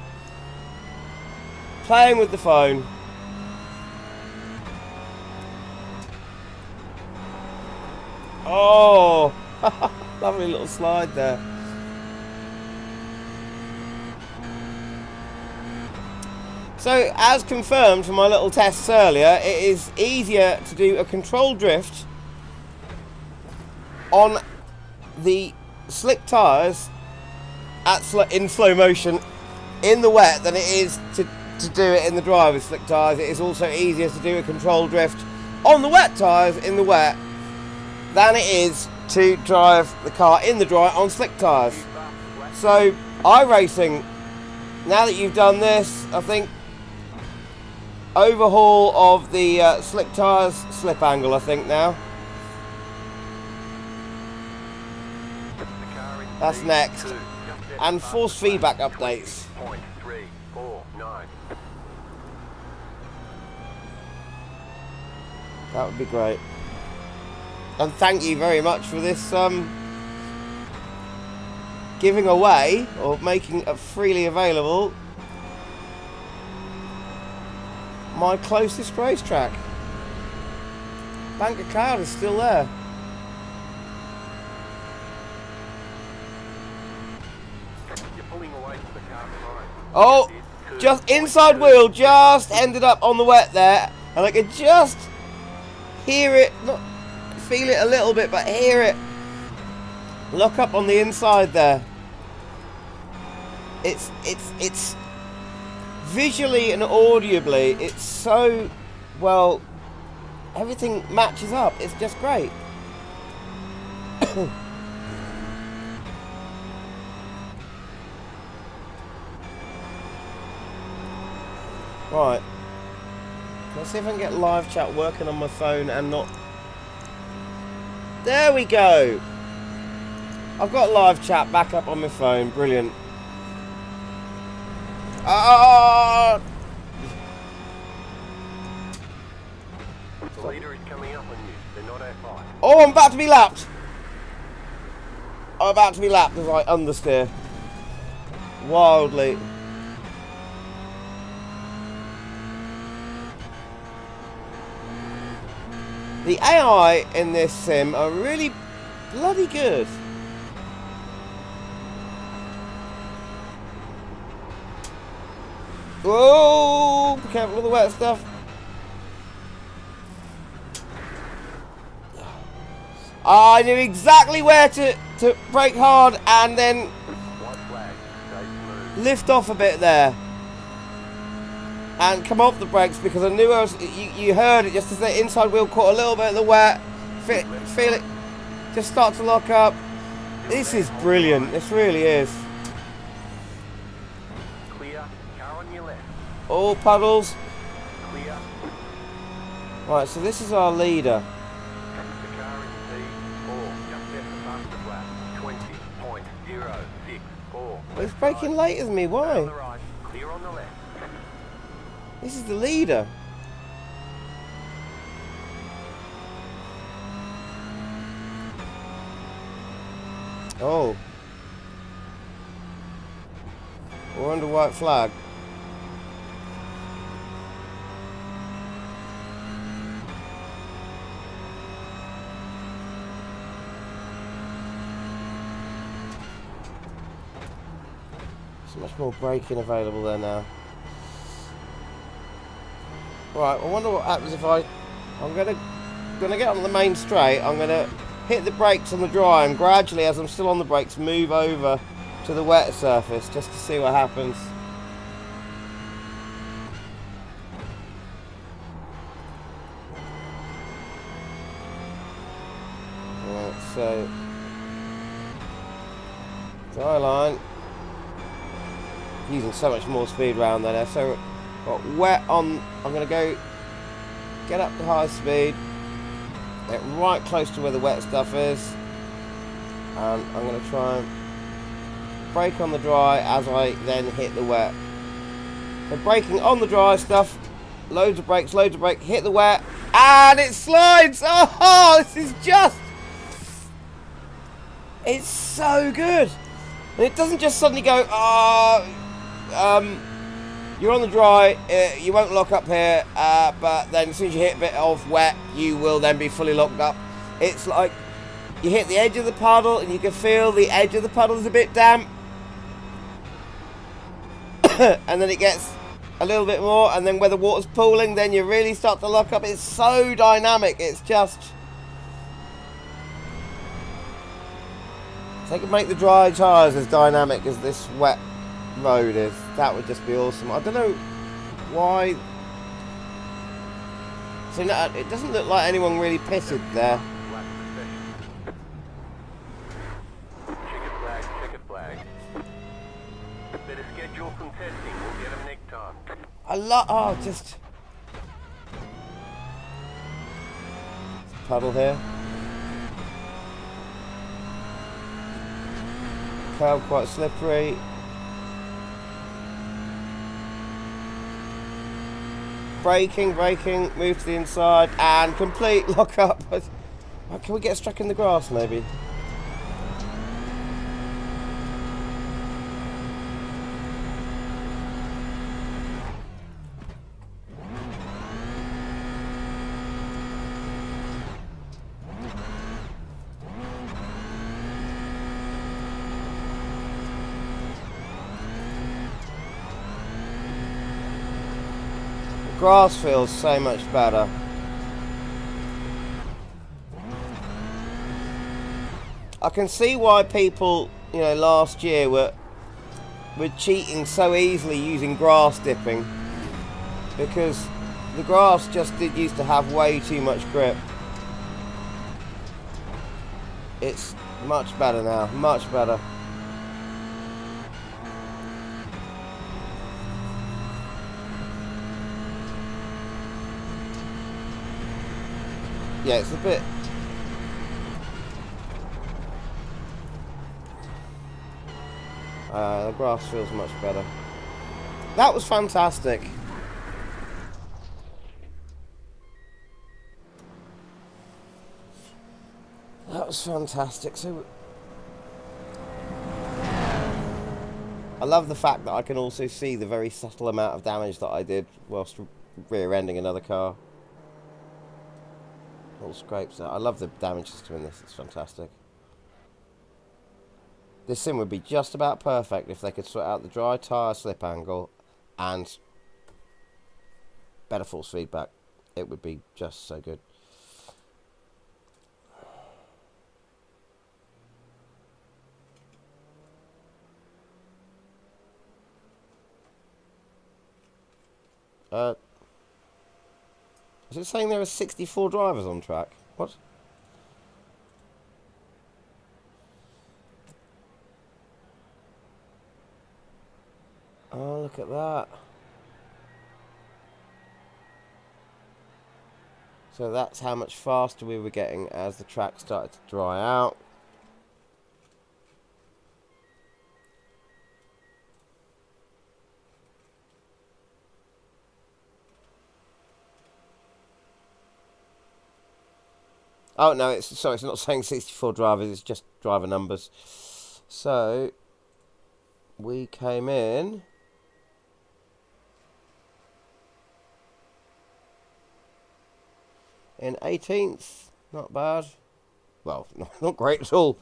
[SPEAKER 1] playing with the phone. Oh, lovely little slide there. So, as confirmed from my little tests earlier, it is easier to do a controlled drift on the slick tyres in slow motion in the wet than it is to do it in the dry with slick tyres. It is also easier to do a controlled drift on the wet tyres in the wet than it is to drive the car in the dry on slick tyres. So, iRacing, now that you've done this, I think overhaul of the slick tyres slip angle, I think now. That's next. And force feedback updates.
[SPEAKER 2] 0.349.
[SPEAKER 1] That would be great. And thank you very much for this giving away or making it freely available my closest racetrack. Bank of Cloud is still there.
[SPEAKER 2] You're pulling away from the car behind.
[SPEAKER 1] Oh, just inside wheel just ended up on the wet there, and I could just hear it, not feel it a little bit, but hear it lock up on the inside there. It's visually and audibly, it's so well everything matches up. It's just great. Right. Let's see if I can get live chat working on my phone and not... There we go! I've got live chat back up on my phone. Brilliant. Ah!
[SPEAKER 2] The leader is coming up on you. They're not F5.
[SPEAKER 1] Oh, I'm about to be lapped! I'm about to be lapped as I understeer. Wildly. The AI in this sim are really bloody good. Whoa! Be careful with the wet stuff. I knew exactly where to brake hard and then
[SPEAKER 2] White flag. Stay smooth.
[SPEAKER 1] lift off a bit there. And come off the brakes because I knew I was. You heard it just as the inside wheel caught a little bit of the wet. Feel it just start to lock up. This is brilliant. This really is.
[SPEAKER 2] Clear. Car on your left.
[SPEAKER 1] All puddles.
[SPEAKER 2] Clear.
[SPEAKER 1] Right, so this is our leader.
[SPEAKER 2] The car in P4. Just left the fastest lap. 20.064.
[SPEAKER 1] He's braking later than me.
[SPEAKER 2] On the
[SPEAKER 1] Why?
[SPEAKER 2] right. Clear on the left.
[SPEAKER 1] This is the leader. Oh. We're under white flag. So much more braking available there now. Right, I wonder what happens if I'm gonna get on the main straight. I'm gonna hit the brakes on the dry and gradually, as I'm still on the brakes, move over to the wet surface just to see what happens. Right, so dry line. Using so much more speed round there. So got wet on. I'm going to get up to high speed, get right close to where the wet stuff is, and I'm going to try and brake on the dry as I then hit the wet. So braking on the dry stuff, loads of brakes, hit the wet, and it slides. Oh, this is just, it's so good. And it doesn't just suddenly go, you're on the dry, you won't lock up here, but then as soon as you hit a bit of wet, you will then be fully locked up. It's like you hit the edge of the puddle and you can feel the edge of the puddle is a bit damp. And then it gets a little bit more, and then where the water's pooling, then you really start to lock up. It's so dynamic, it's just... If they could make the dry tyres as dynamic as this wet road is, that would just be awesome. I don't know why. So no, it doesn't look like anyone really pitted there.
[SPEAKER 2] Checkered flag. Better schedule some testing. We'll get them next time.
[SPEAKER 1] Just puddle here. Curb quite slippery. Braking, move to the inside, and complete lock up. Can we get stuck in the grass maybe? Grass feels so much better. I can see why people, last year were cheating so easily using grass dipping, because The grass just did used to have way too much grip. It's much better now, much better. Yeah, it's a bit... the grass feels much better. That was fantastic. That was fantastic. So, I love the fact that I can also see the very subtle amount of damage that I did whilst rear-ending another car. All scrapes out. I love the damage system in this. It's fantastic. This sim would be just about perfect if they could sort out the dry tyre slip angle and better force feedback. It would be just so good. Is it saying there are 64 drivers on track? What? Oh, look at that. So that's how much faster we were getting as the track started to dry out. Oh, no, it's not saying 64 drivers, it's just driver numbers. So, we came in... in 18th. Not bad. Well, not great at all.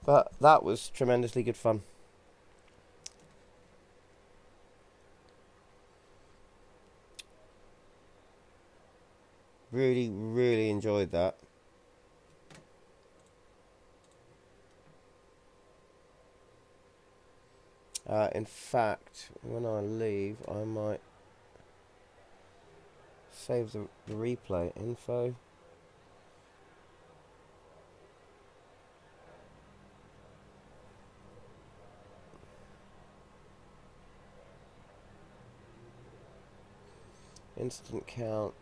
[SPEAKER 1] But that was tremendously good fun. Really, really enjoyed that. In fact, when I leave, I might save the replay info. Instant count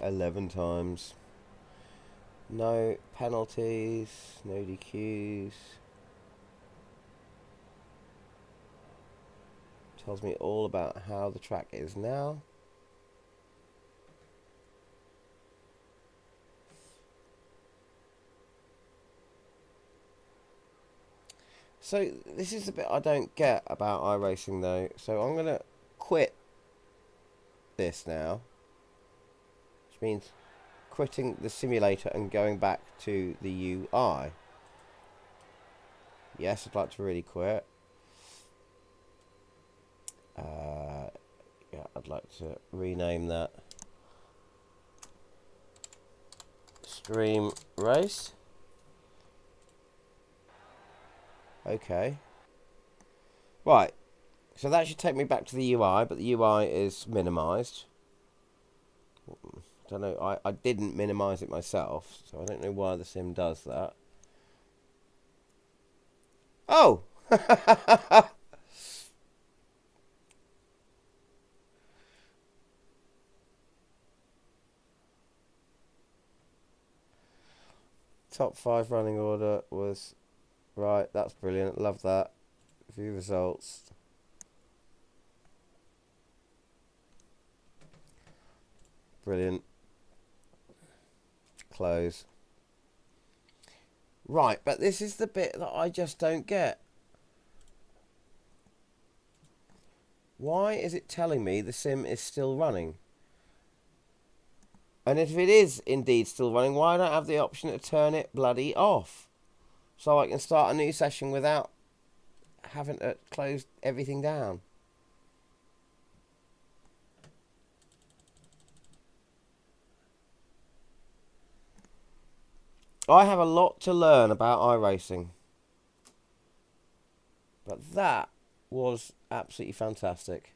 [SPEAKER 1] 11 times. No penalties, no DQs. Tells me all about how the track is now. So this is the bit I don't get about iRacing though. So I'm going to quit this now. Which means quitting the simulator and going back to the UI. Yes, I'd like to really quit. Yeah, I'd like to rename that Stream Race. Okay. Right. So that should take me back to the UI, but the UI is minimised. I don't know. I didn't minimise it myself, so I don't know why the sim does that. Oh! Top 5 running order was... Right, that's brilliant. Love that. View results. Brilliant. Close. Right, but this is the bit that I just don't get. Why is it telling me the sim is still running? And if it is indeed still running, why don't I have the option to turn it bloody off? So I can start a new session without having to close everything down. I have a lot to learn about iRacing. But that was absolutely fantastic.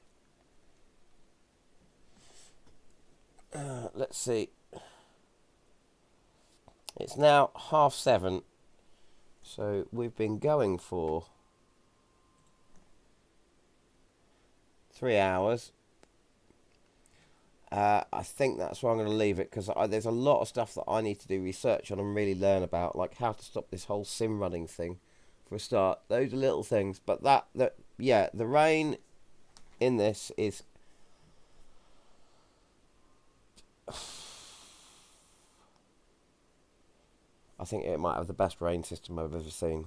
[SPEAKER 1] Let's see. It's now 7:30. So we've been going for 3 hours. I think that's where I'm going to leave it, because there's a lot of stuff that I need to do research on and really learn about, like how to stop this whole sim running thing for a start. Those are little things, but yeah, the rain in this is I think it might have the best rain system I've ever seen.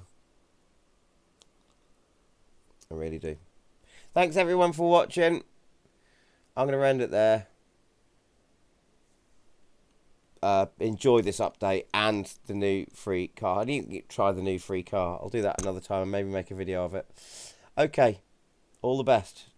[SPEAKER 1] I really do. Thanks everyone for watching. I'm going to end it there. Enjoy this update and the new free car. I need to try the new free car. I'll do that another time and maybe make a video of it. Okay, all the best.